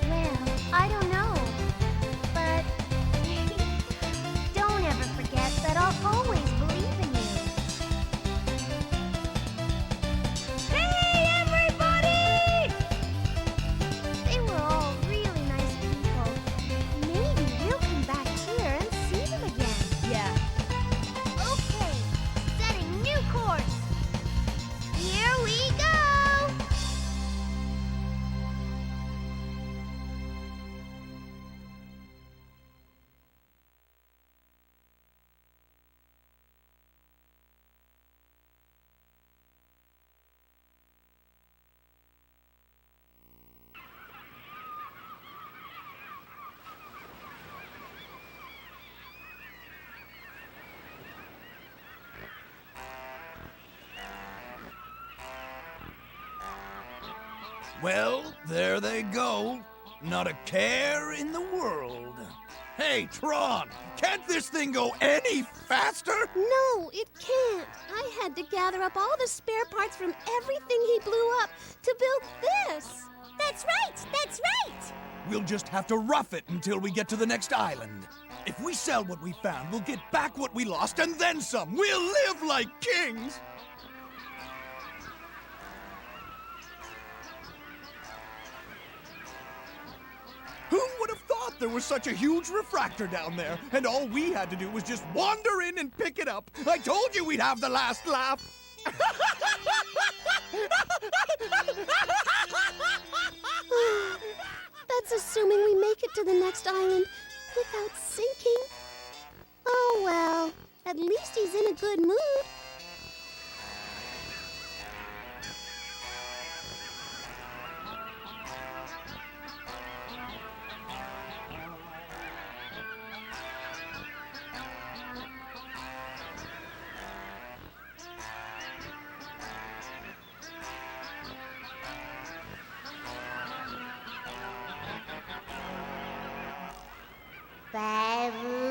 Well, I don't know. But don't ever forget that I'll always believe in you. Hey, everybody! They were all really nice people. Maybe we'll come back here and see them again. Yeah. Okay, setting new course. Here we go! Well, there they go. Not a care in the world. Hey, Tron, can't this thing go any faster? No, it can't. I had to gather up all the spare parts from everything he blew up to build this. That's right, that's right. We'll just have to rough it until we get to the next island. If we sell what we found, we'll get back what we lost and then some. We'll live like kings. Who would have thought there was such a huge refractor down there? And all we had to do was just wander in and pick it up. I told you we'd have the last laugh. That's assuming we make it to the next island without sinking. Oh well, at least he's in a good mood. Babu.